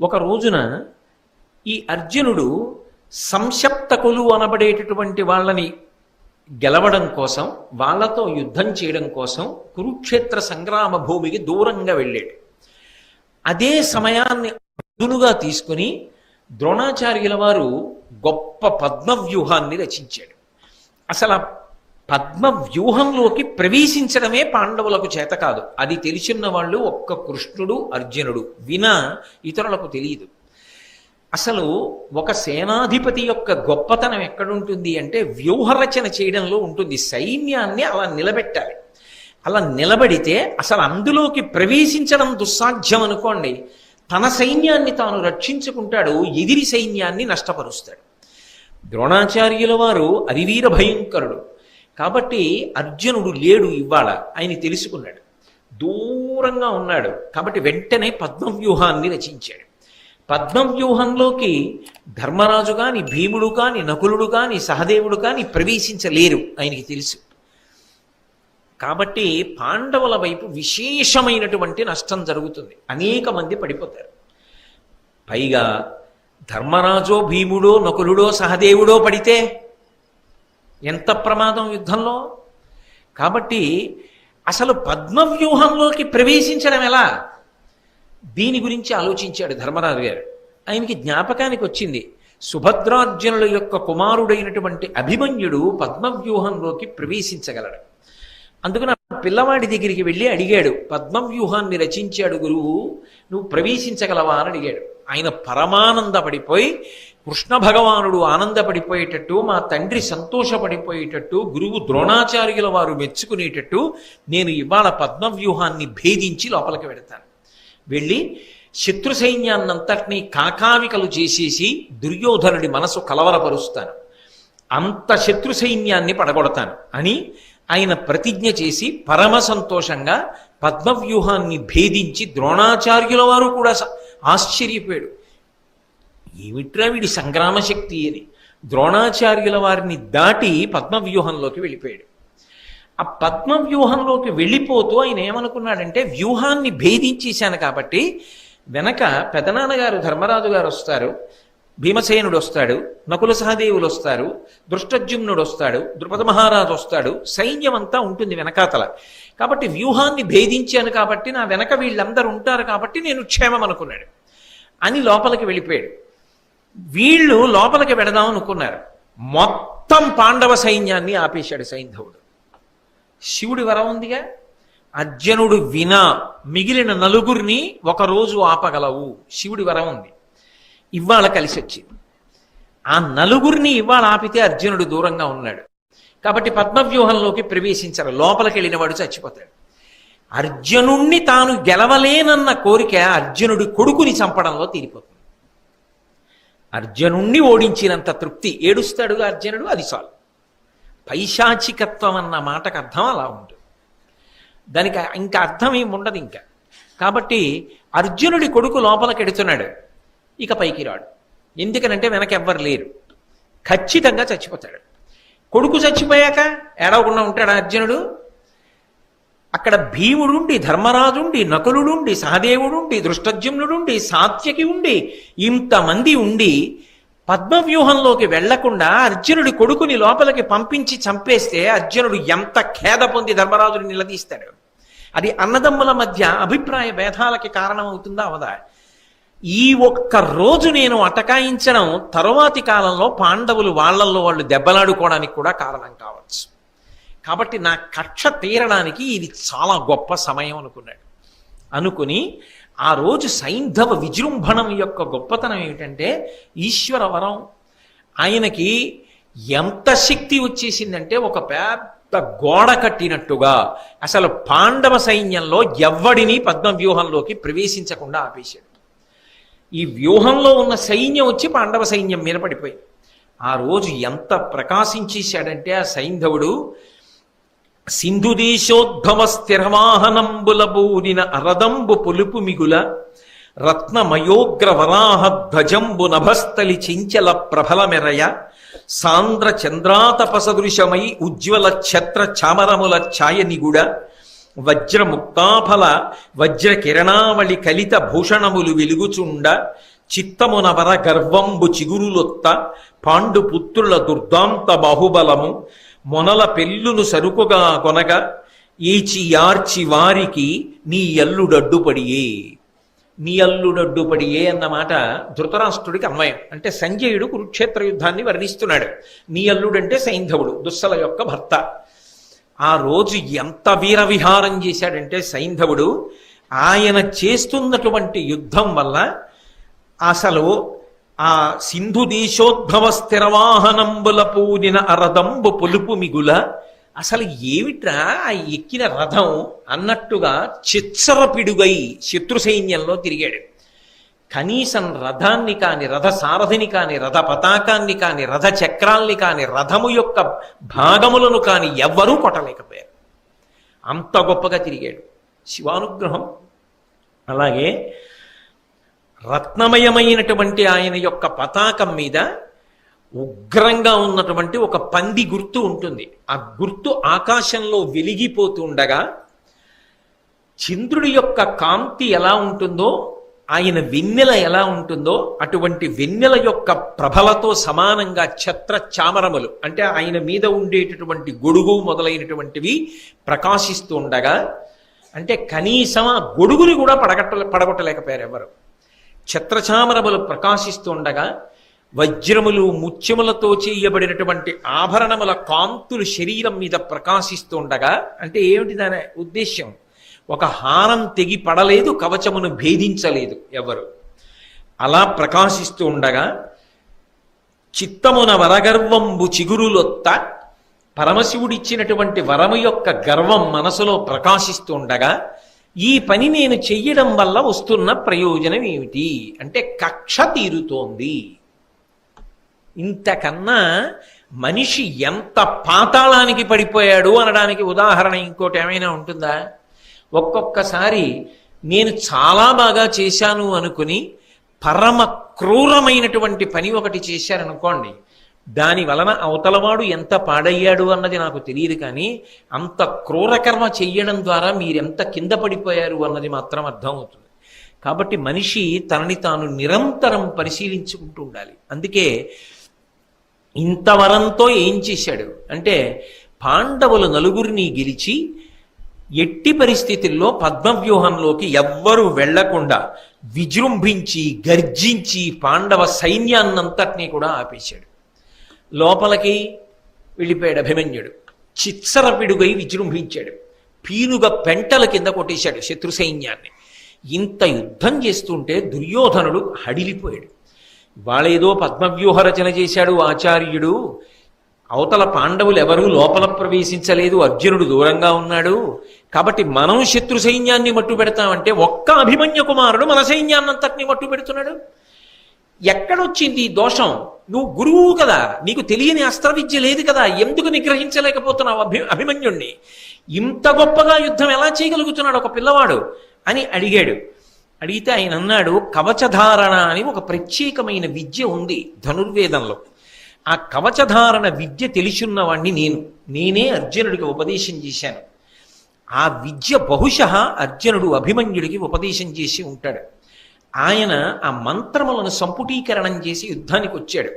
ఒక రోజున ఈ అర్జునుడు సంశప్తకులు అనబడేటటువంటి వాళ్ళని గెలవడం కోసం, వాళ్ళతో యుద్ధం చేయడం కోసం కురుక్షేత్ర సంగ్రామ భూమికి దూరంగా వెళ్ళాడు. అదే సమయాన్ని అదునుగా తీసుకుని ద్రోణాచార్యుల వారు గొప్ప పద్మవ్యూహాన్ని రచించాడు. అసలు ఆ పద్మవ్యూహంలోకి ప్రవేశించడమే పాండవులకు చేత కాదు. అది తెలిసిన వాళ్ళు ఒక్క కృష్ణుడు, అర్జునుడు, వినా ఇతరులకు తెలియదు. అసలు ఒక సేనాధిపతి యొక్క గొప్పతనం ఎక్కడుంటుంది అంటే వ్యూహరచన చేయడంలో ఉంటుంది. సైన్యాన్ని అలా నిలబెట్టాలి. అలా నిలబడితే అసలు అందులోకి ప్రవేశించడం దుస్సాధ్యం అనుకోండి, తన సైన్యాన్ని తాను రక్షించుకుంటాడు, ఎదిరి సైన్యాన్ని నష్టపరుస్తాడు. ద్రోణాచార్యుల వారు అరివీర భయంకరుడు కాబట్టి అర్జునుడు లేడు ఇవాళ, ఆయన తెలుసుకున్నాడు, దూరంగా ఉన్నాడు. కాబట్టి వెంటనే పద్మవ్యూహాన్ని రచించాడు. పద్మవ్యూహంలోకి ధర్మరాజు కాని, భీముడు కాని, నకులుడు కాని, సహదేవుడు కాని ప్రవేశించలేరు, ఆయనకి తెలుసు. కాబట్టి పాండవుల వైపు విశేషమైనటువంటి నష్టం జరుగుతుంది, అనేక మంది పడిపోతారు. పైగా ధర్మరాజో, భీముడో, నకులుడో, సహదేవుడో పడితే ఎంత ప్రమాదం యుద్ధంలో. కాబట్టి అసలు పద్మవ్యూహంలోకి ప్రవేశించడం ఎలా, దీని గురించి ఆలోచించాడు ధర్మరాజు గారు. ఆయనకి జ్ఞాపకానికి వచ్చింది, సుభద్రార్జునుల యొక్క కుమారుడైనటువంటి అభిమన్యుడు పద్మవ్యూహంలోకి ప్రవేశించగలడు. అందుకని పిల్లవాడి దగ్గరికి వెళ్ళి అడిగాడు, పద్మవ్యూహాన్ని రచించాడు గురువు, నువ్వు ప్రవేశించగలవా అని అడిగాడు. ఆయన పరమానందపడిపోయి, కృష్ణ భగవానుడు ఆనందపడిపోయేటట్టు, మా తండ్రి సంతోషపడిపోయేటట్టు, గురువు ద్రోణాచార్యుల వారు మెచ్చుకునేటట్టు నేను ఇవాళ పద్మవ్యూహాన్ని భేదించి లోపలికి వెడతాను. వెళ్ళి శత్రు సైన్యాన్నంతటినీ కాకావికలు చేసేసి దుర్యోధనుడి మనసు కలవరపరుస్తాను, అంత శత్రు సైన్యాన్ని పడగొడతాను అని ఆయన ప్రతిజ్ఞ చేసి పరమ సంతోషంగా పద్మవ్యూహాన్ని భేదించి ద్రోణాచార్యుల వారు కూడా ఆశ్చర్యపోయాడు. ఏమిట్రా వీడి సంగ్రామశక్తి అని. ద్రోణాచార్యుల వారిని దాటి పద్మవ్యూహంలోకి వెళ్ళిపోయాడు. ఆ పద్మవ్యూహంలోకి వెళ్ళిపోతూ ఆయన ఏమనుకున్నాడంటే, వ్యూహాన్ని భేదించేశాను కాబట్టి వెనక పెదనాన్నగారు ధర్మరాజు గారు వస్తారు, భీమసేనుడు వస్తాడు, నకుల సహదేవులు వస్తారు, దృష్టజ్యుమ్నుడు వస్తాడు, ద్రుపద మహారాజు వస్తాడు, సైన్యం అంతా ఉంటుంది వెనకాతల. కాబట్టి వ్యూహాన్ని భేదించాను కాబట్టి నా వెనక వీళ్ళందరూ ఉంటారు కాబట్టి నేను క్షేమం అనుకున్నాడు అని లోపలికి వెళ్ళిపోయాడు. వీళ్ళు లోపలికి వెడదాం అనుకున్నారు, మొత్తం పాండవ సైన్యాన్ని ఆపేశాడు సైంధవుడు. శివుడి వరం ఉందిగా, అర్జునుడు వినా మిగిలిన నలుగురిని ఒకరోజు ఆపగలవు, శివుడి వరం ఉంది. ఇవాళ కలిసి వచ్చింది. ఆ నలుగురిని ఇవాళ ఆపితే అర్జునుడు దూరంగా ఉన్నాడు కాబట్టి పద్మవ్యూహంలోకి ప్రవేశించరు, లోపలికి వెళ్ళిన వాడు చచ్చిపోతాడు. అర్జునుణ్ణి తాను గెలవలేనన్న కోరిక అర్జునుడి కొడుకుని చంపడంలో తీరిపోతుంది. అర్జునుణ్ణి ఓడించినంత తృప్తి, ఏడుస్తాడుగా అర్జునుడు, అది చాలు. పైశాచికత్వం అన్న మాటకు అర్థం అలా ఉంటుంది, దానికి ఇంకా అర్థం ఏమి ఉండదు ఇంకా. కాబట్టి అర్జునుడి కొడుకు లోపలికి ఎడుతున్నాడు, ఇక పైకి రాడు. ఎందుకనంటే వెనకెవ్వరు లేరు, ఖచ్చితంగా చచ్చిపోతాడు. కొడుకు చచ్చిపోయాక ఏడవకుండా ఉంటాడు అర్జునుడు. అక్కడ భీముడుండి, ధర్మరాజుండి, నకులుడుండి, సహదేవుడుండి, దృష్టజ్యుమ్నుడుండి, సాత్యకి ఉండి, ఇంతమంది ఉండి పద్మవ్యూహంలోకి వెళ్లకుండా అర్జునుడి కొడుకుని లోపలికి పంపించి చంపేస్తే అర్జునుడు ఎంత ఖేద పొంది ధర్మరాజుని నిలదీస్తాడు. అది అన్నదమ్ముల మధ్య అభిప్రాయ భేదాలకి కారణమవుతుందా అవదా? ఈ ఒక్క రోజు నేను అటకాయించడం తరువాతి కాలంలో పాండవులు వాళ్ళల్లో వాళ్ళు దెబ్బలాడుకోవడానికి కూడా కారణం కావచ్చు. కాబట్టి నా కక్ష తీరడానికి ఇది చాలా గొప్ప సమయం అనుకున్నాడు. అనుకుని ఆ రోజు సైంధవ విజృంభణం యొక్క గొప్పతనం ఏమిటంటే, ఈశ్వర వరం. ఆయనకి ఎంత శక్తి వచ్చేసిందంటే ఒక పెద్ద గోడ కట్టినట్టుగా అసలు పాండవ సైన్యంలో ఎవ్వడిని పద్మవ్యూహంలోకి ప్రవేశించకుండా ఆపేశాడు. ఈ వ్యూహంలో ఉన్న సైన్యం వచ్చి పాండవ సైన్యం మీద పడిపోయింది. ఆ రోజు ఎంత ప్రకాశించేశాడంటే ఆ సైంధవుడు, సింధుదేశోద్భవ స్థిరవాహనంబుల బూరిన అరదంబు పొలుపు మిగుల రత్నమయోగ్ర వరాహ ధ్వజంబు నభస్థలి చించల ప్రభల మెరయ సాంద్ర చంద్రాతపసదృశమై ఉజ్వల ఛత్ర చామరముల ఛాయ నిగుడ వజ్రముక్తాఫల వజ్ర కిరణావళి కలిత భూషణములు వెలుగుచుండ చిత్తమునవర గర్వంబు చిగురులొత్త పాండు పుత్రుల దుర్దాంత బాహుబలము మొనల పెళ్ళును సరుకుగా కొనగ ఏచి యార్చి వారికి నీ అల్లుడడ్డుపడియే. నీ అల్లుడడ్డుపడియే అన్నమాట ధృతరాష్ట్రుడికి అన్వయం. అంటే సంజయుడు కురుక్షేత్ర యుద్ధాన్ని వర్ణిస్తున్నాడు. నీ అల్లుడంటే సైంధవుడు, దుస్సల యొక్క భర్త. ఆ రోజు ఎంత వీరవిహారం చేశాడంటే సైంధవుడు, ఆయన చేస్తున్నటువంటి యుద్ధం వల్ల అసలు ఆ సింధు దేశోద్భవ స్థిరవాహనంబుల పూనిన అరదంబు పొలుపు మిగుల, అసలు ఏమిట్రా ఆ ఎక్కిన రథం అన్నట్టుగా చిచ్చరపిడుగై శత్రు సైన్యంలో తిరిగాడు. కనీసం రథాన్ని కాని, రథ సారథిని కాని, రథ పతాకాన్ని కాని, రథ చక్రాల్ని కాని, రథము యొక్క భాగములను కాని ఎవ్వరూ కొట్టలేకపోయారు. అంత గొప్పగా తిరిగాడు. శివానుగ్రహం. అలాగే రత్నమయమైనటువంటి ఆయన యొక్క పతాకం మీద ఉగ్రంగా ఉన్నటువంటి ఒక పంది గుర్తు ఉంటుంది. ఆ గుర్తు ఆకాశంలో వెలిగిపోతుండగా చంద్రుడి యొక్క కాంతి ఎలా ఉంటుందో, ఆయన వెన్నెల ఎలా ఉంటుందో అటువంటి వెన్నెల యొక్క ప్రభలతో సమానంగా ఛత్ర చామరములు అంటే ఆయన మీద ఉండేటటువంటి గొడుగు మొదలైనటువంటివి ప్రకాశిస్తూ ఉండగా, అంటే కనీసం ఆ గొడుగుని కూడా పడగొట్టలేకపోయారు ఎవరు. ఛత్రచామరములు ప్రకాశిస్తూ ఉండగా వజ్రములు ముత్యములతో చేయబడినటువంటి ఆభరణముల కాంతులు శరీరం మీద ప్రకాశిస్తూ ఉండగా, అంటే ఏమిటి దాని ఉద్దేశ్యం? ఒక హారం తెగి పడలేదు, కవచమును భేదించలేదు ఎవరు. అలా ప్రకాశిస్తూ ఉండగా చిత్తమున వరగర్వంబు చిగురులొత్త, పరమశివుడిచ్చినటువంటి వరము యొక్క గర్వం మనసులో ప్రకాశిస్తూ ఉండగా, ఈ పని నేను చెయ్యడం వల్ల వస్తున్న ప్రయోజనం ఏమిటి అంటే కక్ష తీరుతోంది. ఇంతకన్నా మనిషి ఎంత పాతాళానికి పడిపోయాడు అనడానికి ఉదాహరణ ఇంకోటి ఏమైనా ఉంటుందా? ఒక్కొక్కసారి నేను చాలా బాగా చేశాను అనుకుని పరమ క్రూరమైనటువంటి పని ఒకటి చేశారనుకోండి, దాని వలన అవతలవాడు ఎంత పాడయ్యాడు అన్నది నాకు తెలియదు, కానీ అంత క్రూరకర్మ చెయ్యడం ద్వారా మీరెంత కింద పడిపోయారు అన్నది మాత్రం అర్థమవుతుంది. కాబట్టి మనిషి తనని తాను నిరంతరం పరిశీలించుకుంటూ ఉండాలి. అందుకే ఇంతవరంతో ఏం చేశాడు అంటే, పాండవులు నలుగురిని గెలిచి ఎట్టి పరిస్థితుల్లో పద్మవ్యూహంలోకి ఎవ్వరూ వెళ్లకుండా విజృంభించి గర్జించి పాండవ సైన్యాన్నంతటినీ కూడా ఆపేశాడు. లోపలికి వెళ్ళిపోయాడు అభిమన్యుడు. చిత్సరపిడుగై విజృంభించాడు. పీనుగ పెంటల కింద కొట్టేశాడు శత్రు సైన్యాన్ని. ఇంత యుద్ధం చేస్తుంటే దుర్యోధనుడు హడిలిపోయాడు. వాళ్ళేదో పద్మవ్యూహ రచన చేశాడు ఆచార్యుడు, అవతల పాండవులు ఎవరూ లోపల ప్రవేశించలేదు, అర్జునుడు దూరంగా ఉన్నాడు, కాబట్టి మనం శత్రు సైన్యాన్ని మట్టు పెడతామంటే ఒక్క అభిమన్యు కుమారుడు మన సైన్యాన్నంతటినీ మట్టు పెడుతున్నాడు. ఎక్కడొచ్చింది ఈ దోషం? నువ్వు గురువు కదా, నీకు తెలియని అస్త్ర విద్య లేదు కదా, ఎందుకు నిగ్రహించలేకపోతున్నావు అభిమన్యుణ్ణి? ఇంత గొప్పగా యుద్ధం ఎలా చేయగలుగుతున్నాడు ఒక పిల్లవాడు అని అడిగాడు. అడిగితే ఆయన అన్నాడు, కవచధారణ అని ఒక ప్రత్యేకమైన విద్య ఉంది ధనుర్వేదంలో. ఆ కవచధారణ విద్య తెలిసిన్నవాణ్ణి నేనే అర్జునుడికి ఉపదేశం చేశాను. ఆ విద్య బహుశः అర్జునుడు అభిమన్యుడికి ఉపదేశం చేసి ఉంటాడు. ఆయన ఆ మంత్రములను సంపుటీకరణం చేసి యుద్ధానికి వచ్చాడు.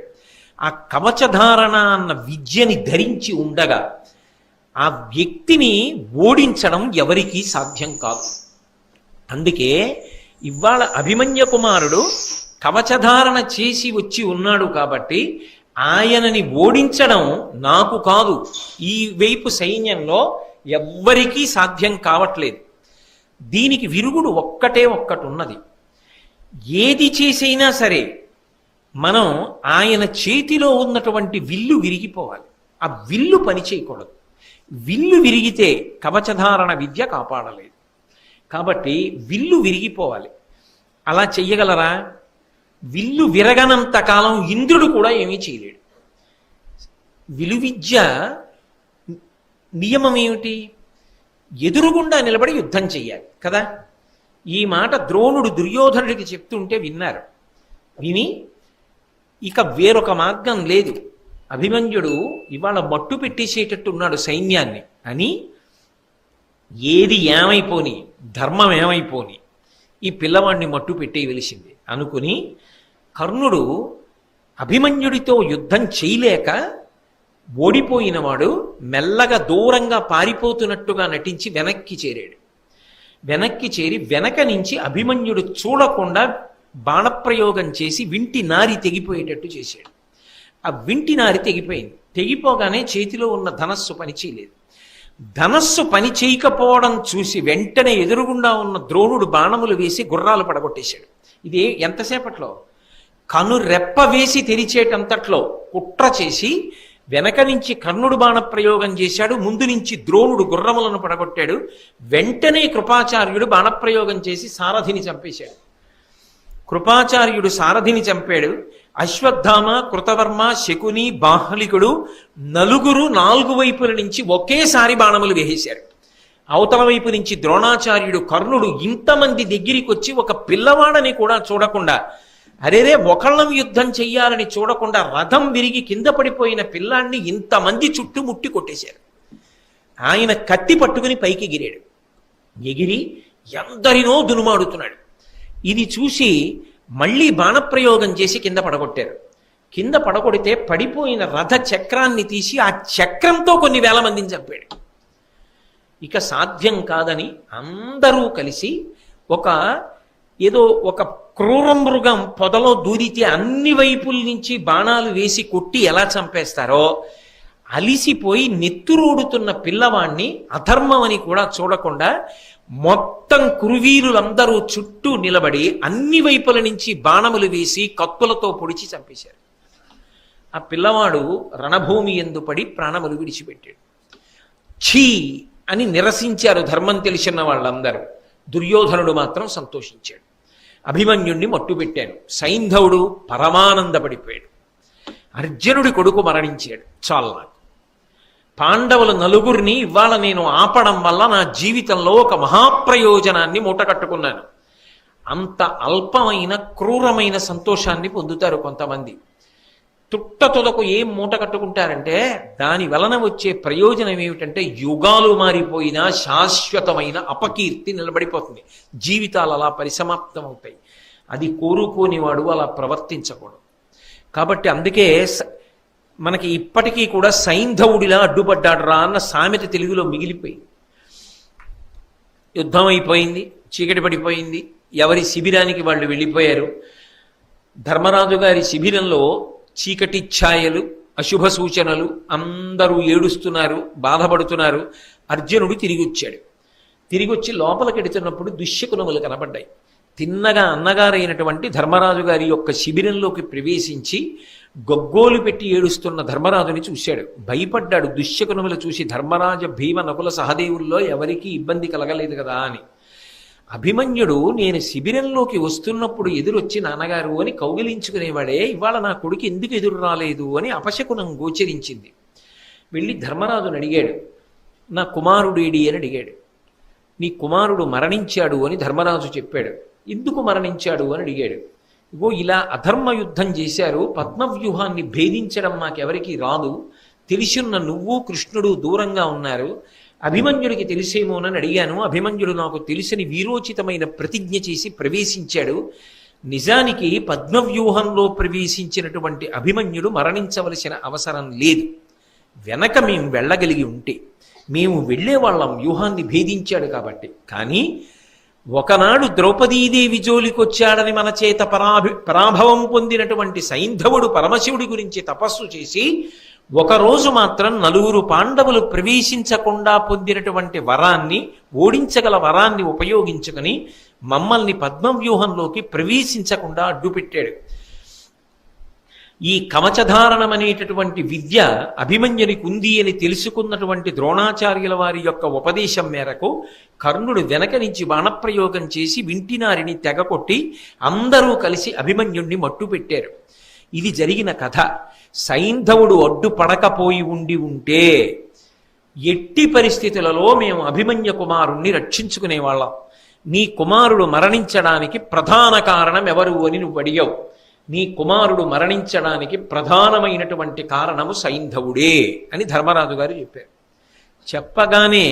ఆ కవచధారణ అన్న విద్యని ధరించి ఉండగా ఆ వ్యక్తిని ఓడించడం ఎవరికీ సాధ్యం కాదు. అందుకే ఇవాళ అభిమన్య కుమారుడు కవచధారణ చేసి వచ్చి ఉన్నాడు కాబట్టి ఆయనని ఓడించడం నాకు కాదు, ఈ వైపు సైన్యంలో ఎవ్వరికీ సాధ్యం కావట్లేదు. దీనికి విరుగుడు ఒక్కటే ఒక్కటి ఉన్నది. ఏది చేసైనా సరే మనం ఆయన చేతిలో ఉన్నటువంటి విల్లు విరిగిపోవాలి. ఆ విల్లు పని చేయకూడదు. విల్లు విరిగితే కవచధారణ విద్య కాపాడలేదు. కాబట్టి విల్లు విరిగిపోవాలి. అలా చెయ్యగలరా? విల్లు విరగనంత కాలం ఇంద్రుడు కూడా ఏమీ చేయలేడు. విలువిద్య నియమం ఏమిటి? ఎదురుగుండా నిలబడి యుద్ధం చెయ్యాలి కదా. ఈ మాట ద్రోణుడు దుర్యోధనుడికి చెప్తుంటే విన్నారు. విని ఇక వేరొక మార్గం లేదు, అభిమన్యుడు ఇవాళ మట్టు పెట్టేసేటట్టు ఉన్నాడు సైన్యాన్ని అని ఏది ఏమైపోని, ధర్మం ఏమైపోని, ఈ పిల్లవాడిని మట్టు పెట్టేయవలసింది అనుకుని కర్ణుడు అభిమన్యుడితో యుద్ధం చేయలేక ఓడిపోయినవాడు మెల్లగా దూరంగా పారిపోతున్నట్టుగా నటించి వెనక్కి చేరాడు. వెనక్కి చేరి వెనక నుంచి అభిమన్యుడు చూడకుండా బాణప్రయోగం చేసి వింటి నారి తెగిపోయేటట్టు చేశాడు. ఆ వింటి నారి తెగిపోయింది. తెగిపోగానే చేతిలో ఉన్న ధనస్సు పని చేయలేదు. ధనస్సు పని చేయకపోవడం చూసి వెంటనే ఎదురుగుండా ఉన్న ద్రోణుడు బాణములు వేసి గుర్రాలు పడగొట్టేశాడు. ఇది ఎంతసేపట్లో? కనురెప్ప వేసి తెరిచేటంతట్లో కుట్ర చేసి వెనక నుంచి కర్ణుడు బాణ ప్రయోగం చేశాడు, ముందు నుంచి ద్రోణుడు గుర్రములను పడగొట్టాడు. వెంటనే కృపాచార్యుడు బాణప్రయోగం చేసి సారథిని చంపేశాడు. కృపాచార్యుడు సారథిని చంపాడు. అశ్వత్థామ, కృతవర్మ, శకుని, బాహ్లికుడు నలుగురు 4 వైపుల నుంచి ఒకేసారి బాణములు వేసేశారు. అవతల వైపు నుంచి ద్రోణాచార్యుడు, కర్ణుడు ఇంతమంది దగ్గరికి వచ్చి ఒక పిల్లవాడని కూడా చూడకుండా, అరేరే ఒకళ్ళం యుద్ధం చెయ్యాలని చూడకుండా రథం విరిగి కింద పడిపోయిన పిల్లాన్ని ఇంతమంది చుట్టుముట్టి కొట్టేశారు. ఆయన కత్తి పట్టుకుని పైకి ఎగిరాడు. ఎగిరి ఎందరినో దునుమాడుతున్నాడు. ఇది చూసి మళ్ళీ బాణప్రయోగం చేసి కింద పడగొట్టారు. కింద పడగొడితే పడిపోయిన రథ చక్రాన్ని తీసి ఆ చక్రంతో కొన్ని వేల మందిని చంపాడు. ఇక సాధ్యం కాదని అందరూ కలిసి ఒక క్రూర మృగం పొదలో దూరితే అన్ని వైపుల నుంచి బాణాలు వేసి కొట్టి ఎలా చంపేస్తారో అలిసిపోయి నెత్తురోడుతున్న పిల్లవాణ్ణి అధర్మం అని కూడా చూడకుండా మొత్తం కురువీరులందరూ చుట్టూ నిలబడి అన్ని వైపుల నుంచి బాణములు వేసి కత్తులతో పొడిచి చంపేశారు. ఆ పిల్లవాడు రణభూమి యందు పడి ప్రాణములు విడిచిపెట్టాడు. ఛీ అని నిరసించారు ధర్మం తెలిసిన వాళ్ళందరూ. దుర్యోధనుడు మాత్రం సంతోషించాడు. అభిమన్యుణ్ణి మట్టుపెట్టాను. సైంధవుడు పరమానందపడిపోయాడు. అర్జునుడి కొడుకు మరణించాడు. చాలు నాకు. పాండవుల 4 ఇవాళ నేను ఆపడం వల్ల నా జీవితంలో ఒక మహాప్రయోజనాన్ని మూటకట్టుకున్నాను. అంత అల్పమైన క్రూరమైన సంతోషాన్ని పొందుతారు కొంతమంది. తుట్టతులకు ఏం మూట కట్టుకుంటారంటే దాని వలన వచ్చే ప్రయోజనం ఏమిటంటే యుగాలు మారిపోయినా శాశ్వతమైన అపకీర్తి నిలబడిపోతుంది. జీవితాలు అలా పరిసమాప్తం అవుతాయి. అది కోరుకోనివాడు అలా ప్రవర్తించకూడదు. కాబట్టి అందుకే మనకి ఇప్పటికీ కూడా సైంధవుడిలా అడ్డుపడ్డాడు రా అన్న సామెత తెలుగులో మిగిలిపోయింది. యుద్ధం అయిపోయింది, చీకటి పడిపోయింది, ఎవరి శిబిరానికి వాళ్ళు వెళ్ళిపోయారు. ధర్మరాజు గారి శిబిరంలో చీకటి ఛాయలు, అశుభ సూచనలు, అందరూ ఏడుస్తున్నారు, బాధపడుతున్నారు. అర్జునుడు తిరిగి వచ్చాడు. తిరిగి వచ్చి లోపలికెడుతున్నప్పుడు దుశ్శకునములు కనబడ్డాయి. తిన్నగా అన్నగారైనటువంటి ధర్మరాజు గారి యొక్క శిబిరంలోకి ప్రవేశించి గొగ్గోలు పెట్టి ఏడుస్తున్న ధర్మరాజుని చూశాడు. భయపడ్డాడు. దుశ్శకునములు చూసి ధర్మరాజ భీమ నకుల సహదేవుల్లో ఎవరికీ ఇబ్బంది కలగలేదు కదా అని. అభిమన్యుడు నేను శిబిరంలోకి వస్తున్నప్పుడు ఎదురొచ్చి నాన్నగారు అని కౌగిలించుకునేవాడే, ఇవాళ నా కొడుకు ఎందుకు ఎదురు రాలేదు అని అపశకునం గోచరించింది. వెళ్ళి ధర్మరాజుని అడిగాడు. నా కుమారుడేడి అని అడిగాడు. నీ కుమారుడు మరణించాడు అని ధర్మరాజు చెప్పాడు. ఎందుకు మరణించాడు అని అడిగాడు. ఇగో ఇలా అధర్మ యుద్ధం చేశారు, పద్మవ్యూహాన్ని భేదించడం మాకెవరికి రాదు, తెలిసున్న నువ్వు కృష్ణుడు దూరంగా ఉన్నారు, అభిమన్యుడికి తెలిసేమోనని అడిగాను. అభిమన్యుడు నాకు తెలిసిన వీరోచితమైన ప్రతిజ్ఞ చేసి ప్రవేశించాడు. నిజానికి పద్మవ్యూహంలో ప్రవేశించినటువంటి అభిమన్యుడు మరణించవలసిన అవసరం లేదు. వెనక మేము వెళ్ళగలిగి ఉంటే మేము వెళ్ళేవాళ్ళం, వ్యూహాన్ని భేదించాడు కాబట్టి. కానీ ఒకనాడు ద్రౌపదీదేవి జోలికొచ్చాడని మన చేత పరాభవం పొందినటువంటి సైంధవుడు పరమశివుడి గురించి తపస్సు చేసి ఒకరోజు మాత్రం 4 పాండవులు ప్రవేశించకుండా పొందినటువంటి వరాన్ని, ఓడించగల వరాన్ని ఉపయోగించుకొని మమ్మల్ని పద్మవ్యూహంలోకి ప్రవేశించకుండా అడ్డుపెట్టాడు. ఈ కవచధారణం అనేటటువంటి విద్య అభిమన్యునికి ఉంది అని తెలుసుకున్నటువంటి ద్రోణాచార్యుల వారి యొక్క ఉపదేశం మేరకు కర్ణుడు వెనక నుంచి బాణప్రయోగం చేసి వింటినారిని తెగకొట్టి అందరూ కలిసి అభిమన్యుణ్ణి మట్టు పెట్టారు. ఇది జరిగిన కథ. సైంధవుడు అడ్డుపడకపోయి ఉంటే ఎట్టి పరిస్థితులలో మేము అభిమన్య కుమారుణ్ణి రక్షించుకునేవాళ్ళం. నీ కుమారుడు మరణించడానికి ప్రధాన కారణం ఎవరు అని నువ్వు అడిగావు. నీ కుమారుడు మరణించడానికి ప్రధానమైనటువంటి కారణము సైంధవుడే అని ధర్మరాజు గారు చెప్పారు. చెప్పగానే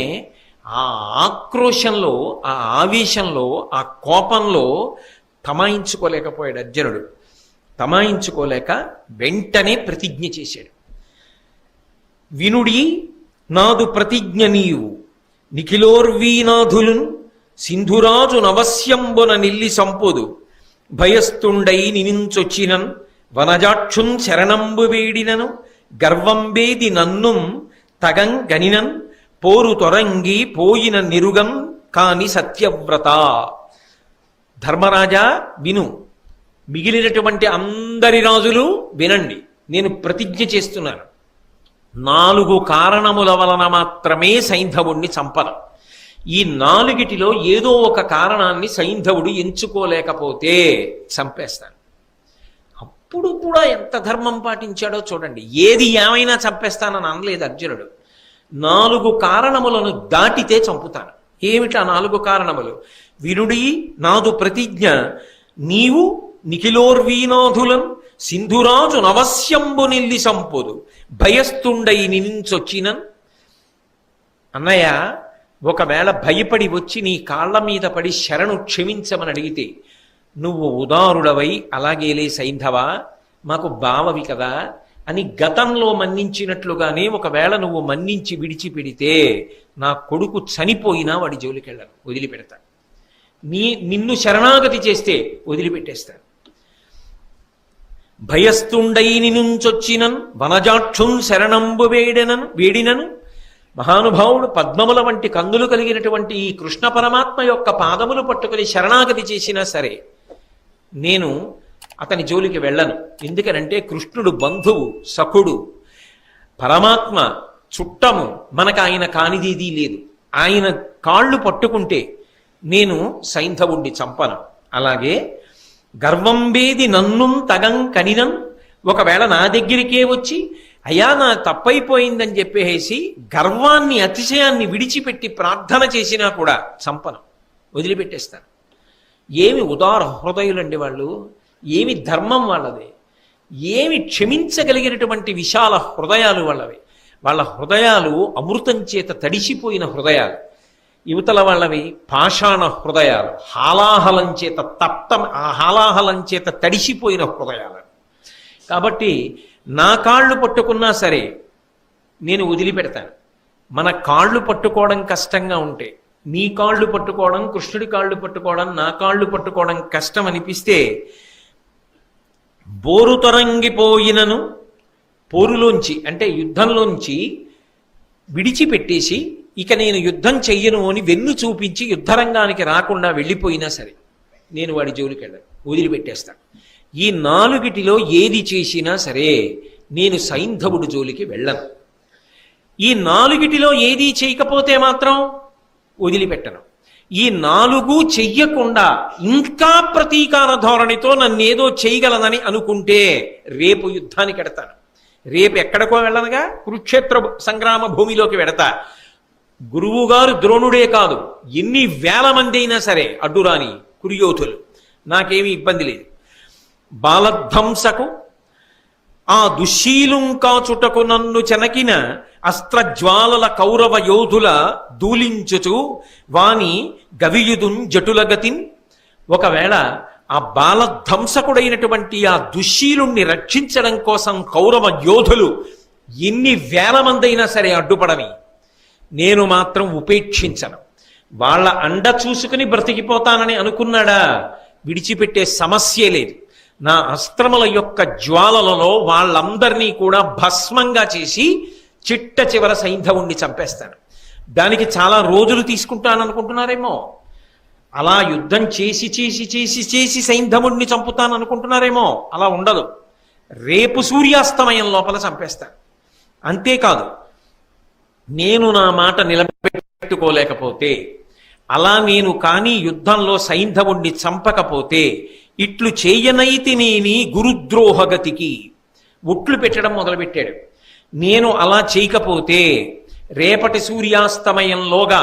ఆ ఆక్రోశంలో, ఆ ఆవేశంలో, ఆ కోపంలో తమాయించుకోలేకపోయాడు అర్జునుడు. తమాయించుకోలేక వెంటనే ప్రతిజ్ఞ చేశాడు. వినుడి నాదు ప్రతిజ్ఞ నీవు, నిఖిలోర్వీనాథులున్ సింధురాజు నవస్యంబున నిల్లి సంపొదు, భయస్తుండై నినించొచ్చినన్ వనజాక్షున్ శరణంబు వేడినను, గర్వంబేది నన్నుం తగం గనినన్ పోరు తొరంగి పోయిన నిరుగం కాని సత్యవ్రత. ధర్మరాజా విను, మిగిలినటువంటి అందరి రాజులు వినండి, నేను ప్రతిజ్ఞ చేస్తున్నాను. 4 కారణముల వలన మాత్రమే సైంధవుణ్ణి చంపను. ఈ 4టిలో ఏదో ఒక కారణాన్ని సైంధవుడు ఎంచుకోలేకపోతే చంపేస్తాను. అప్పుడు కూడా ఎంత ధర్మం పాటించాడో చూడండి. ఏది ఏమైనా చంపేస్తానని అనలేదు అర్జునుడు. 4 కారణములను దాటితే చంపుతాను. ఏమిటా 4 కారణములు? వినుడి నాదు ప్రతిజ్ఞ నీవు, నిఖిలోర్వీనాథులం సింధురాజు నవస్యంబు నిల్లి సంపొదు, భయస్తుండై నినించొచ్చినన్. అన్నయ్య, ఒకవేళ భయపడి వచ్చి నీ కాళ్ల మీద పడి శరణు క్షమించమని అడిగితే నువ్వు ఉదారుడవై అలాగేలే సైంధవ, మాకు బావవి కదా అని గతంలో మన్నించినట్లుగానే ఒకవేళ నువ్వు మన్నించి విడిచిపెడితే నా కొడుకు చనిపోయినా వాడి జోలికెళ్ళను, వదిలిపెడతా. నిన్ను శరణాగతి చేస్తే వదిలిపెట్టేస్తాను. భయస్తుండై నినుంచొచ్చినన్ వనజాక్షున్ శరణంబు వేడినను. మహానుభావుడు పద్మముల వంటి కందులు కలిగినటువంటి ఈ కృష్ణ పరమాత్మ యొక్క పాదములు పట్టుకుని శరణాగతి చేసినా సరే నేను అతని జోలికి వెళ్ళను. ఎందుకనంటే కృష్ణుడు బంధువు, సఖుడు, పరమాత్మ, చుట్టము. మనకు ఆయన కానిదేదీ లేదు. ఆయన కాళ్ళు పట్టుకుంటే నేను సైంధవుణ్ణి చంపను. అలాగే గర్వంబేది నన్ను తగం కనినం, ఒకవేళ నా దగ్గరికే వచ్చి అయ్యా నా తప్పైపోయిందని చెప్పేసి గర్వాన్ని, అతిశయాన్ని విడిచిపెట్టి ప్రార్థన చేసినా కూడా చంపను, వదిలిపెట్టేస్తాను. ఏమి ఉదార హృదయులండి వాళ్ళు, ఏమి ధర్మం వాళ్ళది, ఏమి క్షమించగలిగినటువంటి విశాల హృదయాలు వాళ్ళవి. వాళ్ళ హృదయాలు అమృతం చేత తడిసిపోయిన హృదయాలు. యువతల వాళ్ళవి పాషాణ హృదయాలు, హాలాహలం చేత హాలాహలం చేత తడిసిపోయిన హృదయాలు. కాబట్టి నా కాళ్ళు పట్టుకున్నా సరే నేను వదిలిపెడతాను. మన కాళ్ళు పట్టుకోవడం కష్టంగా ఉంటే, నీ కాళ్ళు పట్టుకోవడం, కృష్ణుడి కాళ్ళు పట్టుకోవడం, నా కాళ్ళు పట్టుకోవడం కష్టం అనిపిస్తే బోరు తొరంగిపోయినను, పోరులోంచి అంటే యుద్ధంలోంచి విడిచిపెట్టేసి ఇక నేను యుద్ధం చెయ్యను అని వెన్ను చూపించి యుద్ధరంగానికి రాకుండా వెళ్ళిపోయినా సరే నేను వాడి జోలికి వెళ్ళను, వదిలిపెట్టేస్తాను. ఈ 4టిలో ఏది చేసినా సరే నేను సైంధవుడి జోలికి వెళ్ళను. ఈ 4టిలో ఏది చేయకపోతే మాత్రం వదిలిపెట్టను. ఈ 4 చెయ్యకుండా ఇంకా ప్రతీకార ధోరణితో నన్నేదో చేయగలనని అనుకుంటే రేపు యుద్ధానికి ఎడతాను. రేపు ఎక్కడికో వెళ్ళనుగా, కురుక్షేత్ర సంగ్రామ భూమిలోకి వెడతా. గురువుగారు ద్రోణుడే కాదు, ఎన్ని వేల మంది అయినా సరే అడ్డురాని కురుయోధులు, నాకేమీ ఇబ్బంది లేదు. బాలధ్వంసకు ఆ దుశ్శీలుం కాచుటకు నన్ను చెనకిన అస్త్రజ్వాలల కౌరవ యోధుల దూలించుచు వాని గవియుదున్ జటుల గతిన్. ఒకవేళ ఆ బాలధ్వంసకుడైనటువంటి ఆ దుశ్శీలుణ్ణి రక్షించడం కోసం కౌరవ యోధులు ఎన్ని వేల మంది అయినా సరే అడ్డుపడని నేను మాత్రం ఉపేక్షించను. వాళ్ళ అండ చూసుకుని బ్రతికిపోతానని అనుకున్నాడా, విడిచిపెట్టే సమస్యే లేదు. నా అస్త్రముల యొక్క జ్వాలలలో వాళ్ళందరినీ కూడా భస్మంగా చేసి చిట్ట చివర సైంధవుణ్ణి చంపేస్తాను. దానికి చాలా రోజులు తీసుకుంటాననుకుంటున్నారేమో. అలా యుద్ధం చేసి చేసి చేసి చేసి సైంధవుణ్ణి చంపుతాననుకుంటున్నారేమో. అలా ఉండదు. రేపు సూర్యాస్తమయం లోపల చంపేస్తాను. అంతేకాదు, నేను నా మాట నిలబెట్టుకోలేకపోతే, అలా నేను కానీ యుద్ధంలో సైంధవుణ్ణి చంపకపోతే ఇట్లు చేయనైతినేని గురుద్రోహగతికి ఒట్లు పెట్టడం మొదలుపెట్టాడు. నేను అలా చేయకపోతే రేపటి సూర్యాస్తమయంలోగా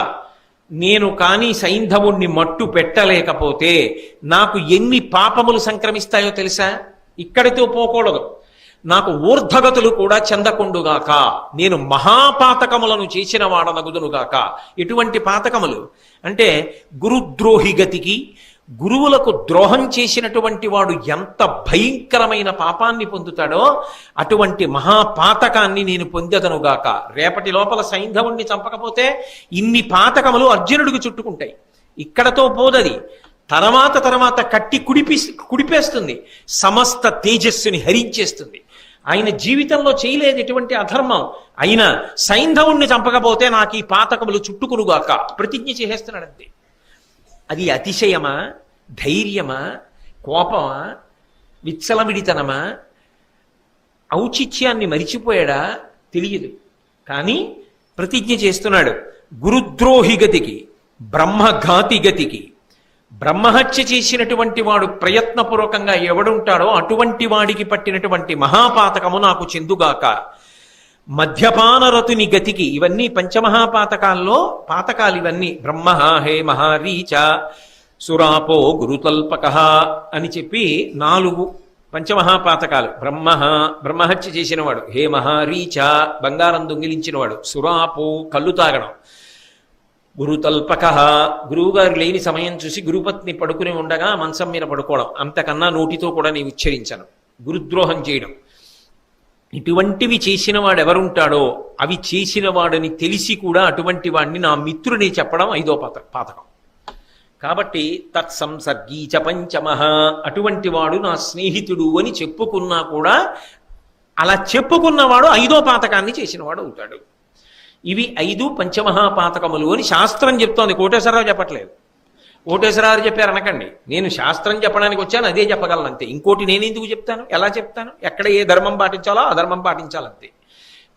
నేను కానీ సైంధవుణ్ణి మట్టు పెట్టలేకపోతే నాకు ఎన్ని పాపములు సంక్రమిస్తాయో తెలుసా? ఇక్కడితో పోకూడదు. నాకు ఊర్ధగతులు కూడా చెందకుండుగాక, నేను మహాపాతకములను చేసిన వాడనగుదునుగాక. ఎటువంటి పాతకములు అంటే గురుద్రోహి గతికి, గురువులకు ద్రోహం చేసినటువంటి వాడు ఎంత భయంకరమైన పాపాన్ని పొందుతాడో అటువంటి మహాపాతకాన్ని నేను పొందదనుగాక. రేపటి లోపల సైంధవుణ్ణి చంపకపోతే ఇన్ని పాతకములు అర్జునుడికి చుట్టుకుంటాయి. ఇక్కడతో పోదది, తర్వాత కట్టి కుడిపేస్తుంది, సమస్త తేజస్సుని హరించేస్తుంది. ఆయన జీవితంలో చేయలేదు ఎటువంటి అధర్మం, అయినా సైంధవుణ్ణి చంపకపోతే నాకు ఈ పాతకములు చుట్టుకునుగాక ప్రతిజ్ఞ చేసేస్తున్నాడంతే. అది అతిశయమా, ధైర్యమా, కోపమా, విచ్చలవిడితనమా, ఔచిత్యాన్ని మరిచిపోయాడా తెలియదు. కానీ ప్రతిజ్ఞ చేస్తున్నాడు. గురుద్రోహి గతికి, బ్రహ్మఘాతి గతికి, బ్రహ్మహత్య చేసినటువంటి వాడు ప్రయత్నపూర్వకంగా ఎవడుంటాడో అటువంటి వాడికి పట్టినటువంటి మహాపాతకము నాకు చెందుగాక. మద్యపానరతుని గతికి, ఇవన్నీ పంచమహాపాతకాల్లో పాతకాలు ఇవన్నీ. బ్రహ్మ హే మహారీచ సురాపో గురుతల్పక అని చెప్పి 4 పంచమహాపాతకాలు. బ్రహ్మహత్య చేసినవాడు, హే మహారీచ బంగారం దొంగిలించినవాడు, సురాపో కళ్ళు తాగడం, గురుతల్పక గురువుగారు లేని సమయం చూసి గురుపత్ని పడుకుని ఉండగా మంచం మీద పడుకోవడం, అంతకన్నా నోటితో కూడా నేను ఉచ్చరించను, గురుద్రోహం చేయడం. ఇటువంటివి చేసిన వాడు ఎవరుంటాడో అవి చేసిన వాడని తెలిసి కూడా అటువంటి వాడిని నా మిత్రుని చెప్పడం 5వ పాతకం. కాబట్టి తత్సంసర్గీచ పంచమః, అటువంటి వాడు నా స్నేహితుడు అని చెప్పుకున్నా కూడా అలా చెప్పుకున్నవాడు 5వ పాతకాన్ని చేసినవాడు అవుతాడు. ఇవి 5 పంచమహాపాతకములు అని శాస్త్రం చెప్తోంది, కోటేశ్వరరావు చెప్పట్లేదు. కోటేశ్వరరావు చెప్పారు అనకండి, నేను శాస్త్రం చెప్పడానికి వచ్చాను, అదే చెప్పగలను అంతే. ఇంకోటి నేను ఎందుకు చెప్తాను, ఎలా చెప్తాను, ఎక్కడ ఏ ధర్మం పాటించాలో ఆ ధర్మం పాటించాలంతే.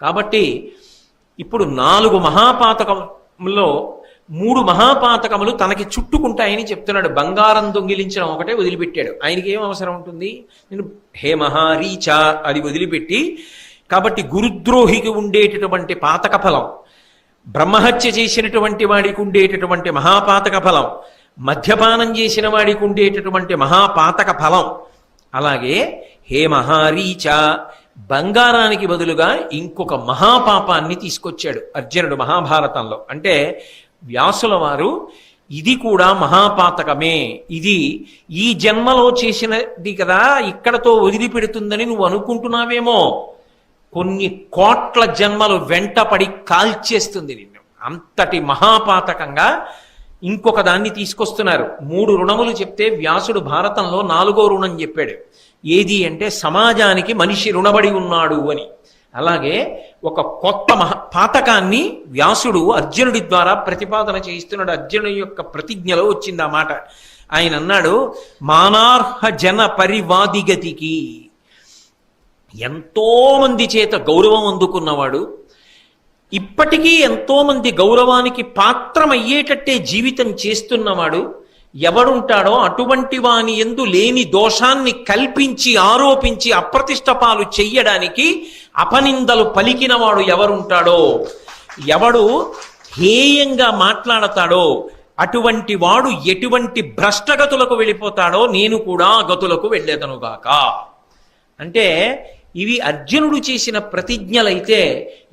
కాబట్టి ఇప్పుడు 4 మహాపాతకములో 3 మహాపాతకములు తనకి చుట్టుకుంటాయని చెప్తున్నాడు. బంగారం దొంగిలించడం ఒకటే వదిలిపెట్టాడు. ఆయనకి ఏం అవసరం ఉంటుంది, నేను హే మహారీచ అది వదిలిపెట్టి. కాబట్టి గురుద్రోహికి ఉండేటటువంటి పాతక ఫలం, బ్రహ్మహత్య చేసినటువంటి వాడికి ఉండేటటువంటి మహాపాతక ఫలం, మద్యపానం చేసిన వాడికి ఉండేటటువంటి మహాపాతక ఫలం, అలాగే హే మహారీచ బంగారానికి బదులుగా ఇంకొక మహాపాపాన్ని తీసుకొచ్చాడు అర్జునుడు మహాభారతంలో. అంటే వ్యాసుల వారు ఇది కూడా మహాపాతకమే, ఇది ఈ జన్మలో చేసినది కదా ఇక్కడతో వదిలిపెడుతుందని నువ్వు అనుకుంటున్నావేమో, కొన్ని కోట్ల జన్మలు వెంటపడి కాల్చేస్తుంది నిన్ను. అంతటి మహాపాతకంగా ఇంకొక దాన్ని తీసుకొస్తున్నారు. 3 రుణములు చెప్తే వ్యాసుడు భారతంలో 4వ రుణం చెప్పాడు. ఏది అంటే సమాజానికి మనిషి రుణబడి ఉన్నాడు అని. అలాగే ఒక కొత్త పాతకాన్ని వ్యాసుడు అర్జునుడి ద్వారా ప్రతిపాదన చేయిస్తున్నాడు. అర్జునుడి యొక్క ప్రతిజ్ఞలో వచ్చింది ఆ మాట. ఆయన అన్నాడు, మానార్హ జన పరివాదిగతికి, ఎంతో మంది చేత గౌరవం అందుకున్నవాడు, ఇప్పటికీ ఎంతో మంది గౌరవానికి పాత్రమయ్యేటట్టే జీవితం చేస్తున్నవాడు ఎవడుంటాడో అటువంటి వాని యందు లేని దోషాన్ని కల్పించి ఆరోపించి అప్రతిష్ట పాలు చెయ్యడానికి అపనిందలు పలికినవాడు ఎవరుంటాడో, ఎవడు హేయంగా మాట్లాడతాడో అటువంటి వాడు ఎటువంటి భ్రష్టగతులకు వెళ్ళిపోతాడో నేను కూడా గతులకు వెళ్ళేదనుగాక. అంటే ఇవి అర్జునుడు చేసిన ప్రతిజ్ఞలైతే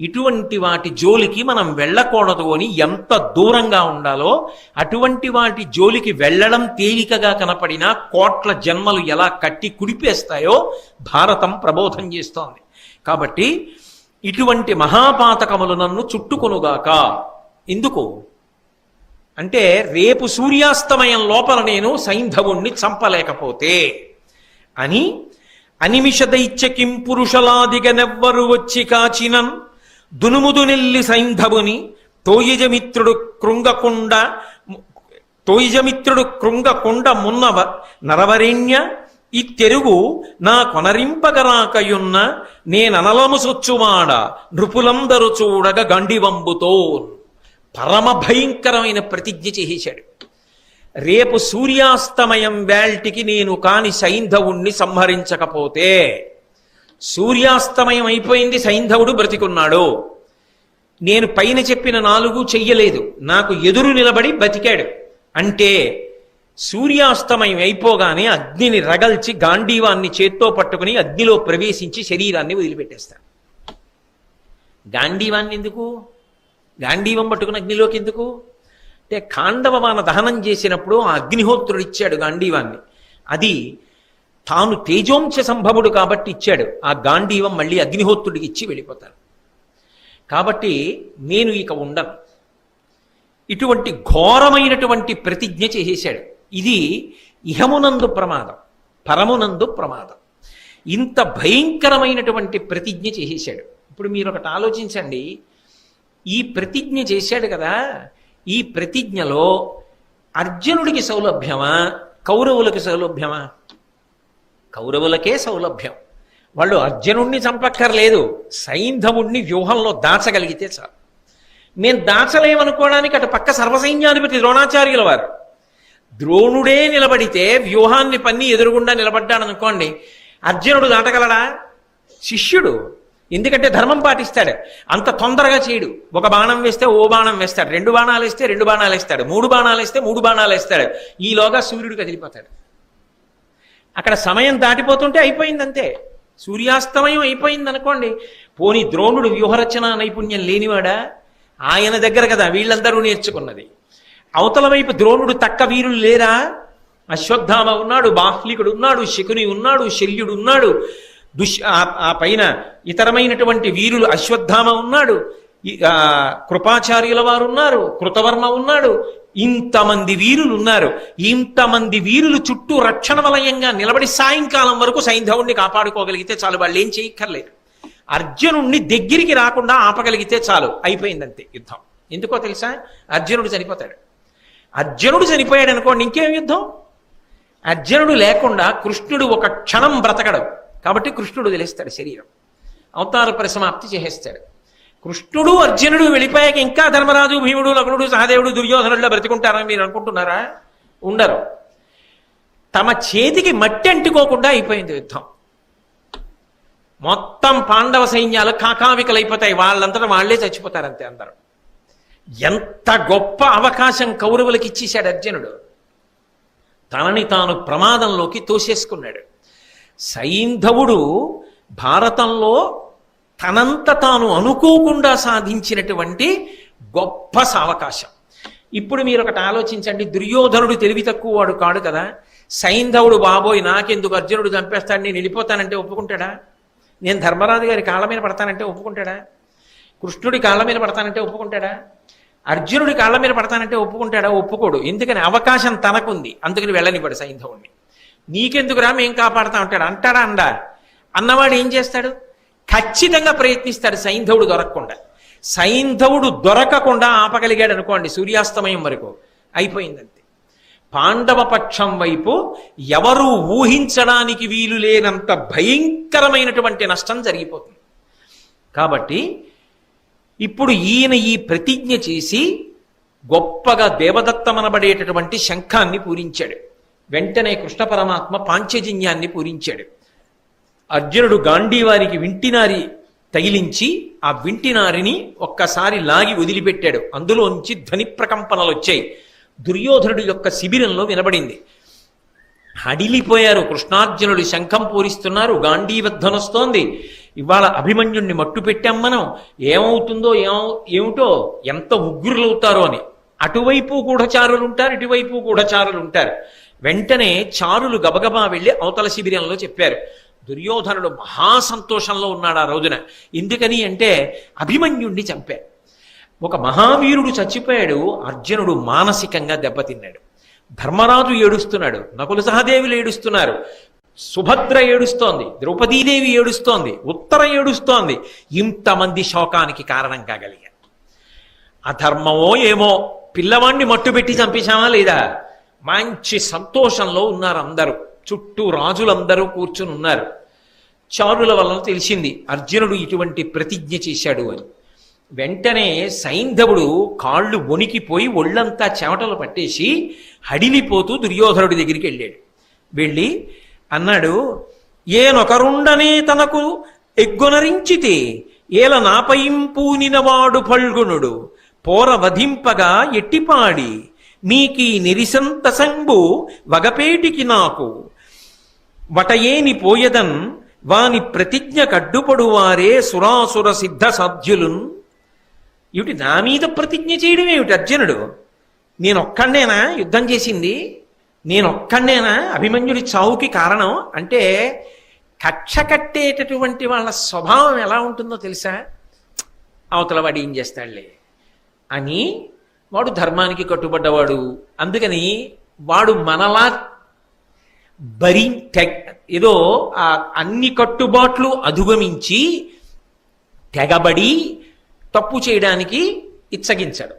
ఇటువంటి వాటి జోలికి మనం వెళ్ళకూడదు అని ఎంత దూరంగా ఉండాలో, అటువంటి వాటి జోలికి వెళ్ళడం తేలికగా కనపడినా కోట్ల జన్మలు ఎలా కట్టి కుడిపేస్తాయో భారతం ప్రబోధం చేస్తోంది. కాబట్టి ఇటువంటి మహాపాతకములు నన్ను చుట్టుకొనుగాక. ఎందుకు అంటే రేపు సూర్యాస్తమయం లోపల నేను సైంధవుణ్ణి చంపలేకపోతే అని. అనిమిష దైత్యకిం పురుషలాదిగనెవ్వరు వచ్చి కాచినన్ దునుముదునెల్లి సైంధవుని తోయిజమిత్రుడు కృంగకొండ మున్నవ నరవరేణ్య ఈ తెరుగు నా కొనరింపగరాకయున్న నేననలము సొచ్చుమాడ నృపులందరూ చూడగ గండివంబుతో. పరమ భయంకరమైన ప్రతిజ్ఞ చేసేశాడు. రేపు సూర్యాస్తమయం వేల్టికి నేను కాని సైంధవుణ్ణి సంహరించకపోతే, సూర్యాస్తమయం అయిపోయింది, సైంధవుడు బ్రతికున్నాడు, నేను పైన చెప్పిన 4 చెయ్యలేదు, నాకు ఎదురు నిలబడి బతికాడు అంటే సూర్యాస్తమయం అయిపోగానే అగ్నిని రగల్చి గాంధీవాన్ని చేత్తో పట్టుకుని అగ్నిలో ప్రవేశించి శరీరాన్ని వదిలిపెట్టేస్తాడు. గాంధీవాన్ని ఎందుకు? గాంధీవం పట్టుకుని అగ్నిలోకి ఎందుకు అంటే ఖాండవమాన దహనం చేసినప్పుడు ఆ అగ్నిహోత్రుడు ఇచ్చాడు గాంధీవాన్ని. అది తాను తేజోంశ సంభవుడు కాబట్టి ఇచ్చాడు. ఆ గాంధీవం మళ్ళీ అగ్నిహోత్రుడికి ఇచ్చి వెళ్ళిపోతాడు. కాబట్టి నేను ఇక ఉండను. ఇటువంటి ఘోరమైనటువంటి ప్రతిజ్ఞ చేసేశాడు. ఇది ఇహమునందు ప్రమాదం, పరమునందు ప్రమాదం. ఇంత భయంకరమైనటువంటి ప్రతిజ్ఞ చేసేశాడు. ఇప్పుడు మీరు ఒకటి ఆలోచించండి. ఈ ప్రతిజ్ఞ చేశాడు కదా, ఈ ప్రతిజ్ఞలో అర్జునుడికి సౌలభ్యమా, కౌరవులకి సౌలభ్యమా? కౌరవులకే సౌలభ్యం. వాళ్ళు అర్జునుడిని చంపక్కర్లేదు, సైంధవుణ్ణి వ్యూహంలో దాచగలిగితే చాలు. మేము దాచలేమనుకోవడానికి అటు పక్క సర్వసైన్యాధిపతి ద్రోణాచార్యుల వారు. ద్రోణుడే నిలబడితే వ్యూహాన్ని పన్ని ఎదురుగుండా నిలబడ్డాడనుకోండి, అర్జునుడు దాటగలడా? శిష్యుడు. ఎందుకంటే ధర్మం పాటిస్తాడు. అంత తొందరగా చేయడు. ఒక బాణం వేస్తే ఓ బాణం వేస్తాడు, 2 బాణాలు వేస్తే 2 బాణాలు వేస్తాడు, 3 బాణాలు వేస్తే 3 బాణాలు వేస్తాడు. ఈలోగా సూర్యుడు కదిలిపోతాడు. అక్కడ సమయం దాటిపోతుంటే అయిపోయిందంతే. సూర్యాస్తమయం అయిపోయింది అనుకోండి. పోనీ ద్రోణుడు వ్యూహరచన నైపుణ్యం లేనివాడా? ఆయన దగ్గర కదా వీళ్ళందరూ నేర్చుకున్నది. అవతల వైపు ద్రోణుడు తక్క వీరులు లేరా? అశ్వత్థామ ఉన్నాడు, బాహ్లికుడు ఉన్నాడు, శకుని ఉన్నాడు, శల్యుడు ఉన్నాడు, ఆ పైన ఇతరమైనటువంటి వీరులు అశ్వత్థామ ఉన్నాడు, కృపాచార్యుల వారు ఉన్నారు, కృతవర్మ ఉన్నాడు. ఇంతమంది వీరులు ఉన్నారు. ఇంతమంది వీరులు చుట్టూ రక్షణ వలయంగా నిలబడి సాయంకాలం వరకు సైంధవుణ్ణి కాపాడుకోగలిగితే చాలు. వాళ్ళు ఏం చేయక్కర్లేదు. అర్జునుణ్ణి దగ్గరికి రాకుండా ఆపగలిగితే చాలు, అయిపోయిందంతే యుద్ధం. ఎందుకో తెలుసా? అర్జునుడు చనిపోతాడు. అర్జునుడు చనిపోయాడు అనుకోండి, ఇంకేం యుద్ధం? అర్జునుడు లేకుండా కృష్ణుడు ఒక క్షణం బ్రతకడు. కాబట్టి కృష్ణుడు తెలిస్తాడు శరీరం, అవతార పరిసమాప్తి చేసేస్తాడు. కృష్ణుడు అర్జునుడు వెళ్ళిపోయాక ఇంకా ధర్మరాజు, భీముడు, నకులుడు, సహదేవుడు, దుర్యోధనుల్లో బ్రతికుంటారని మీరు అనుకుంటున్నారా? ఉండరు. తమ చేతికి మట్టి అంటుకోకుండా అయిపోయింది యుద్ధం. మొత్తం పాండవ సైన్యాలు కాకావికలైపోతాయి. వాళ్ళంతటా వాళ్లే చచ్చిపోతారు అంతే అందరూ. ఎంత గొప్ప అవకాశం కౌరవులకి ఇచ్చేశాడు అర్జునుడు. తనని తాను ప్రమాదంలోకి తోసేసుకున్నాడు. సైంధవుడు భారతంలో తనంత తాను అనుకోకుండా సాధించినటువంటి గొప్ప సావకాశం. ఇప్పుడు మీరు ఒకటి ఆలోచించండి. దుర్యోధనుడు తెలివి తక్కువ వాడు కాడు కదా. సైంధవుడు బాబోయ్ నాకెందుకు అర్జునుడు చంపేస్తాడు, నేను వెళ్ళిపోతానంటే ఒప్పుకుంటాడా? నేను ధర్మరాజు గారి కాళ్ళ మీద పడతానంటే ఒప్పుకుంటాడా? కృష్ణుడి కాళ్ళ మీద పడతానంటే ఒప్పుకుంటాడా? అర్జునుడి కాళ్ళ మీద పడతానంటే ఒప్పుకుంటాడా? ఒప్పుకోడు. ఎందుకని? అవకాశం తనకుంది, అందుకని వెళ్ళనివ్వడు సైంధవుణ్ణి. నీకెందుకురా మేం కాపాడుతా ఉంటాడు అంటాడా? అండా అన్నవాడు ఏం చేస్తాడు? ఖచ్చితంగా ప్రయత్నిస్తాడు సైంధవుడు దొరకకుండా. సైంధవుడు దొరకకుండా ఆపగలిగాడు అనుకోండి, సూర్యాస్తమయం వరకు అయిపోయిందంతే. పాండవ పక్షం వైపు ఎవరూ ఊహించడానికి వీలు లేనంత భయంకరమైనటువంటి నష్టం జరిగిపోతుంది. కాబట్టి ఇప్పుడు ఈయన ఈ ప్రతిజ్ఞ చేసి గొప్పగా దేవదత్తమనబడేటటువంటి శంఖాన్ని పూరించాడు. వెంటనే కృష్ణ పరమాత్మ పాంచజన్యాన్ని పూరించాడు. అర్జునుడు గాంధీవారికి వింటినారి తగిలించి ఆ వింటినారిని ఒక్కసారి లాగి వదిలిపెట్టాడు. అందులోంచి ధ్వని ప్రకంపనలు వచ్చాయి. దుర్యోధనుడి యొక్క శిబిరంలో వినబడింది. హడిలిపోయారు. కృష్ణార్జునుడు శంఖం పూరిస్తున్నారు, గాంధీవధ్వనొస్తోంది. ఇవాళ అభిమన్యుణ్ణి మట్టు పెట్టాం మనం, ఏమవుతుందో ఏమిటో, ఎంత ఉగ్రులవుతారో అని. అటువైపు గూఢచారులు ఉంటారు, ఇటువైపు గూఢచారులు ఉంటారు. వెంటనే చారులు గబగబా వెళ్ళి అవతల శిబిరంలో చెప్పారు. దుర్యోధనుడు మహాసంతోషంలో ఉన్నాడు ఆ రోజున. ఎందుకని అంటే అభిమన్యుణ్ణి చంపారు. ఒక మహావీరుడు చచ్చిపోయాడు. అర్జునుడు మానసికంగా దెబ్బతిన్నాడు. ధర్మరాజు ఏడుస్తున్నాడు, నకుల సహదేవులు ఏడుస్తున్నారు, సుభద్ర ఏడుస్తోంది, ద్రౌపదీదేవి ఏడుస్తోంది, ఉత్తర ఏడుస్తోంది. ఇంతమంది శోకానికి కారణం కాగలిగారు. అధర్మమో ఏమో, పిల్లవాణ్ణి మట్టుపెట్టి చంపేశామా లేదా? మంచి సంతోషంలో ఉన్నారు అందరూ. చుట్టూ రాజులందరూ కూర్చుని ఉన్నారు. చారుల వలన తెలిసింది అర్జునుడు ఇటువంటి ప్రతిజ్ఞ చేశాడు అని. వెంటనే సైంధవుడు కాళ్ళు వణికిపోయి ఒళ్ళంతా చెమటలు పట్టేసి హడిలిపోతూ దుర్యోధనుడి దగ్గరికి వెళ్ళాడు. వెళ్ళి అన్నాడు, ఏనొకరుండనే తనకు ఎగ్గొనరించితే ఏల నాపైంపూనినవాడు ఫల్గునుడు పోర వధింపగా ఎట్టిపాడి మీకీ నిరిసంత సంబు వగపేటికి నాకు వటయేని పోయదన్ వాని ప్రతిజ్ఞ కడ్డుపడువారే సురాసుర సిద్ధ సాధ్యులున్. ఏమిటి నా మీద ప్రతిజ్ఞ చేయడం ఏమిటి అర్జునుడు? నేనొక్కడేనా యుద్ధం చేసింది? నేనొక్కడేనా అభిమన్యుడి చావుకి కారణం? అంటే కక్ష కట్టేటటువంటి వాళ్ళ స్వభావం ఎలా ఉంటుందో తెలుసా? అవతల వాడు ఏం చేస్తాడులే అని, వాడు ధర్మానికి కట్టుబడ్డవాడు, అందుకని వాడు మనలా ఏదో ఆ అన్ని కట్టుబాట్లు అధిగమించి తెగబడి తప్పు చేయడానికి ఇచ్చగించాడు.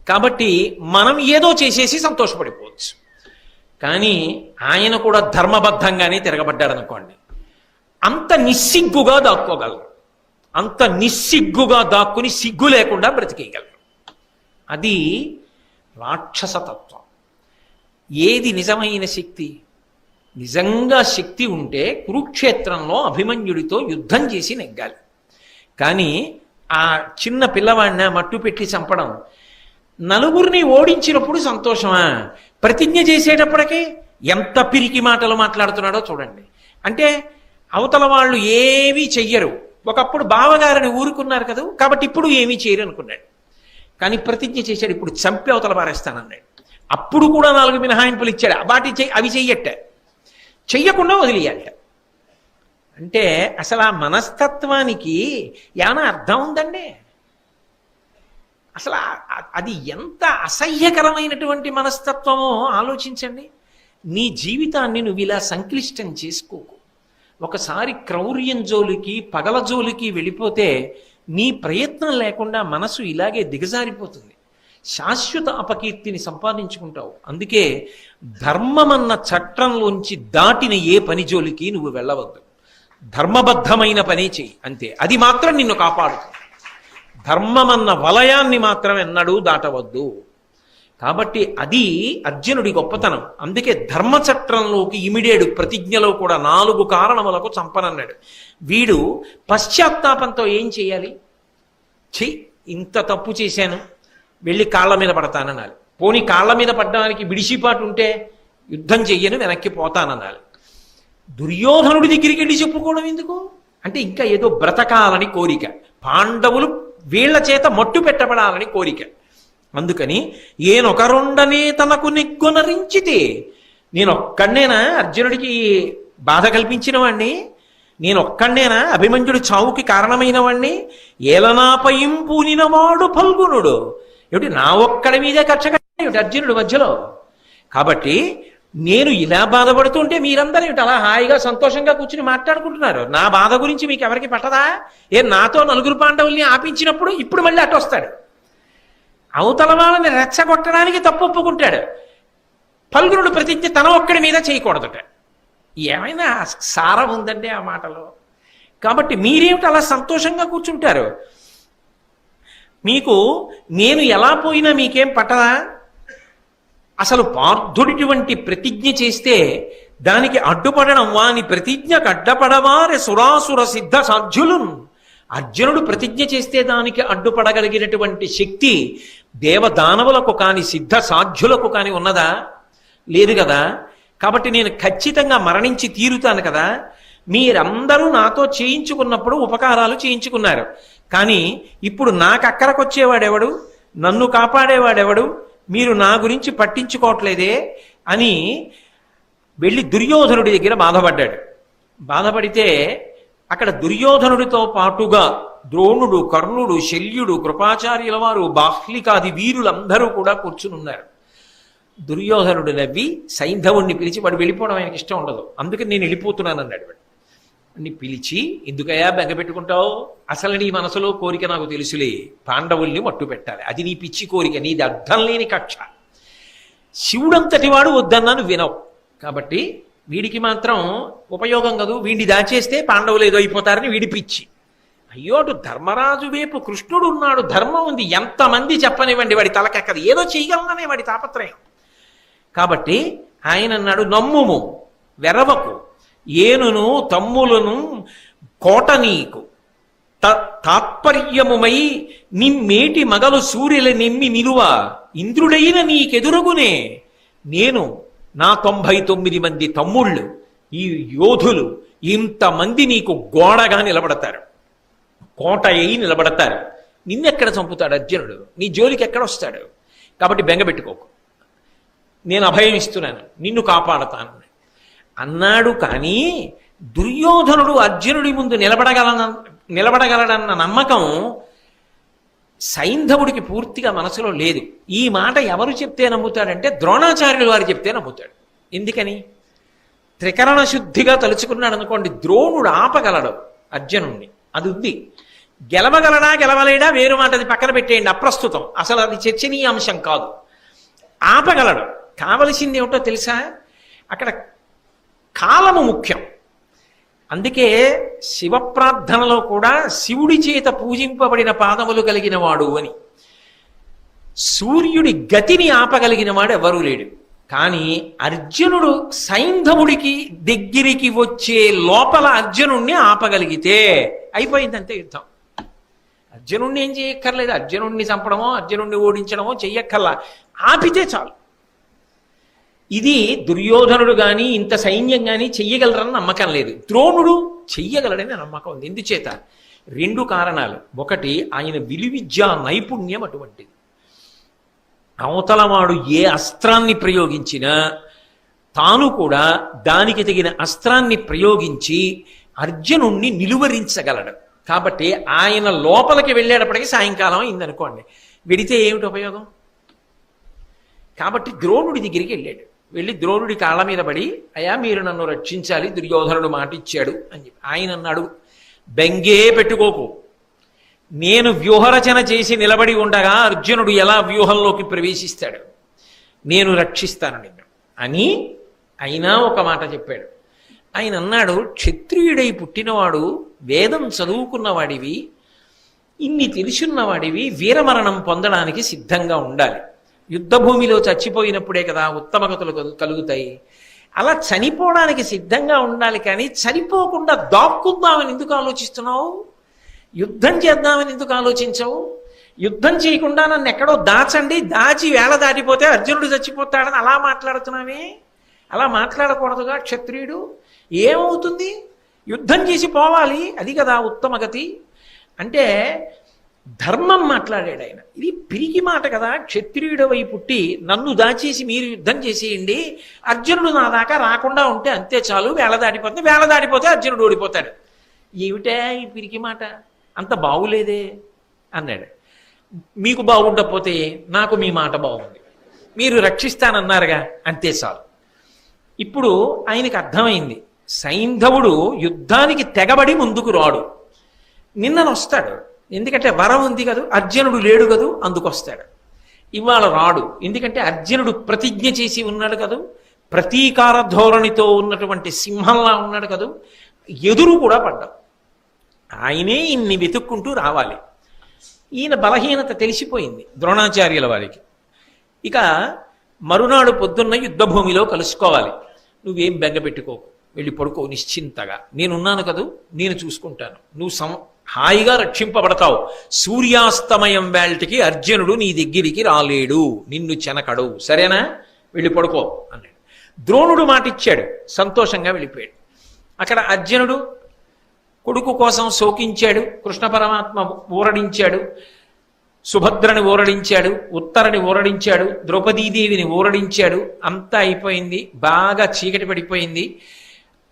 కాబట్టి మనం ఏదో చేసేసి సంతోషపడిపోవచ్చు. కానీ ఆయన కూడా ధర్మబద్ధంగానే తిరగబడ్డాడు అనుకోండి, అంత నిస్సిగ్గుగా దాక్కోగలరు, అంత నిస్సిగ్గుగా దాక్కుని సిగ్గు లేకుండా బ్రతికేయగలరు. అది రాక్షసతత్వం. ఏది నిజమైన శక్తి? నిజంగా శక్తి ఉంటే కురుక్షేత్రంలో అభిమన్యుడితో యుద్ధం చేసి నెగ్గాలి. కానీ ఆ చిన్న పిల్లవాడిని మట్టు పెట్టి చంపడం, నలుగురిని ఓడించినప్పుడు సంతోషమా? ప్రతిజ్ఞ చేసేటప్పటికీ ఎంత పిరికి మాటలు మాట్లాడుతున్నాడో చూడండి. అంటే అవతల వాళ్ళు ఏమీ చెయ్యరు. ఒకప్పుడు బావగారిని ఊరుకున్నారు కదా, కాబట్టి ఇప్పుడు ఏమీ చేయరు అనుకున్నాడు. కానీ ప్రతిజ్ఞ చేశాడు, ఇప్పుడు చంపి అవతల పారేస్తానన్నాడు. అప్పుడు కూడా 4 మినహాయింపులు ఇచ్చాడు. అవి చెయ్యట్ట, చెయ్యకుండా వదిలేయాలట. అంటే అసలు ఆ మనస్తత్వానికి ఏమైనా అర్థం ఉందండి? అసలు అది ఎంత అసహ్యకరమైనటువంటి మనస్తత్వమో ఆలోచించండి. నీ జీవితాన్ని నువ్వు ఇలా సంక్లిష్టం చేసుకోకు. ఒకసారి క్రౌర్యం జోలికి, పగల జోలికి వెళ్ళిపోతే నీ ప్రయత్నం లేకుండా మనసు ఇలాగే దిగజారిపోతుంది. శాశ్వత అపకీర్తిని సంపాదించుకుంటావు. అందుకే ధర్మమన్న చట్టంలోంచి దాటిన ఏ పని జోలికి నువ్వు వెళ్ళవద్దు. ధర్మబద్ధమైన పనే చెయ్యి, అంతే. అది మాత్రం నిన్ను కాపాడుతుంది. ధర్మమన్న వలయాన్ని మాత్రం ఎన్నడూ దాటవద్దు. కాబట్టి అది అర్జునుడి గొప్పతనం. అందుకే ధర్మచట్రంలోకి ఇమిడేడు. ప్రతిజ్ఞలో కూడా 4 కారణములకు చంపనన్నాడు. వీడు పశ్చాత్తాపంతో ఏం చేయాలి? ఇంత తప్పు చేశాను, వెళ్ళి కాళ్ళ మీద పడతానన్నాలి. పోనీ కాళ్ళ మీద పడ్డానికి బిడిసిపాటు ఉంటే యుద్ధం చెయ్యను, వెనక్కి పోతానన్నాలి. దుర్యోధనుడి దగ్గరికి వెళ్ళి చెప్పుకోవడం ఎందుకు? అంటే ఇంకా ఏదో బ్రతకాలని కోరిక, పాండవులు వీళ్ల చేత మట్టు పెట్టబడాలని కోరిక. అందుకని ఏనొకరుండనే తనకు నిగ్గొనరించితే, నేనొక్కడనేనా అర్జునుడికి బాధ కల్పించిన వాణ్ణి? నేనొక్కడనేనా అభిమన్యుడి చావుకి కారణమైన వాణ్ణి? ఏలనాపయం పూనినవాడు ఫల్గునుడు. ఏమిటి నా ఒక్కడి మీదే కక్ష కట్టేమిటి అర్జునుడు మధ్యలో? కాబట్టి నేను ఇలా బాధపడుతుంటే మీరందరూ ఏమిటి అలా హాయిగా సంతోషంగా కూర్చుని మాట్లాడుకుంటున్నారు? నా బాధ గురించి మీకు ఎవరికి పట్టదా? నాతో 4 పాండవుల్ని ఆపించినప్పుడు ఇప్పుడు మళ్ళీ అటు వస్తాడు. అవతల వాళ్ళని రెచ్చగొట్టడానికి తప్పు ఒప్పుకుంటాడు. ఫల్గునుడు ప్రతిజ్ఞ తన ఒక్కడి మీద చేయకూడదట. ఏమైనా సారం ఉందండి ఆ మాటలో? కాబట్టి మీరేమిటి అలా సంతోషంగా కూర్చుంటారు? మీకు నేను ఎలా పోయినా మీకేం పట్టదా? అసలు పార్థుడిటువంటి ప్రతిజ్ఞ చేస్తే దానికి అడ్డుపడడం, వాని ప్రతిజ్ఞకు అడ్డపడవారే సురాసుర సిద్ధ సాధ్యులున్. అర్జునుడు ప్రతిజ్ఞ చేస్తే దానికి అడ్డుపడగలిగినటువంటి శక్తి దేవదానవులకు కాని సిద్ధ సాధ్యులకు కాని ఉన్నదా? లేదు కదా. కాబట్టి నేను ఖచ్చితంగా మరణించి తీరుతాను కదా. మీరందరూ నాతో చేయించుకున్నప్పుడు ఉపకారాలు చేయించుకున్నారు. కానీ ఇప్పుడు నాకు అక్కరకొచ్చేవాడెవడు? నన్ను కాపాడేవాడెవడు? మీరు నా గురించి పట్టించుకోవట్లేదే అని వెళ్ళి దుర్యోధనుడి దగ్గర బాధపడ్డాడు. బాధపడితే అక్కడ దుర్యోధనుడితో పాటుగా ద్రోణుడు, కర్ణుడు, శల్యుడు, కృపాచార్యుల వారు, బాహ్లికాది వీరులందరూ కూడా కూర్చునున్నారు. దుర్యోధనుడు నవ్వి సైంధవుణ్ణి పిలిచి, వాడు వెళ్ళిపోవడం ఆయనకి ఇష్టం ఉండదు, అందుకని నేను వెళ్ళిపోతున్నాను అన్నాడు. వాడిని పిలిచి, ఎందుకయ్యా బెంగ పెట్టుకుంటావు? అసలు నీ మనసులో కోరిక నాకు తెలుసులే, పాండవుల్ని మట్టు పెట్టాలి. అది నీ పిచ్చి కోరిక, నీది అర్థం లేని కక్ష. శివుడంతటి వాడు వద్దన్నాను వినవు. కాబట్టి వీడికి మాత్రం ఉపయోగం కదూ, వీడిని దాచేస్తే పాండవులు ఏదో అయిపోతారని వీడి పిచ్చి. అయ్యో, అటు ధర్మరాజు వైపు కృష్ణుడు ఉన్నాడు, ధర్మం ఉంది, ఎంతమంది చెప్పనివ్వండి, వాడి తలకెక్కదు, ఏదో చేయగలననే వాడి తాపత్రయం. కాబట్టి ఆయన అన్నాడు, నమ్ముము వెరవకు, ఏనును తమ్ములను కోట నీకు తాత్పర్యముమై నిమ్మేటి మగలు సూర్యుల నిమ్మి నిలువ ఇంద్రుడైన నీకెదురుగునే నేను, నా 99 మంది తమ్ముళ్ళు, ఈ యోధులు ఇంతమంది నీకు గోడగా నిలబడతారు, కోట అయి నిలబడతారు. నిన్నెక్కడ చంపుతాడు అర్జునుడు? నీ జోలికి ఎక్కడ వస్తాడు? కాబట్టి బెంగపెట్టుకోకు, నేను అభయం ఇస్తున్నాను, నిన్ను కాపాడతాను అన్నాడు. కానీ దుర్యోధనుడు అర్జునుడి ముందు నిలబడగలడన్న నమ్మకం సైంధవుడికి పూర్తిగా మనసులో లేదు. ఈ మాట ఎవరు చెప్తే నమ్ముతాడంటే ద్రోణాచార్యులు వారు చెప్తే నమ్ముతాడు. ఎందుకని? త్రికరణ శుద్ధిగా తలుచుకున్నాడు అనుకోండి, ద్రోణుడు ఆపగలడు అర్జునుడిని, అది ఉంది. గెలవగలడా గెలవలేడా వేరు మాట, అది పక్కన పెట్టేయండి, అప్రస్తుతం, అసలు అది చర్చనీయ అంశం కాదు. ఆపగలడు. కావలసింది ఏమిటో తెలుసా? అక్కడ కాలము ముఖ్యం. అందుకే శివప్రార్థనలో కూడా శివుడి చేత పూజింపబడిన పాదములు కలిగిన వాడు అని. సూర్యుడి గతిని ఆపగలిగిన వాడు ఎవరూ లేడు. కానీ అర్జునుడు సైంధవుడికి దగ్గరికి వచ్చే లోపల అర్జునుణ్ణి ఆపగలిగితే అయిపోయిందంతే యుద్ధం. అర్జునుణ్ణి ఏం చేయక్కర్లేదు, అర్జునుణ్ణి చంపడమో అర్జునుణ్ణి ఓడించడమో చెయ్యక్కర్లా, ఆపితే చాలు. ఇది దుర్యోధనుడు కానీ ఇంత సైన్యం కానీ చెయ్యగలరని నమ్మకం లేదు. ద్రోణుడు చెయ్యగలడని నమ్మకం ఉంది. ఎందుచేత? 2 కారణాలు. ఒకటి, ఆయన విలువిద్యా నైపుణ్యం అటువంటిది. అవతలవాడు ఏ అస్త్రాన్ని ప్రయోగించినా తాను కూడా దానికి తగిన అస్త్రాన్ని ప్రయోగించి అర్జునుణ్ణి నిలువరించగలడు. కాబట్టి ఆయన లోపలికి వెళ్ళేటప్పటికీ సాయంకాలం అయిందనుకోండి, వెడితే ఏమిటి ఉపయోగం? కాబట్టి ద్రోణుడి దగ్గరికి వెళ్ళాడు. వెళ్ళి ద్రోణుడి కాళ్ళ మీద పడి, అయ్యా మీరు నన్ను రక్షించాలి, దుర్యోధనుడు మాట ఇచ్చాడు అని చెప్పి. ఆయన అన్నాడు, బెంగే పెట్టుకోకు, నేను వ్యూహరచన చేసి నిలబడి ఉండగా అర్జునుడు ఎలా వ్యూహంలోకి ప్రవేశిస్తాడు, నేను రక్షిస్తాను నిన్ను అని. అయినా ఒక మాట చెప్పాడు. ఆయన అన్నాడు, క్షత్రియుడై పుట్టినవాడు, వేదం చదువుకున్నవాడివి, ఇన్ని తెలుసున్నవాడివి, వీరమరణం పొందడానికి సిద్ధంగా ఉండాలి. యుద్ధభూమిలో చచ్చిపోయినప్పుడే కదా ఉత్తమగతులు కలుగుతాయి. అలా చనిపోవడానికి సిద్ధంగా ఉండాలి. కానీ చనిపోకుండా దాక్కుందామని ఎందుకు ఆలోచిస్తున్నావు? యుద్ధం చేద్దామని ఎందుకు ఆలోచించవు? యుద్ధం చేయకుండా నన్ను ఎక్కడో దాచండి, దాచి వేళ దాటిపోతే అర్జునుడు చచ్చిపోతాడని అలా మాట్లాడుతున్నావే. అలా మాట్లాడకూడదుగా క్షత్రియుడు. ఏమవుతుంది? యుద్ధం చేసి పోవాలి, అది కదా ఉత్తమగతి. అంటే ధర్మం మాట్లాడాడు ఆయన. ఇది పిరికి మాట కదా. క్షత్రియుడవై పుట్టి నన్ను దాచేసి మీరు యుద్ధం చేసేయండి, అర్జునుడు నా దాకా రాకుండా ఉంటే అంతే చాలు, వేళ దాటిపోతే అర్జునుడు ఓడిపోతాడు. ఏమిటా ఈ పిరికి మాట? అంత బాగులేదే అన్నాడు. మీకు బాగుండకపోతే నాకు మీ మాట బాగుంది, మీరు రక్షిస్తానన్నారుగా, అంతే చాలు. ఇప్పుడు ఆయనకు అర్థమైంది, సైంధవుడు యుద్ధానికి తెగబడి ముందుకు రాడు, నిన్ననొస్తాడు. ఎందుకంటే వరం ఉంది కదూ, అర్జునుడు లేడు కదూ, అందుకొస్తాడు. ఇవాళ రాడు, ఎందుకంటే అర్జునుడు ప్రతిజ్ఞ చేసి ఉన్నాడు కదూ, ప్రతీకార ధోరణితో ఉన్నటువంటి సింహంలా ఉన్నాడు కదూ, ఎదురు కూడా పడ్డాం. ఆయనే ఇన్ని వెతుక్కుంటూ రావాలి. ఈయన బలహీనత తెలిసిపోయింది ద్రోణాచార్యుల వారికి. ఇక మరునాడు పొద్దున్న యుద్ధభూమిలో కలుసుకోవాలి. నువ్వేం బెంగపెట్టుకోకు, వెళ్ళి పడుకో నిశ్చింతగా, నేనున్నాను కదూ, నేను చూసుకుంటాను, నువ్వు హాయిగా రక్షింపబడతావు. సూర్యాస్తమయం వేళటికి అర్జునుడు నీ దగ్గరికి రాలేడు, నిన్ను చెనకడు, సరేనా? వెళ్ళి పడుకో అన్నాడు. ద్రోణుడు మాట ఇచ్చాడు, సంతోషంగా వెళ్ళిపోయాడు. అక్కడ అర్జునుడు కొడుకు కోసం శోకించాడు, కృష్ణ పరమాత్మ ఊరడించాడు, సుభద్రని ఊరడించాడు, ఉత్తరని ఊరడించాడు, ద్రౌపదీదేవిని ఊరడించాడు. అంతా అయిపోయింది, బాగా చీకటి పడిపోయింది.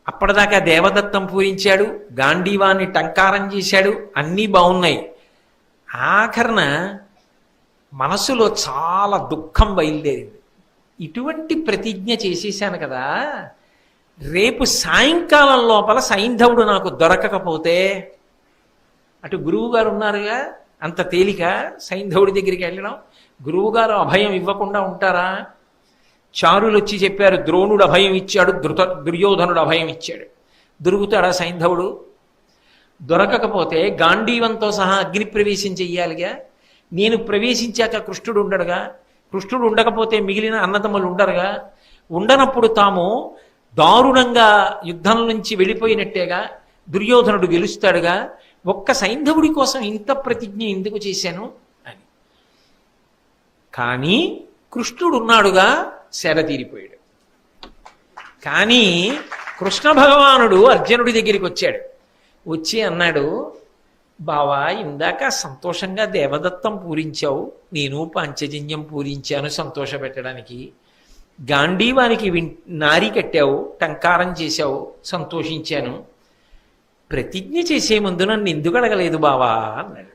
అప్పటిదాకా దేవదత్తం పూరించాడు, గాంధీవాన్ని టంకారం చేశాడు, అన్నీ బాగున్నాయి. ఆఖరణ మనసులో చాలా దుఃఖం బయలుదేరింది. ఇటువంటి ప్రతిజ్ఞ చేసేసాను కదా, రేపు సాయంకాలం లోపల సైంధవుడు నాకు దొరకకపోతే, అటు గురువుగారు ఉన్నారుగా, అంత తేలిక సైంధవుడి దగ్గరికి వెళ్ళడం? గురువుగారు అభయం ఇవ్వకుండా ఉంటారా? చారులు వచ్చి చెప్పారు, ద్రోణుడు అభయం ఇచ్చాడు, దుర్యోధనుడు అభయం ఇచ్చాడు. దొరుకుతాడా సైంధవుడు? దొరకకపోతే గాంధీవంతో సహా అగ్ని ప్రవేశం చెయ్యాలిగా. నేను ప్రవేశించాక కృష్ణుడు ఉండడుగా, కృష్ణుడు ఉండకపోతే మిగిలిన అన్నదమ్ములు ఉండరుగా. ఉండనప్పుడు తాము దారుణంగా యుద్ధం నుంచి వెళ్ళిపోయినట్టేగా, దుర్యోధనుడు గెలుస్తాడుగా. ఒక్క సైంధవుడి కోసం ఇంత ప్రతిజ్ఞ ఎందుకు చేశాను అని. కానీ కృష్ణుడు ఉన్నాడుగా, శర తీరిపోయాడు. కానీ కృష్ణ భగవానుడు అర్జునుడి దగ్గరికి వచ్చాడు. వచ్చి అన్నాడు, బావా ఇందాక సంతోషంగా దేవదత్తం పూరించావు, నేను పాంచజన్యం పూరించాను సంతోషపెట్టడానికి. గాంధీవానికి నారి కట్టావు, టంకారం చేశావు, సంతోషించాను. ప్రతిజ్ఞ చేసే ముందు నన్ను ఎందుకు అడగలేదు బావా అన్నాడు.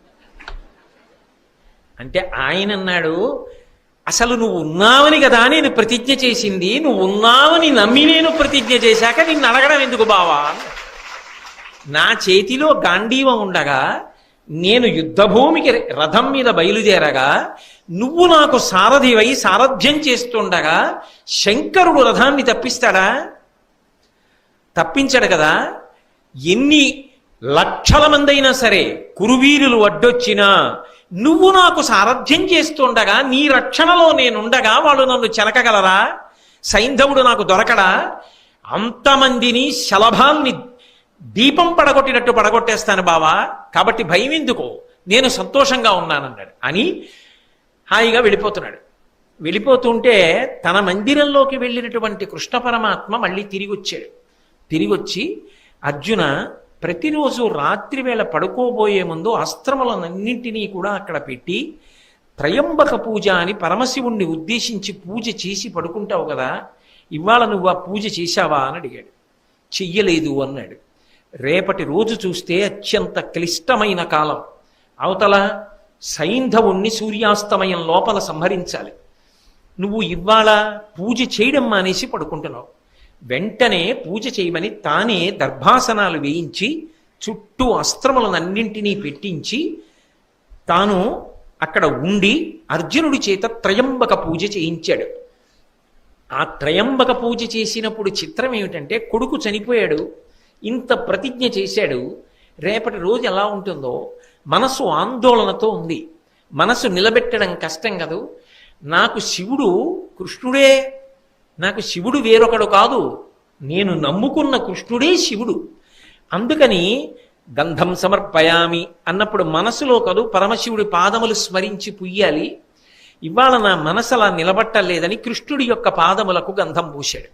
అంటే ఆయన అన్నాడు, అసలు నువ్వు ఉన్నావని కదా నేను ప్రతిజ్ఞ చేసింది, నువ్వు ఉన్నావని నమ్మి నేను ప్రతిజ్ఞ చేశాక నిన్ను అడగడం ఎందుకు బావా. నా చేతిలో గాంధీవం ఉండగా, నేను యుద్ధభూమికి రథం మీద బయలుదేరగా, నువ్వు నాకు సారథివై సారథ్యం చేస్తుండగా శంకరుడు రథాన్ని తప్పిస్తాడా? తప్పించడు కదా. ఎన్ని లక్షల మంది అయినా సరే కురువీరులు అడ్డొచ్చినా నువ్వు నాకు సారథ్యం చేస్తుండగా, నీ రక్షణలో నేనుండగా వాళ్ళు నన్ను చెరకగలరా? సైంధవుడు నాకు దొరకడా? అంతమందిని శలభాన్ని దీపం పడగొట్టినట్టు పడగొట్టేస్తాను బావా, కాబట్టి భయం ఎందుకో, నేను సంతోషంగా ఉన్నానన్నాడు. అని హాయిగా వెళ్ళిపోతున్నాడు. వెళ్ళిపోతుంటే తన మందిరంలోకి వెళ్ళినటువంటి కృష్ణ పరమాత్మ మళ్ళీ తిరిగి వచ్చాడు. తిరిగొచ్చి, అర్జున, ప్రతిరోజు రాత్రి వేళ పడుకోబోయే ముందు అస్త్రములన్నింటినీ కూడా అక్కడ పెట్టి త్రయంబక పూజ అని పరమశివుణ్ణి ఉద్దేశించి పూజ చేసి పడుకుంటావు కదా, ఇవాళ నువ్వు ఆ పూజ చేశావా అని అడిగాడు. చెయ్యలేదు అన్నాడు. రేపటి రోజు చూస్తే అత్యంత క్లిష్టమైన కాలం. అవతల సైంధవుణ్ణి సూర్యాస్తమయం లోపల సంహరించాలి. నువ్వు ఇవాళ పూజ చేయడం మానేసి పడుకుంటున్నావు. వెంటనే పూజ చేయమని తానే దర్భాసనాలు వేయించి చుట్టూ అస్త్రములనన్నింటినీ పెట్టించి తాను అక్కడ ఉండి అర్జునుడి చేత త్రయంబక పూజ చేయించాడు. ఆ త్రయంబక పూజ చేసినప్పుడు చిత్రం ఏమిటంటే, కొడుకు చనిపోయాడు, ఇంత ప్రతిజ్ఞ చేశాడు, రేపటి రోజు ఎలా ఉంటుందో మనసు ఆందోళనతో ఉంది. మనసు నిలబెట్టడం కష్టం కదూ. నాకు శివుడు కృష్ణుడే, నాకు శివుడు వేరొకడు కాదు, నేను నమ్ముకున్న కృష్ణుడే శివుడు. అందుకని గంధం సమర్పయామి అన్నప్పుడు మనసులో కదూ పరమశివుడి పాదములు స్మరించి పుయ్యాలి. ఇవాళ నా మనసు అలా నిలబట్టలేదని కృష్ణుడి యొక్క పాదములకు గంధం పూశాడు.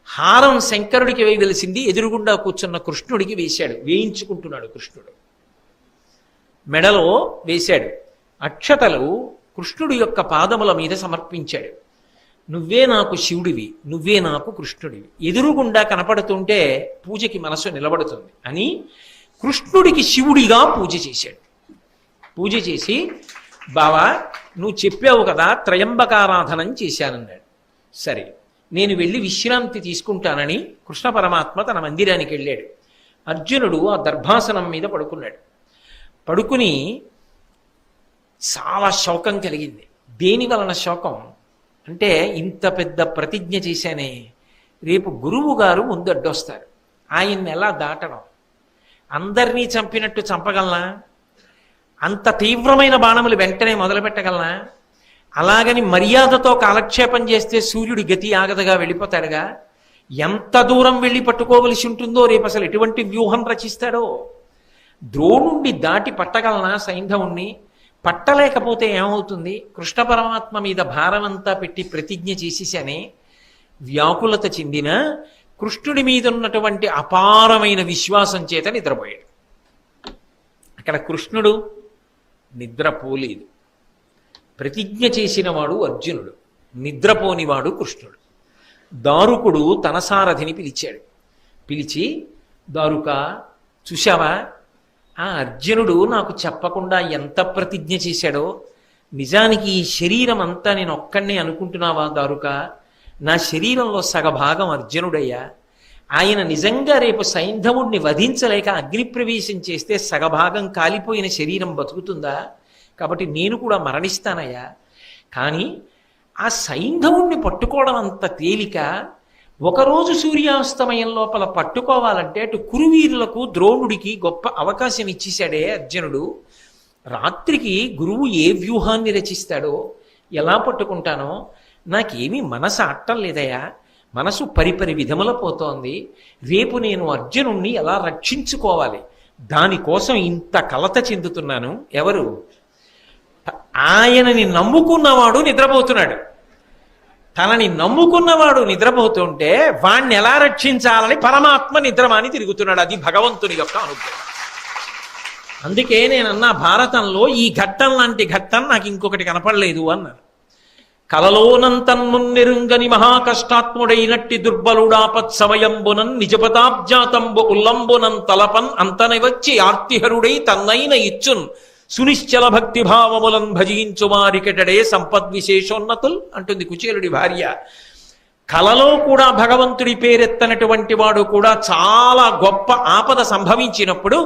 హారం శంకరుడికి వేయవలసింది ఎదురుగుండా కూర్చున్న కృష్ణుడికి వేశాడు. వేయించుకుంటున్నాడు కృష్ణుడు. మెడలో వేశాడు. అక్షతలు కృష్ణుడి యొక్క పాదముల మీద సమర్పించాడు. నువ్వే నాకు శివుడివి, నువ్వే నాకు కృష్ణుడివి. ఎదురుగుండా కనపడుతుంటే పూజకి మనసు నిలబడుతుంది అని కృష్ణుడికి శివుడిగా పూజ చేశాడు. పూజ చేసి, బావా నువ్వు చెప్పావు కదా త్రయంబకారాధనం చేశానన్నాడు. సరే, నేను వెళ్ళి విశ్రాంతి తీసుకుంటానని కృష్ణ పరమాత్మ తన మందిరానికి వెళ్ళాడు. అర్జునుడు ఆ దర్భాసనం మీద పడుకున్నాడు. పడుకుని చాలా శోకం కలిగింది. దేని వలన శోకం అంటే, ఇంత పెద్ద ప్రతిజ్ఞ చేశానే, రేపు గురువు గారు ముందు అడ్డొస్తారు, ఆయన్ని ఎలా దాటడం? అందరినీ చంపినట్టు చంపగలనా? అంత తీవ్రమైన బాణములు వెంటనే మొదలు పెట్టగలనా? అలాగని మర్యాదతో కాలక్షేపం చేస్తే సూర్యుడి గతి ఆగదగా వెళ్ళిపోతాడుగా. ఎంత దూరం వెళ్ళి పట్టుకోవలసి ఉంటుందో, రేపు అసలు ఎటువంటి వ్యూహం రచిస్తాడో. ద్రోణుణ్ణి దాటి పట్టగలనా సైంధవుణ్ణి? పట్టలేకపోతే ఏమవుతుంది? కృష్ణ పరమాత్మ మీద భారమంతా పెట్టి ప్రతిజ్ఞ చేసేసానే. వ్యాకులత చెందిన కృష్ణుడి మీద ఉన్నటువంటి అపారమైన విశ్వాసం చేత నిద్రపోయాడు. అక్కడ కృష్ణుడు నిద్రపోలేదు. ప్రతిజ్ఞ చేసినవాడు అర్జునుడు, నిద్రపోనివాడు కృష్ణుడు. దారుకుడు తన సారథిని పిలిచాడు. పిలిచి, దారుక చూశావా, ఆ అర్జునుడు నాకు చెప్పకుండా ఎంత ప్రతిజ్ఞ చేశాడో. నిజానికి ఈ శరీరం అంతా నేను ఒక్కడినే అనుకుంటున్నావా దారుక? నా శరీరంలో సగభాగం అర్జునుడయ్యా. ఆయన నిజంగా రేపు సైంధవుడిని వధించలేక అగ్నిప్రవేశం చేస్తే సగభాగం కాలిపోయిన శరీరం బతుకుతుందా? కాబట్టి నేను కూడా మరణిస్తానయ్యా. కానీ ఆ సైంధవుణ్ణి పట్టుకోవడం అంత తేలిక. ఒకరోజు సూర్యాస్తమయం లోపల పట్టుకోవాలంటే అటు కురువీరులకు ద్రోణుడికి గొప్ప అవకాశం ఇచ్చేశాడే అర్జునుడు. రాత్రికి గురువు ఏ వ్యూహాన్ని రచిస్తాడో, ఎలా పట్టుకుంటానో నాకేమీ మనసు అట్టం లేదయా. మనసు పరిపరి విధముల పోతోంది. రేపు నేను అర్జునుణ్ణి ఎలా రక్షించుకోవాలి, దానికోసం ఇంత కలత చెందుతున్నాను. ఎవరు? ఆయనని నమ్ముకున్నవాడు నిద్రపోతున్నాడు. తనని నమ్ముకున్నవాడు నిద్రపోతుంటే వాణ్ణి ఎలా రక్షించాలని పరమాత్మ నిద్రమాని తిరుగుతున్నాడు. అది భగవంతుని యొక్క అనుగ్రహం. అందుకే నేనన్నా భారతంలో ఈ ఘట్టం లాంటి ఘట్టం నాకు ఇంకొకటి కనపడలేదు అన్నాను. కలలోనంతన్మున్నెరుంగని మహాకష్టాత్ముడైనట్టి దుర్బలుడాపత్ సమయంబునన్ నిజపదాబ్జాతంబు ఉల్లంబునన్ తలపన్ అంతని వచ్చి ఆర్తిహరుడై తన్నైన ఇచ్చున్ సునిశ్చల భక్తి భావములను భజించు వారికెటడే సంపద్విశేషోన్నతుల్ అంటుంది కుచేలుడి భార్య. కలలో కూడా భగవంతుడి పేరెత్తనటువంటి వాడు కూడా చాలా గొప్ప ఆపద సంభవించినప్పుడు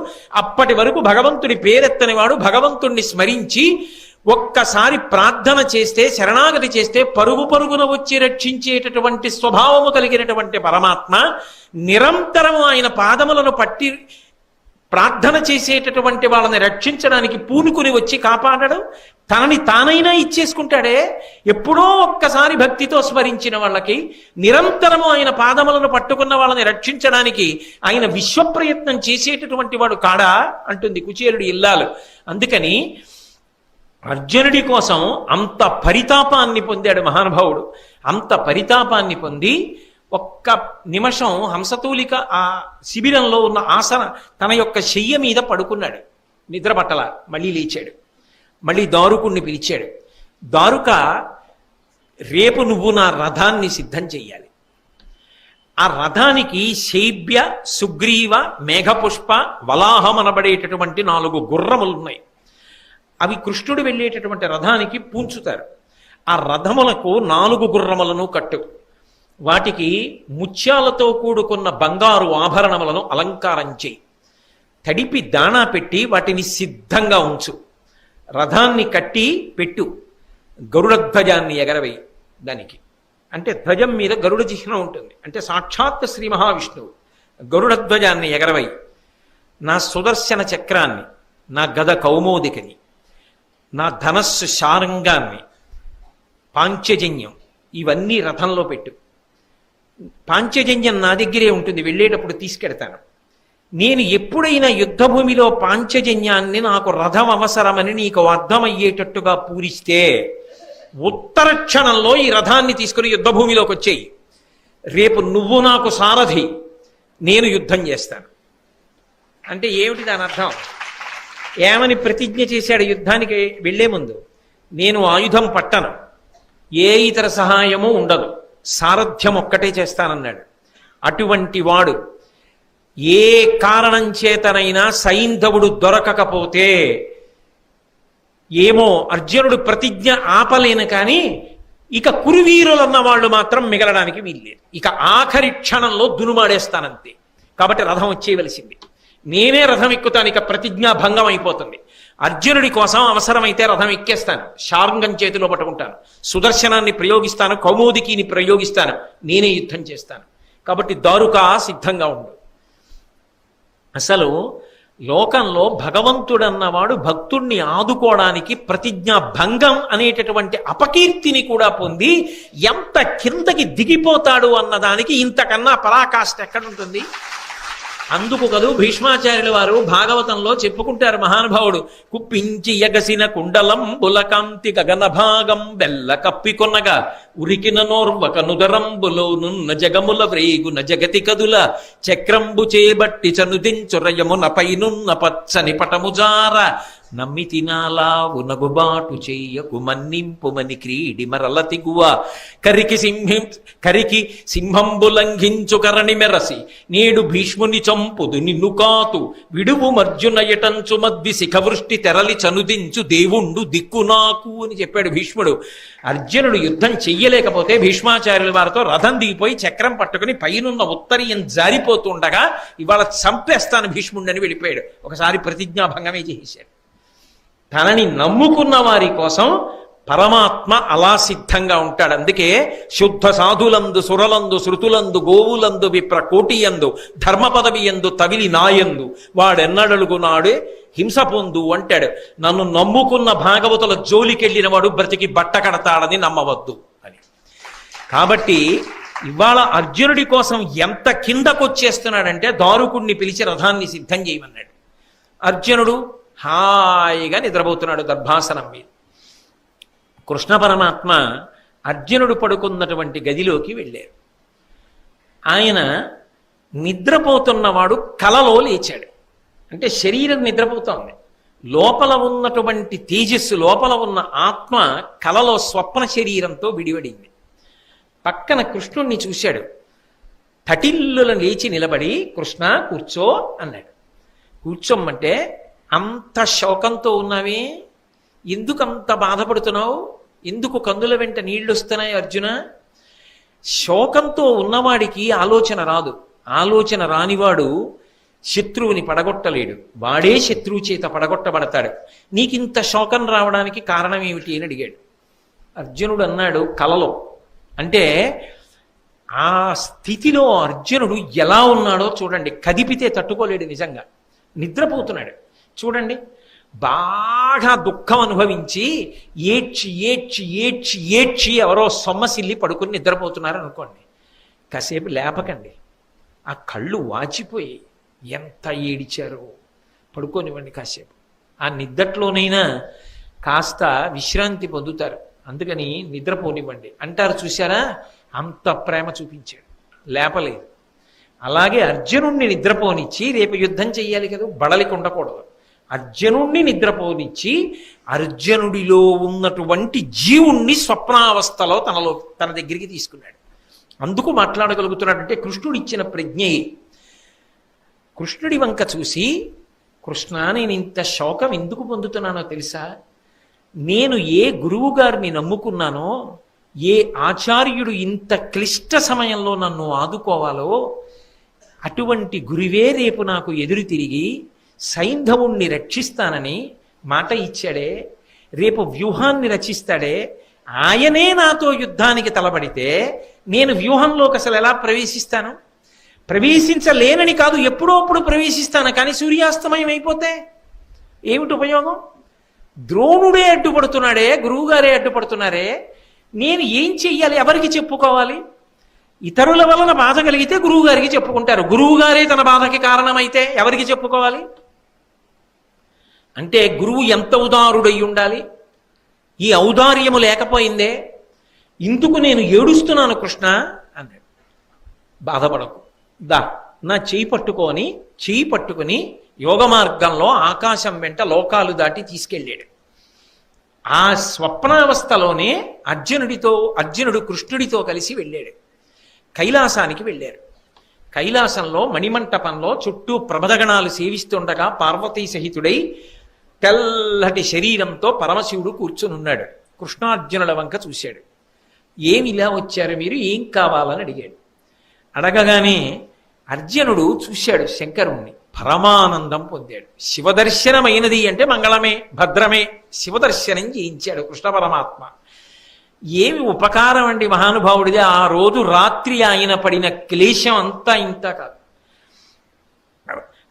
అప్పటి వరకు భగవంతుడి పేరెత్తని వాడు భగవంతుణ్ణి స్మరించి ఒక్కసారి ప్రార్థన చేస్తే, శరణాగతి చేస్తే పరుగు పరుగున వచ్చి రక్షించేటటువంటి స్వభావము కలిగినటువంటి పరమాత్మ నిరంతరం ఆయన పాదములను పట్టి ప్రార్థన చేసేటటువంటి వాళ్ళని రక్షించడానికి పూనుకుని వచ్చి కాపాడడం, తనని తానైనా ఇచ్చేసుకుంటాడే. ఎప్పుడో ఒక్కసారి భక్తితో స్మరించిన వాళ్ళకి, నిరంతరము ఆయన పాదములను పట్టుకున్న వాళ్ళని రక్షించడానికి ఆయన విశ్వప్రయత్నం చేసేటటువంటి వాడు కాడా అంటుంది కుచేలుడి ఇల్లాలు. అందుకని అర్జునుడి కోసం అంత పరితాపాన్ని పొందాడు మహానుభావుడు. అంత పరితాపాన్ని పొంది ఒక్క నిమిషం హంసతూలిక ఆ శిబిరంలో ఉన్న ఆసన తన యొక్క శయ్య మీద పడుకున్నాడు. నిద్ర పట్టల. మళ్ళీ లేచాడు. మళ్ళీ దారుకుణ్ణి పిలిచాడు. దారుక, రేపు నువ్వు నా రథాన్ని సిద్ధం చెయ్యాలి. ఆ రథానికి శైబ్య, సుగ్రీవ, మేఘపుష్ప, వలాహం అనబడేటటువంటి 4 గుర్రములున్నాయి. అవి కృష్ణుడు వెళ్ళేటటువంటి రథానికి పూంచుతారు. ఆ రథములకు 4 గుర్రములను కట్టు. వాటికి ముత్యాలతో కూడుకున్న బంగారు ఆభరణములను అలంకారం చేయి. తడిపి దాణా పెట్టి వాటిని సిద్ధంగా ఉంచు. రథాన్ని కట్టి పెట్టు. గరుడ ధ్వజాన్ని ఎగరవేయి. దానికి అంటే ధ్వజం మీద గరుడ చిహ్నం ఉంటుంది. అంటే సాక్షాత్ శ్రీ మహావిష్ణువు. గరుడ ధ్వజాన్ని ఎగరవేయి. నా సుదర్శన చక్రాన్ని, నా గద కౌమోదికని, నా ధనస్సు శారంగాన్ని, పాంచజన్యం ఇవన్నీ రథంలో పెట్టు. పాంచజన్యం నా దగ్గరే ఉంటుంది, వెళ్ళేటప్పుడు తీసుకెడతాను. నేను ఎప్పుడైనా యుద్ధభూమిలో పాంచజన్యాన్ని నాకు రథం అవసరమని నీకు అర్థమయ్యేటట్టుగా పూరిస్తే ఉత్తర క్షణంలో ఈ రథాన్ని తీసుకుని యుద్ధభూమిలోకి వచ్చేయి. రేపు నువ్వు నాకు సారథి, నేను యుద్ధం చేస్తాను. అంటే ఏమిటి దాని అర్థం? ఏమని ప్రతిజ్ఞ చేశాడు యుద్ధానికి వెళ్లే ముందు? నేను ఆయుధం పట్టను, ఏ ఇతర సహాయము ఉండదు, సారథ్యం ఒక్కటే చేస్తానన్నాడు. అటువంటి వాడు ఏ కారణం చేతనైనా సైంధవుడు దొరకకపోతే ఏమో అర్జునుడు ప్రతిజ్ఞ ఆపలేను, కానీ ఇక కురువీరులన్న వాళ్ళు మాత్రం మిగలడానికి వీల్లేదు. ఇక ఆఖరి క్షణంలో దునుమాడేస్తానంతే. కాబట్టి రథం వచ్చేయవలసింది. నేనే రథం ఎక్కుతాను. ఇక ప్రతిజ్ఞా భంగం అయిపోతుంది. అర్జునుడి కోసం అవసరమైతే రథం ఎక్కేస్తాను, శార్ంగం చేతిలో పట్టుకుంటాను, సుదర్శనాన్ని ప్రయోగిస్తాను, కౌమోదికిని ప్రయోగిస్తాను, నేనే యుద్ధం చేస్తాను. కాబట్టి దారుకా సిద్ధంగా ఉండు. అసలు లోకంలో భగవంతుడన్నవాడు భక్తుణ్ణి ఆదుకోవడానికి ప్రతిజ్ఞా భంగం అనేటటువంటి అపకీర్తిని కూడా పొంది ఎంత కిందకి దిగిపోతాడు అన్నదానికి ఇంతకన్నా పరాకాష్ఠ ఎక్కడుంటుంది? అందుకు కదూ భీష్మాచార్యుల వారు భాగవతంలో చెప్పుకుంటారు. మహానుభావుడు కుప్పించి ఎగసిన కుండలం బులకాంతి గగన భాగం బెల్ల కప్పికొనగా ఉరికిన నోర్వక నుదరంబులోనున్న జగముల వ్రేగున జగతి కదుల చక్రంబు చేబట్టి చనుదించురయమున పైనున్న పచ్చని పటముజార నమ్మి తినాలా ఉనగుబాటు చెయ్యకు మన్నింపుమని క్రీడి మరల తిగువ కరికి సింహంబు లంఘించు కరణి మెరసి నేడు భీష్ముని చంపుదు నిన్ను కాతు విడువు మర్జున ఎటంచు మద్ది శిఖవృష్టి తెరలి చనుదించు దేవుండు దిక్కు నాకు అని చెప్పాడు భీష్ముడు. అర్జునుడు యుద్ధం చెయ్యలేకపోతే భీష్మాచార్యుల వారితో రథం దిగిపోయి చక్రం పట్టుకుని పైనున్న ఉత్తరీయం జారిపోతుండగా ఇవాళ చంపేస్తాను భీష్ముడిని వెళ్ళిపోయాడు. ఒకసారి ప్రతిజ్ఞాభంగమే చేశాడు. తనని నమ్ముకున్న వారి కోసం పరమాత్మ అలా సిద్ధంగా ఉంటాడు. అందుకే శుద్ధ సాధులందు సురలందు శృతులందు గోవులందు విప్ర కోటియందు ధర్మ పదవి ఎందు తవిలి నాయందు వాడెన్నడలుగునాడే హింస పొందు అంటాడు. నన్ను నమ్ముకున్న భాగవతుల జోలికెళ్ళిన వాడు బ్రతికి బట్ట కడతాడని నమ్మవద్దు అని. కాబట్టి ఇవాళ అర్జునుడి కోసం ఎంత కిందకొచ్చేస్తున్నాడంటే దారుకుణ్ణి పిలిచి రథాన్ని సిద్ధం చేయమన్నాడు. అర్జునుడు హాయిగా నిద్రపోతున్నాడు గర్భాసనం మీద. కృష్ణ పరమాత్మ అర్జునుడు పడుకున్నటువంటి గదిలోకి వెళ్ళారు. ఆయన నిద్రపోతున్నవాడు కలలో లేచాడు. అంటే శరీరం నిద్రపోతోంది, లోపల ఉన్నటువంటి తేజస్సు, లోపల ఉన్న ఆత్మ కలలో స్వప్న శరీరంతో విడివడింది. పక్కన కృష్ణుణ్ణి చూశాడు. తటిల్లులను లేచి నిలబడి, కృష్ణ కూర్చో అన్నాడు. కూర్చోమ్మంటే, అంత శోకంతో ఉన్నావే, ఎందుకంత బాధపడుతున్నావు, ఎందుకు కందుల వెంట నీళ్లు వస్తున్నాయి అర్జున? శోకంతో ఉన్నవాడికి ఆలోచన రాదు. ఆలోచన రానివాడు శత్రువుని పడగొట్టలేడు, వాడే శత్రువు చేత పడగొట్టబడతాడు. నీకింత శోకం రావడానికి కారణం ఏమిటి అని అడిగాడు. అర్జునుడు అన్నాడు, కలలో. అంటే ఆ స్థితిలో అర్జునుడు ఎలా ఉన్నాడో చూడండి. కదిపితే తట్టుకోలేడు, నిజంగా నిద్రపోతున్నాడు. చూడండి, బాగా దుఃఖం అనుభవించి ఏడ్చి ఏడ్చి ఏడ్చి ఏడ్చి ఎవరో సొమ్మసిల్లి పడుకుని నిద్రపోతున్నారు అనుకోండి, కాసేపు లేపకండి. ఆ కళ్ళు వాచిపోయి ఎంత ఏడిచారో, పడుకోనివ్వండి కాసేపు. ఆ నిద్దట్లోనైనా కాస్త విశ్రాంతి పొందుతారు, అందుకని నిద్రపోనివ్వండి అంటారు. చూశారా, అంత ప్రేమ చూపించాడు, లేపలేదు. అలాగే అర్జునుణ్ణి నిద్రపోనిచ్చి, రేపు యుద్ధం చెయ్యాలి కదా, బడలికి ఉండకూడదు. అర్జునుణ్ణి నిద్రపోనిచ్చి అర్జునుడిలో ఉన్నటువంటి జీవుణ్ణి స్వప్నావస్థలో తన దగ్గరికి తీసుకున్నాడు. అందుకు మాట్లాడగలుగుతున్నాడంటే కృష్ణుడు ఇచ్చిన ప్రజ్ఞే. కృష్ణుడి వంక చూసి, కృష్ణ, నేను ఇంత శోకం ఎందుకు పొందుతున్నానో తెలుసా? నేను ఏ గురువు గారిని నమ్ముకున్నానో, ఏ ఆచార్యుడు ఇంత క్లిష్ట సమయంలో నన్ను ఆదుకోవాలో అటువంటి గురువే రేపు నాకు ఎదురు తిరిగి సైంధవుణ్ణి రక్షిస్తానని మాట ఇచ్చాడే, రేపు వ్యూహాన్ని రచిస్తాడే, ఆయనే నాతో యుద్ధానికి తలబడితే నేను వ్యూహంలోకి అసలు ఎలా ప్రవేశిస్తాను? ప్రవేశించలేనని కాదు, ఎప్పుడో అప్పుడు ప్రవేశిస్తాను. కానీ సూర్యాస్తమయం అయిపోతే ఏమిటి ఉపయోగం? ద్రోణుడే అడ్డుపడుతున్నాడే, గురువుగారే అడ్డుపడుతున్నారే, నేను ఏం చెయ్యాలి? ఎవరికి చెప్పుకోవాలి? ఇతరుల వలన బాధ కలిగితే గురువుగారికి చెప్పుకుంటారు. గురువుగారే తన బాధకి కారణమైతే ఎవరికి చెప్పుకోవాలి? అంటే గురువు ఎంత ఉదారుడై ఉండాలి? ఈ ఔదార్యము లేకపోయిందే. ఇందుకు నేను ఏడుస్తున్నాను కృష్ణ అన్నాడు. బాధపడకు, దా నా చేయి పట్టుకొని యోగ మార్గంలో ఆకాశం వెంట లోకాలు దాటి తీసుకెళ్ళాడు. ఆ స్వప్నావస్థలోనే అర్జునుడు కృష్ణుడితో కలిసి వెళ్ళాడు. కైలాసానికి వెళ్ళారు. కైలాసంలో మణిమంటపంలో చుట్టూ ప్రమదగణాలు సేవిస్తుండగా పార్వతీ సహితుడై తెల్లటి శరీరంతో పరమశివుడు కూర్చునున్నాడు. కృష్ణార్జునుల వంక చూశాడు. ఏమి ఇలా వచ్చారు మీరు, ఏం కావాలని అడిగాడు. అడగగానే అర్జునుడు చూశాడు శంకరుణ్ణి, పరమానందం పొందాడు. శివదర్శనమైనది అంటే మంగళమే, భద్రమే. శివదర్శనం చేయించాడు కృష్ణ పరమాత్మ. ఏమి ఉపకారం అండి మహానుభావుడిది. ఆ రోజు రాత్రి ఆయన పడిన క్లేశం అంతా ఇంత కాదు.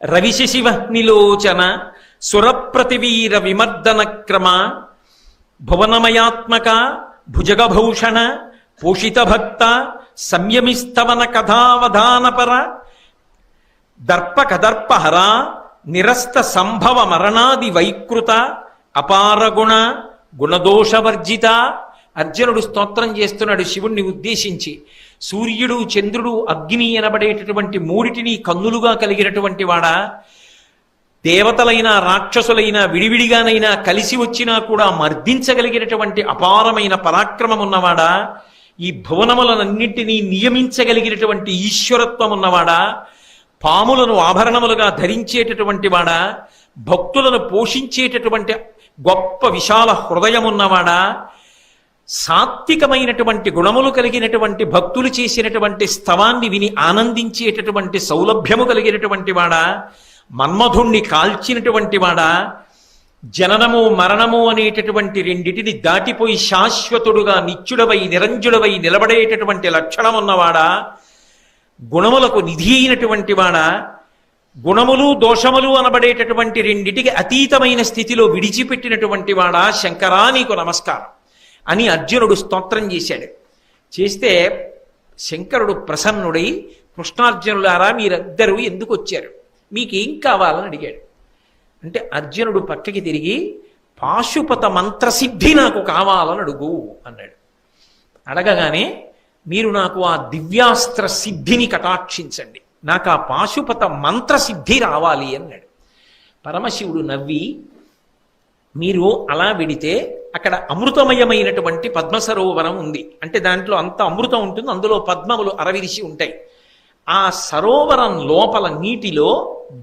రవిశిశివహ్నిలోచన సురప్రతివీర విమర్దన క్రమ భువనమయాత్మక భుజగభూషణ పోషిత భక్త సంయమిస్తవన కథావధానపర దర్పకదర్పహర నిరస్త సంభవ మరణాది వైకృత అపారగుణ గుణదోషవర్జిత. అర్జునుడు స్తోత్రం చేస్తున్నాడు శివుణ్ణి ఉద్దేశించి. సూర్యుడు, చంద్రుడు, అగ్ని అనబడేటటువంటి మూడిటిని కన్నులుగా కలిగినటువంటి వాడా, దేవతలైనా రాక్షసులైనా విడివిడిగానైనా కలిసి వచ్చినా కూడా మర్దించగలిగినటువంటి అపారమైన పరాక్రమం ఉన్నవాడా, ఈ భువనములనన్నింటినీ నియమించగలిగినటువంటి ఈశ్వరత్వం ఉన్నవాడా, పాములను ఆభరణములుగా ధరించేటటువంటి వాడా, భక్తులను పోషించేటటువంటి గొప్ప విశాల హృదయమున్నవాడా, సాత్వికమైనటువంటి గుణములు కలిగినటువంటి భక్తులు చేసినటువంటి స్తవాన్ని విని ఆనందించేటటువంటి సౌలభ్యము కలిగినటువంటి వాడా, మన్మధుణ్ణి కాల్చినటువంటి వాడా, జననము మరణము అనేటటువంటి రెండిటిని దాటిపోయి శాశ్వతుడుగా నిత్యుడవై నిరంజుడవై నిలబడేటటువంటి లక్షణం ఉన్నవాడా, గుణములకు నిధి అయినటువంటి వాడా, గుణములు దోషములు అనబడేటటువంటి రెండిటికి అతీతమైన స్థితిలో విడిచిపెట్టినటువంటి వాడా, శంకరా నీకు నమస్కారం అని అర్జునుడు స్తోత్రం చేశాడు. చేస్తే శంకరుడు ప్రసన్నుడై, కృష్ణార్జునులారా మీరిద్దరూ ఎందుకు వచ్చారు, మీకేం కావాలని అడిగాడు. అంటే అర్జునుడు పక్కకి తిరిగి పాశుపత మంత్రసిద్ధి నాకు కావాలని అడుగు అన్నాడు. అడగగానే మీరు నాకు ఆ దివ్యాస్త్ర సిద్ధిని కటాక్షించండి, నాకు ఆ పాశుపత మంత్రసిద్ధి రావాలి అన్నాడు. పరమశివుడు నవ్వి, మీరు అలా వెడితే అక్కడ అమృతమయమైనటువంటి పద్మసరోవరం ఉంది, అంటే దాంట్లో అంత అమృతం ఉంటుంది, అందులో పద్మములు అరవిరిసి ఉంటాయి. ఆ సరోవరం లోపల నీటిలో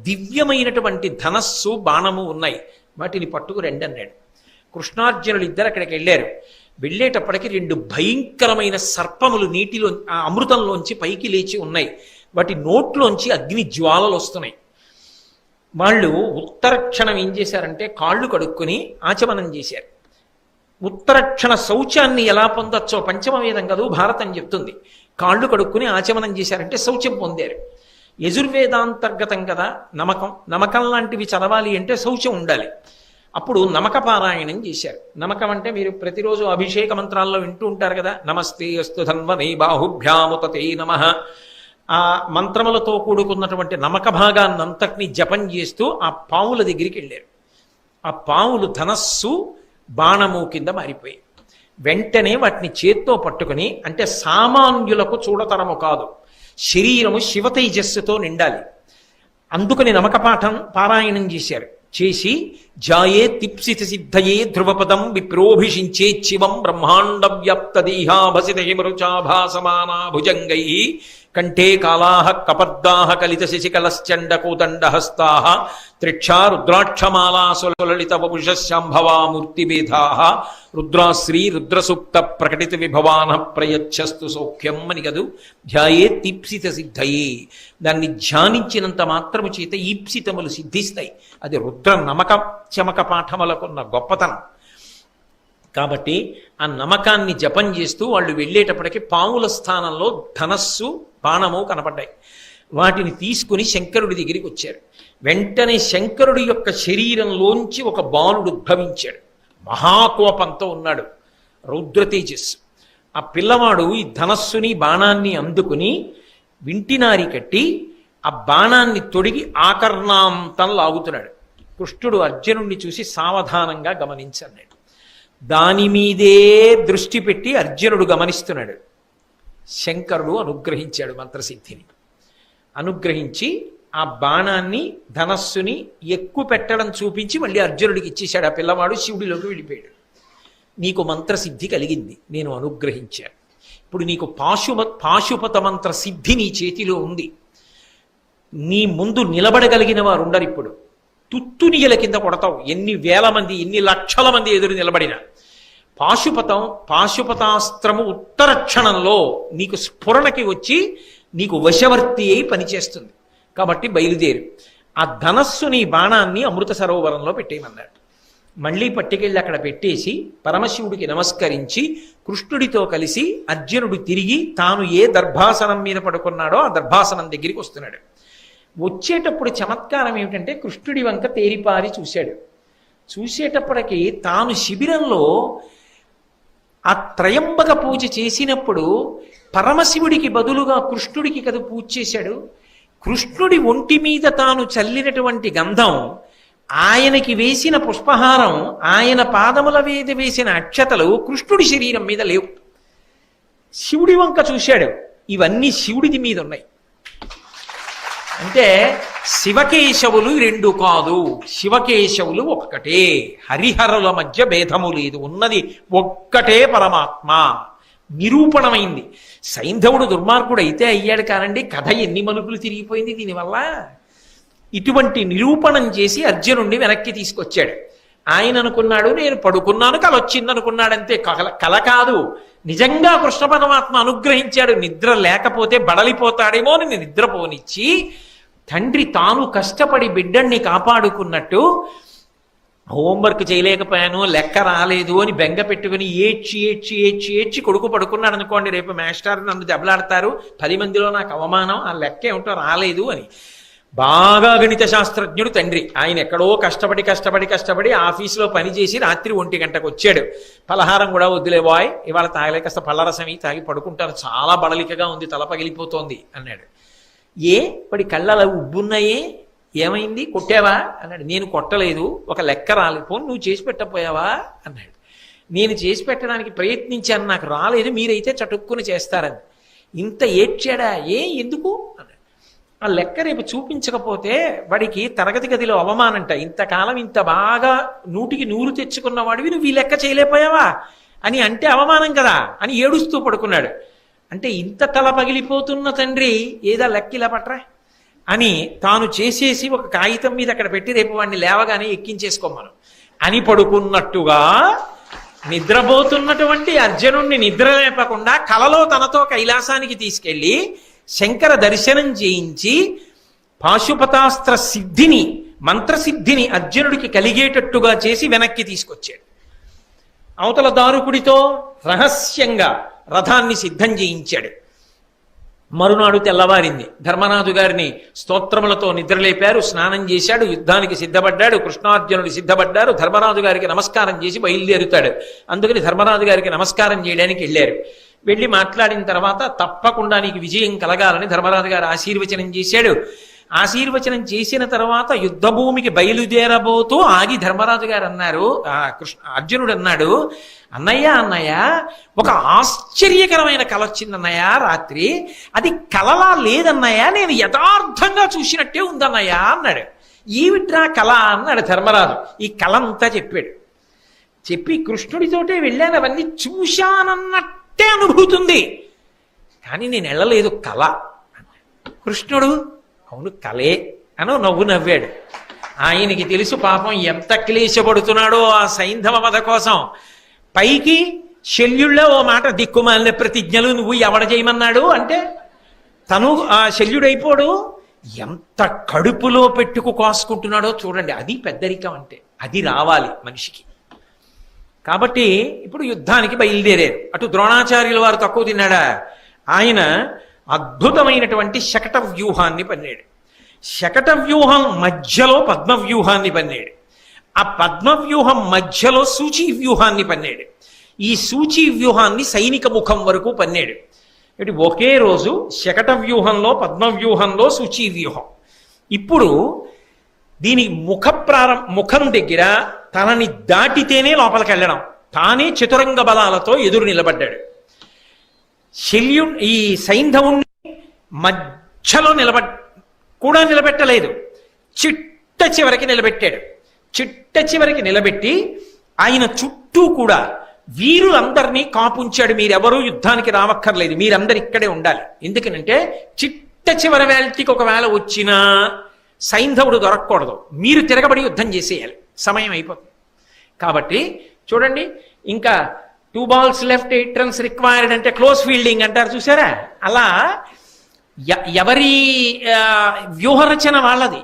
దివ్యమైనటువంటి ధనస్సు బాణము ఉన్నాయి, వాటిని పట్టుకు రండి అన్నాడు. కృష్ణార్జునులు ఇద్దరు అక్కడికి వెళ్ళారు. వెళ్ళేటప్పటికి 2 భయంకరమైన సర్పములు నీటిలో ఆ అమృతంలోంచి పైకి లేచి ఉన్నాయి. వాటి నోట్లోంచి అగ్ని జ్వాలలు వస్తున్నాయి. వాళ్ళు ఉత్తరక్షణం ఏం చేశారంటే కాళ్ళు కడుక్కొని ఆచమనం చేశారు. ఉత్తరక్షణ శౌచాన్ని ఎలా పొందొచ్చో పంచమ వేదం కదూ భారతం చెప్తుంది. కాళ్ళు కడుక్కుని ఆచమనం చేశారంటే శౌచం పొందారు. యజుర్వేదాంతర్గతం కదా నమకం. నమకం లాంటివి చదవాలి అంటే శౌచం ఉండాలి. అప్పుడు నమక పారాయణం చేశారు. నమకం అంటే మీరు ప్రతిరోజు అభిషేక మంత్రాల్లో వింటూ ఉంటారు కదా, నమస్తే అస్తు ధన్వనే బాహుభ్యాముతతే నమః. ఆ మంత్రములతో కూడుకున్నటువంటి నమక భాగాన్నంతటినీ జపం చేస్తూ ఆ పావుల దగ్గరికి వెళ్ళారు. ఆ పావులు ధనస్సు బాణము కింద మారిపోయాయి. వెంటనే వాటిని చేత్తో పట్టుకుని, అంటే సామాన్యులకు చూడతరము కాదు, శరీరము శివతేజస్సుతో నిండాలి, అందుకని నమక పారాయణం చేశారు. చేసి జాయే తిప్సిత సిద్ధయే ధ్రువపదం విప్రోభిషించే శివం బ్రహ్మాండ వ్యాప్త దేహాభసిత హిమరుచాభాసమానా భుజంగై కంఠే కాళాః కపర్దాః కలిత శశికలశ్చండ కోదండహస్తాః త్రిక్షా రుద్రాక్షమాలా సులలిత వపుషశాంభవా మూర్తిభేదాః రుద్రాశ్రీ రుద్రసూక్త ప్రకటిత విభవానః ప్రయచ్చస్తు సౌఖ్యం అని కదూ. ధ్యాయే దీప్సిత సిద్ధయే, దాన్ని ధ్యానించినంత మాత్రము చేత ఈప్సితములు సిద్ధిస్తాయి. అది రుద్ర నమక చమక పాఠములకున్న గొప్పతనం. కాబట్టి ఆ నమకాన్ని జపం చేస్తూ వాళ్ళు వెళ్ళేటప్పటికి పాముల స్థానంలో ధనస్సు బాణము కనపడ్డాయి. వాటిని తీసుకుని శంకరుడి దగ్గరికి వచ్చారు. వెంటనే శంకరుడి యొక్క శరీరంలోంచి ఒక బాలుడు ఉద్భవించాడు. మహాకోపంతో ఉన్నాడు, రౌద్ర తేజస్సు. ఆ పిల్లవాడు ఈ ధనస్సుని బాణాన్ని అందుకుని వింటినారి కట్టి ఆ బాణాన్ని తొడిగి ఆకర్ణాంతం లాగుతున్నాడు. కృష్ణుడు అర్జునుడిని చూసి సావధానంగా గమనించన్నాడు. దాని మీదే దృష్టి పెట్టి అర్జునుడు గమనిస్తున్నాడు. శంకరుడు అనుగ్రహించాడు మంత్రసిద్ధిని. అనుగ్రహించి ఆ బాణాన్ని ధనస్సుని ఎక్కువ పెట్టడం చూపించి మళ్ళీ అర్జునుడికి ఇచ్చేశాడు. ఆ పిల్లవాడు శివుడిలోకి వెళ్ళిపోయాడు. నీకు మంత్రసిద్ధి కలిగింది, నేను అనుగ్రహించాను. ఇప్పుడు నీకు పాశుపత మంత్ర సిద్ధి నీ చేతిలో ఉంది. నీ ముందు నిలబడగలిగిన వారు ఉండరు. ఇప్పుడు తుత్తునియల కింద కొడతావు, ఎన్ని వేల మంది ఎన్ని లక్షల మంది ఎదురు నిలబడిన. పాశుపతాస్త్రము ఉత్తర క్షణంలో నీకు స్ఫురణకి వచ్చి నీకు వశవర్తి అయి పనిచేస్తుంది. కాబట్టి బయలుదేరు. ఆ ధనస్సుని బాణాన్ని అమృత సరోవరంలో పెట్టేయమన్నాడు. మళ్ళీ పట్టుకెళ్ళి అక్కడ పెట్టేసి పరమశివుడికి నమస్కరించి కృష్ణుడితో కలిసి అర్జునుడు తిరిగి తాను ఏ దర్భాసనం మీద పడుకున్నాడో ఆ దర్భాసనం దగ్గరికి వస్తున్నాడు. వచ్చేటప్పుడు చమత్కారం ఏమిటంటే కృష్ణుడి వంక తేరిపారి చూశాడు. చూసేటప్పటికి తాను శిబిరంలో ఆ త్రయంబక పూజ చేసినప్పుడు పరమశివుడికి బదులుగా కృష్ణుడికి కదా పూజ చేశాడు. కృష్ణుడి ఒంటి మీద తాను చల్లినటువంటి గంధం, ఆయనకి వేసిన పుష్పహారం, ఆయన పాదముల మీద వేసిన అక్షతలు కృష్ణుడి శరీరం మీద లేవు. శివుడి వంక చూశాడు, ఇవన్నీ శివుడిది మీద ఉన్నాయి. అంటే శివకేశవులు 2 కాదు, శివకేశవులు ఒక్కటే. హరిహరుల మధ్య భేదము లేదు, ఉన్నది ఒక్కటే పరమాత్మ. నిరూపణమైంది. సైంధవుడు దుర్మార్గుడు అయితే అయ్యాడు కానండి, కథ ఎన్ని మలుపులు తిరిగిపోయింది దీనివల్ల. ఇటువంటి నిరూపణం చేసి అర్జునుడిని వెనక్కి తీసుకొచ్చాడు. ఆయన అనుకున్నాడు నేను పడుకున్నాను, కల వచ్చింది అనుకున్నాడంతే. కల కాదు, నిజంగా కృష్ణ పరమాత్మ అనుగ్రహించాడు. నిద్ర లేకపోతే బడలిపోతాడేమో అని నిద్రపోనిచ్చి తండ్రి తాను కష్టపడి బిడ్డల్ని కాపాడుకున్నట్టు, హోంవర్క్ చేయలేకపోయాను, లెక్క రాలేదు అని బెంగ పెట్టుకుని ఏడ్చి కొడుకు పడుకున్నాడు అనుకోండి, రేపు మాస్టర్ నన్ను దెబ్బలాడతారు, 10 మందిలో నాకు అవమానం, ఆ లెక్క ఏమిటో రాలేదు అని. బాగా గణిత శాస్త్రజ్ఞుడు తండ్రి. ఆయన ఎక్కడో కష్టపడి ఆఫీసులో పనిచేసి రాత్రి 1 గంటకు వచ్చాడు. పలహారం కూడా వద్దులే బాయ్, ఇవాళ తాగలే, కాస్త పళ్ళరసం తాగి పడుకుంటాను, చాలా బడలికగా ఉంది, తల పగిలిపోతోంది అన్నాడు. ఏ పడి కళ్ళ ఉబ్బున్నాయే ఏమైంది, కొట్టావా అన్నాడు. నేను కొట్టలేదు, ఒక లెక్క రాలేదు. పోను నువ్వు చేసి పెట్టకపోయావా అన్నాడు. నేను చేసి పెట్టడానికి ప్రయత్నించాను, నాకు రాలేదు, మీరైతే చటుక్కుని చేస్తారని. ఇంత ఏడ్చాడా? ఎందుకు అన్నాడు. ఆ లెక్క రేపు చూపించకపోతే వాడికి తరగతి గదిలో అవమానంట. ఇంతకాలం ఇంత బాగా 100కి 100 తెచ్చుకున్న వాడివి నువ్వు ఈ లెక్క చేయలేకపోయావా అని అంటే అవమానం కదా అని ఏడుస్తూ పడుకున్నాడు. అంటే ఇంత తల పగిలిపోతున్న తండ్రి ఏదా లెక్క ఇలా పట్రా అని తాను చేసేసి ఒక కాగితం మీద అక్కడ పెట్టి రేపు వాడిని లేవగానే ఎక్కించేసుకోమను అని పడుకున్నట్టుగా నిద్రపోతున్నటువంటి అర్జునుణ్ణి నిద్ర లేపకుండా కలలో తనతో కైలాసానికి తీసుకెళ్లి శంకర దర్శనం చేయించి పాశుపతాస్త్ర సిద్ధిని, మంత్రసిద్ధిని అర్జునుడికి కలిగేటట్టుగా చేసి వెనక్కి తీసుకొచ్చాడు. అవతల దారుకుడితో రహస్యంగా రథాన్ని సిద్ధం చేయించాడు. మరునాడు తెల్లవారింది. ధర్మరాజు గారిని స్తోత్రములతో నిద్రలేపారు, స్నానం చేశాడు, యుద్ధానికి సిద్ధపడ్డాడు. కృష్ణార్జునుడు సిద్ధపడ్డారు. ధర్మరాజు గారికి నమస్కారం చేసి బయలుదేరుతాడు. అందుకని ధర్మరాజు గారికి నమస్కారం చేయడానికి వెళ్ళారు. వెళ్ళి మాట్లాడిన తర్వాత తప్పకుండా నీకు విజయం కలగాలని ధర్మరాజు గారు ఆశీర్వచనం చేశాడు. ఆశీర్వచనం చేసిన తర్వాత యుద్ధభూమికి బయలుదేరబోతూ ఆగి ధర్మరాజు గారు అన్నారు, అర్జునుడు అన్నాడు, అన్నయ్య ఒక ఆశ్చర్యకరమైన కల వచ్చిందన్నయ్య రాత్రి. అది కలలా లేదన్నయ్య, నేను యథార్థంగా చూసినట్టే ఉందన్నయ్య అన్నాడు. ఏమిట్రా కళ అన్నాడు ధర్మరాజు. ఈ కళ అంతా చెప్పాడు. చెప్పి కృష్ణుడితోటే వెళ్ళాను, అవన్నీ చూశానన్నట్టే అనుభూతి ఉంది, కానీ నేను వెళ్ళలేదు, కళ. కృష్ణుడు అవును కలే అని నవ్వు నవ్వాడు. ఆయనకి తెలుసు పాపం ఎంత క్లేశపడుతున్నాడో ఆ సైంధవ వధ కోసం. పైకి శల్యుళ్ళ ఓ మాట, దిక్కుమాలిన ప్రతిజ్ఞలు నువ్వు ఎవడ చేయమన్నాడు అంటే తను ఆ శల్యుడైపోడు. ఎంత కడుపులో పెట్టుకు కాసుకుంటున్నాడో చూడండి. అది పెద్దరికం అంటే, అది రావాలి మనిషికి. కాబట్టి ఇప్పుడు యుద్ధానికి బయలుదేరారు. అటు ద్రోణాచార్యుల వారు తక్కువ తిన్నాడా? ఆయన అద్భుతమైనటువంటి శకట వ్యూహాన్ని పన్నాడు. శకట వ్యూహం మధ్యలో పద్మవ్యూహాన్ని పన్నాడు. ఆ పద్మవ్యూహం మధ్యలో సూచీ వ్యూహాన్ని పన్నాడు. ఈ సూచీ వ్యూహాన్ని సైనిక ముఖం వరకు పన్నాడు. ఇటు ఒకే రోజు శకట వ్యూహంలో, పద్మవ్యూహంలో సూచీ వ్యూహం. ఇప్పుడు దీని ముఖం దగ్గర తనని దాటితేనే లోపలికి వెళ్ళడం. తానే చతురంగ బలాలతో ఎదురు నిలబడ్డాడు. ఈ సైంధవుణ్ణి మధ్యలో నిలబెట్టలేదు, చిట్ట చివరికి నిలబెట్టాడు. చిట్ట చివరికి నిలబెట్టి ఆయన చుట్టూ కూడా వీరులందరినీ కాపుంచాడు. మీరెవరూ యుద్ధానికి రావక్కర్లేదు, మీరందరు ఇక్కడే ఉండాలి. ఎందుకనంటే చిట్ట చివరి వేళకి ఒకవేళ వచ్చినా సైంధవుడు దొరకకూడదు, మీరు తిరగబడి యుద్ధం చేసేయాలి, సమయం అయిపోతుంది. కాబట్టి చూడండి, ఇంకా 2 balls left 8 runs రిక్వైర్డ్ అంటే క్లోజ్ ఫీల్డింగ్ అంటారు చూసారా? అలా ఎవరి వ్యూహరచన వాళ్ళది.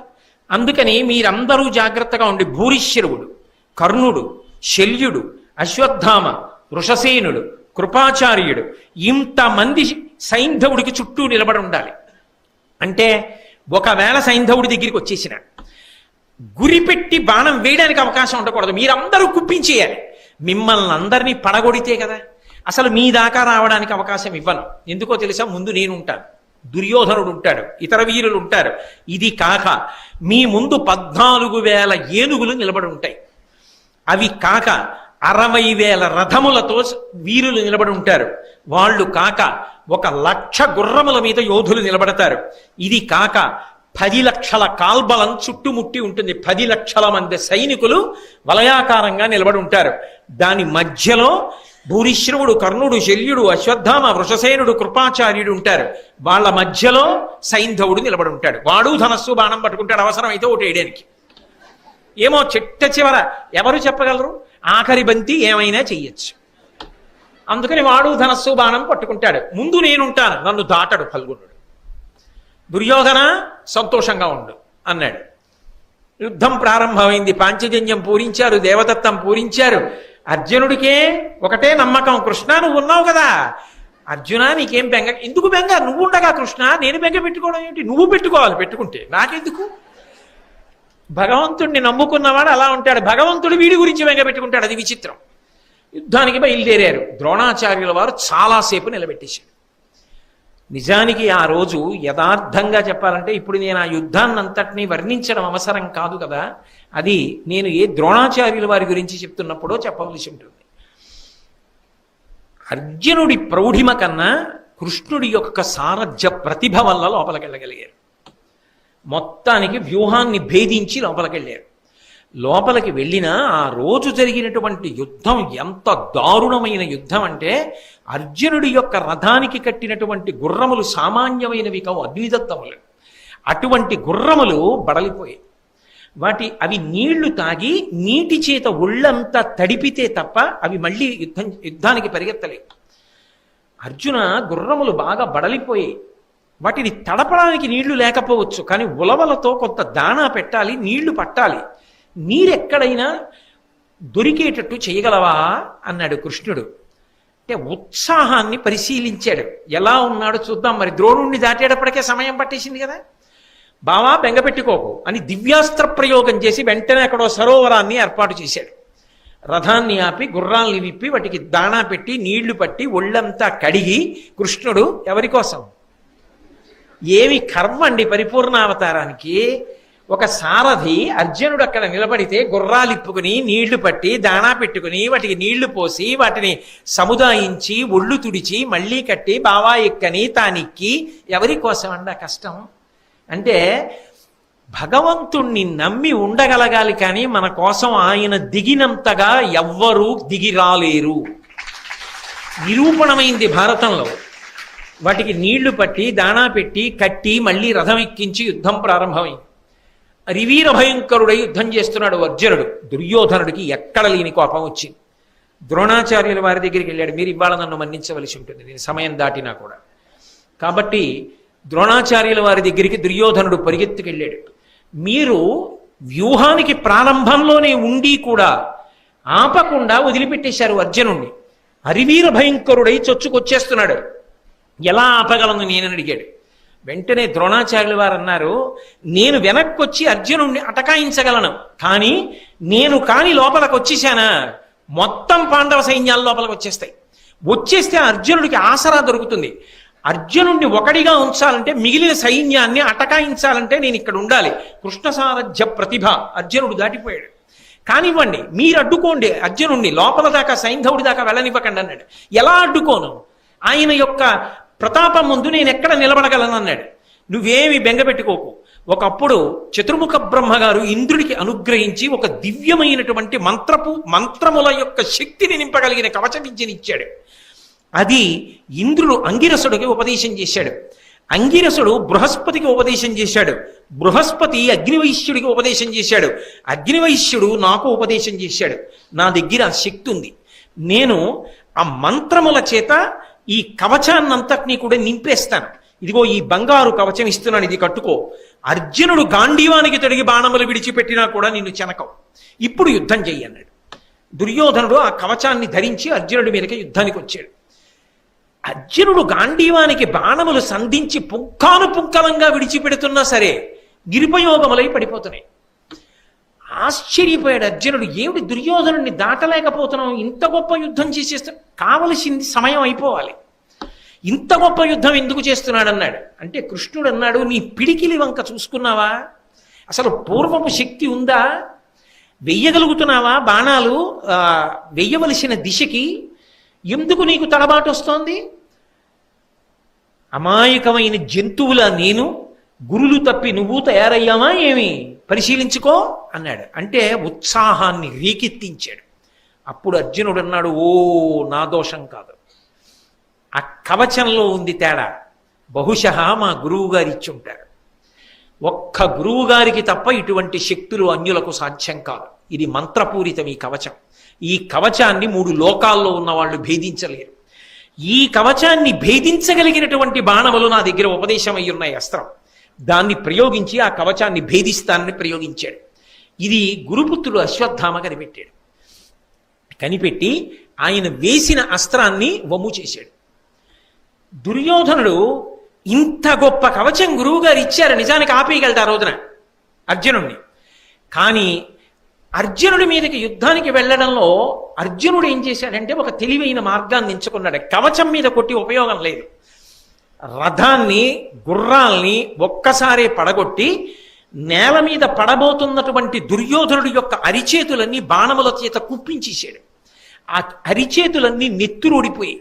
అందుకని మీరందరూ జాగ్రత్తగా ఉండి భూరిశ్రవుడు, కర్ణుడు, శల్యుడు, అశ్వత్థామ, వృషసేనుడు, కృపాచార్యుడు, ఇంతమంది సైంధవుడికి చుట్టూ నిలబడి ఉండాలి. అంటే ఒకవేళ సైంధవుడి దగ్గరికి వచ్చేసిన గురిపెట్టి బాణం వేయడానికి అవకాశం ఉండకూడదు, మీరందరూ కుప్పించేయాలి. మిమ్మల్ని అందరినీ పడగొడితే కదా అసలు మీ దాకా రావడానికి అవకాశం ఇవ్వను. ఎందుకో తెలుసా? ముందు నేను ఉంటాను, దుర్యోధనుడు ఉంటాడు, ఇతర వీరులు ఉంటారు. ఇది కాక మీ ముందు 14,000 ఏనుగులు నిలబడి ఉంటాయి. అవి కాక 60,000 రథములతో వీరులు నిలబడి ఉంటారు. వాళ్ళు కాక 1,00,000 గుర్రముల మీద యోధులు నిలబడతారు. ఇది కాక 10 లక్షల కాల్బలం చుట్టుముట్టి ఉంటుంది. 10 లక్షల మంది సైనికులు వలయాకారంగా నిలబడి ఉంటారు. దాని మధ్యలో భూరిశ్రవుడు, కర్ణుడు, శల్యుడు, అశ్వత్థామ, వృషసేనుడు, కృపాచార్యుడు ఉంటారు. వాళ్ళ మధ్యలో సైంధవుడు నిలబడి ఉంటాడు. వాడు ధనస్సు బాణం పట్టుకుంటాడు, అవసరమైతే ఒకటి వేయడానికి. ఏమో చిట్ట చివర ఎవరు చెప్పగలరు? ఆఖరి బంతి ఏమైనా చెయ్యొచ్చు. అందుకని వాడు ధనస్సు బాణం పట్టుకుంటాడు. ముందు నేనుంటాను, నన్ను దాటడు ఫల్గుణుడు. దుర్యోధన సంతోషంగా ఉండు అన్నాడు. యుద్ధం ప్రారంభమైంది. పాంచజన్యం పూరించారు, దేవదత్తం పూరించారు. అర్జునుడికే ఒకటే నమ్మకం, కృష్ణ నువ్వు ఉన్నావు కదా, అర్జున నీకేం బెంగ, ఎందుకు బెంగ, నువ్వు ఉండగా కృష్ణ, నేను బెంగ పెట్టుకోవడం ఏంటి, నువ్వు పెట్టుకోవాలి, పెట్టుకుంటే నాకెందుకు. భగవంతుడిని నమ్ముకున్నవాడు అలా ఉంటాడు, భగవంతుడు వీడి గురించి బెంగ పెట్టుకుంటాడు. అది విచిత్రం. యుద్ధానికి బయలుదేరారు. ద్రోణాచార్యుల వారు చాలాసేపు నిలబెట్టేశాడు. నిజానికి ఆ రోజు యథార్థంగా చెప్పాలంటే ఇప్పుడు నేను ఆ యుద్ధాన్నంతటినీ వర్ణించడం అవసరం కాదు కదా, అది నేను ఏ ద్రోణాచార్యుల వారి గురించి చెప్తున్నప్పుడో చెప్పవలసి ఉంటుంది. అర్జునుడి ప్రౌఢిమ కన్నా కృష్ణుడి యొక్క సారథ్య ప్రతిభ వల్ల లోపలికెళ్ళగలిగారు. మొత్తానికి వ్యూహాన్ని భేదించి లోపలికెళ్ళారు. లోపలికి వెళ్ళినా ఆ రోజు జరిగినటువంటి యుద్ధం ఎంత దారుణమైన యుద్ధం అంటే, అర్జునుడి యొక్క రథానికి కట్టినటువంటి గుర్రములు సామాన్యమైనవి కావు, అగ్నిదత్తములు. అటువంటి గుర్రములు బడలిపోయాయి. అవి నీళ్లు తాగి నీటి చేత ఒళ్ళంతా తడిపితే తప్ప అవి మళ్ళీ యుద్ధానికి పరిగెత్తలేవు. అర్జున గుర్రములు బాగా బడలిపోయాయి. వాటిని తడపడానికి నీళ్లు లేకపోవచ్చు, కానీ ఉలవలతో కొంత దాణా పెట్టాలి, నీళ్లు పట్టాలి. నీరెక్కడైనా దొరికేటట్టు చేయగలవా అన్నాడు కృష్ణుడు. అంటే ఉత్సాహాన్ని పరిశీలించాడు. ఎలా ఉన్నాడో చూద్దాం, మరి ద్రోణుణ్ణి దాటేటప్పటికే సమయం పట్టేసింది కదా, బావా బెంగపెట్టుకోకు అని దివ్యాస్త్ర ప్రయోగం చేసి వెంటనే అక్కడో సరోవరాన్ని ఏర్పాటు చేశాడు. రథాన్ని ఆపి గుర్రాల్ని విప్పి వాటికి దాణా పెట్టి నీళ్లు పట్టి ఒళ్ళంతా కడిగి, కృష్ణుడు ఎవరి కోసం? ఏమి కర్మ అండి పరిపూర్ణావతారానికి. ఒక సారథి అర్జునుడు అక్కడ నిలబడితే గుర్రాలిప్పుకుని నీళ్లు పట్టి దాణా పెట్టుకుని వాటికి నీళ్లు పోసి వాటిని సముదాయించి ఒళ్ళు తుడిచి మళ్ళీ కట్టి బావా ఎక్కని తానెక్కి ఎవరి కోసం అండి ఆ కష్టం? అంటే భగవంతుణ్ణి నమ్మి ఉండగలగాలి, కానీ మన కోసం ఆయన దిగినంతగా ఎవ్వరూ దిగి రాలేరు. నిరూపణమైంది భారతంలో. వాటికి నీళ్లు పట్టి దాణా పెట్టి కట్టి మళ్ళీ రథం ఎక్కించి యుద్ధం ప్రారంభమైంది. రివీర భయంకరుడై యుద్ధం చేస్తున్నాడు అర్జునుడు. దుర్యోధనుడికి ఎక్కడ లేని కోపం వచ్చింది. ద్రోణాచార్యుల వారి దగ్గరికి వెళ్ళాడు, మీరు ఇవాళ నన్ను మన్నించవలసి ఉంటుంది, నేను సమయం దాటినా కూడా. కాబట్టి ద్రోణాచార్యుల వారి దగ్గరికి దుర్యోధనుడు పరిగెత్తుకెళ్ళాడు. మీరు వ్యూహానికి ప్రారంభంలోనే ఉండి కూడా ఆపకుండా వదిలిపెట్టేశారు అర్జునుణ్ణి. హరివీర భయంకరుడై చొచ్చుకొచ్చేస్తున్నాడు, ఎలా ఆపగలను నేనని అడిగాడు. వెంటనే ద్రోణాచార్యుల వారు అన్నారు, నేను వెనక్కొచ్చి అర్జునుణ్ణి అటకాయించగలను, కానీ నేను కాని లోపలికి వచ్చేసానా మొత్తం పాండవ సైన్యాల లోపలికి వచ్చేస్తాయి. వచ్చేస్తే అర్జునుడికి ఆసరా దొరుకుతుంది. అర్జునుడిని ఒకడిగా ఉంచాలంటే, మిగిలిన సైన్యాన్ని అటకాయించాలంటే నేను ఇక్కడ ఉండాలి. కృష్ణ సారథ్య ప్రతిభ అర్జునుడు దాటిపోయాడు. కానివ్వండి, మీరు అడ్డుకోండి అర్జునుడిని, లోపల దాకా సైంధవుడి దాకా వెళ్ళనివ్వకండి అన్నాడు. ఎలా అడ్డుకోను? ఆయన యొక్క ప్రతాపం ముందు నేను ఎక్కడ నిలబడగలను అన్నాడు. నువ్వేమి బెంగపెట్టుకోకు. ఒకప్పుడు చతుర్ముఖ బ్రహ్మగారు ఇంద్రుడికి అనుగ్రహించి ఒక దివ్యమైనటువంటి మంత్రముల యొక్క శక్తిని నింపగలిగిన కవచ విద్యనిచ్చాడు. అది ఇంద్రుడు అంగిరసుడికి ఉపదేశం చేశాడు. అంగిరసుడు బృహస్పతికి ఉపదేశం చేశాడు. బృహస్పతి అగ్నివైశ్యుడికి ఉపదేశం చేశాడు. అగ్నివైశ్యుడు నాకు ఉపదేశం చేశాడు. నా దగ్గర ఆ శక్తి ఉంది. నేను ఆ మంత్రముల చేత ఈ కవచాన్నంతటినీ కూడా నింపేస్తాను. ఇదిగో ఈ బంగారు కవచం ఇస్తున్నాను, ఇది కట్టుకో. అర్జునుడు గాంధీవానికి తొడిగి బాణములు విడిచిపెట్టినా కూడా నిన్ను చెనకవు. ఇప్పుడు యుద్ధం చెయ్యన్నాడు. దుర్యోధనుడు ఆ కవచాన్ని ధరించి అర్జునుడి మీదకి యుద్ధానికి వచ్చాడు. అర్జునుడు గాంధీవానికి బాణములు సంధించి పుంఖానుపుంఖలంగా విడిచిపెడుతున్నా సరే నిరుపయోగములై పడిపోతున్నాయి. ఆశ్చర్యపోయాడు అర్జునుడు, ఏమిటి దుర్యోధనుడిని దాటలేకపోతున్నాం, ఇంత గొప్ప యుద్ధం చేసేస్తా, కావలసింది సమయం అయిపోవాలి, ఇంత గొప్ప యుద్ధం ఎందుకు చేస్తున్నాడు అన్నాడు. అంటే కృష్ణుడు అన్నాడు, నీ పిడికిలి వంక చూసుకున్నావా? అసలు పూర్వపు శక్తి ఉందా? వెయ్యగలుగుతున్నావా బాణాలు వెయ్యవలసిన దిశకి? ఎందుకు నీకు తడబాటు వస్తోంది? అమాయకమైన జంతువుల నేను, గురులు తప్పి నువ్వు తయారయ్యామా ఏమి? పరిశీలించుకో అన్నాడు. అంటే ఉత్సాహాన్ని రేకెత్తించాడు. అప్పుడు అర్జునుడు అన్నాడు, ఓ నా దోషం కాదు, ఆ కవచంలో ఉంది తేడా. బహుశಃ మా గురువు గారు ఇచ్చి ఉంటారు. ఒక్క గురువు గారికి తప్ప ఇటువంటి శక్తులు అన్యులకు సాధ్యం కాదు. ఇది మంత్రపూరితం ఈ కవచం. ఈ కవచాన్ని 3 లోకాల్లో ఉన్న వాళ్ళు భేదించలేరు. ఈ కవచాన్ని భేదించగలిగినటువంటి బాణములు నా దగ్గర ఉపదేశం అయి ఉన్నాయి, అస్త్రం. దాన్ని ప్రయోగించి ఆ కవచాన్ని భేదిస్తానని ప్రయోగించాడు. ఇది గురుపుత్రుడు అశ్వత్థామ కనిపెట్టాడు. కనిపెట్టి ఆయన వేసిన అస్త్రాన్ని వమ్ము చేశాడు. దుర్యోధనుడు ఇంత గొప్ప కవచం గురువు గారు ఇచ్చారు, నిజానికి ఆపేయగలడు ఆ రోజున అర్జునుడిని. కానీ అర్జునుడి మీదకి యుద్ధానికి వెళ్ళడంలో అర్జునుడు ఏం చేశాడంటే ఒక తెలివైన మార్గాన్ని ఎంచుకున్నాడు. కవచం మీద కొట్టి ఉపయోగం లేదు. రథాన్ని గుర్రాల్ని ఒక్కసారే పడగొట్టి నేల మీద పడబోతున్నటువంటి దుర్యోధనుడి యొక్క అరిచేతులన్నీ బాణముల చేత కుప్పించేశాడు. ఆ అరిచేతులన్నీ నెత్తురుడిపోయి,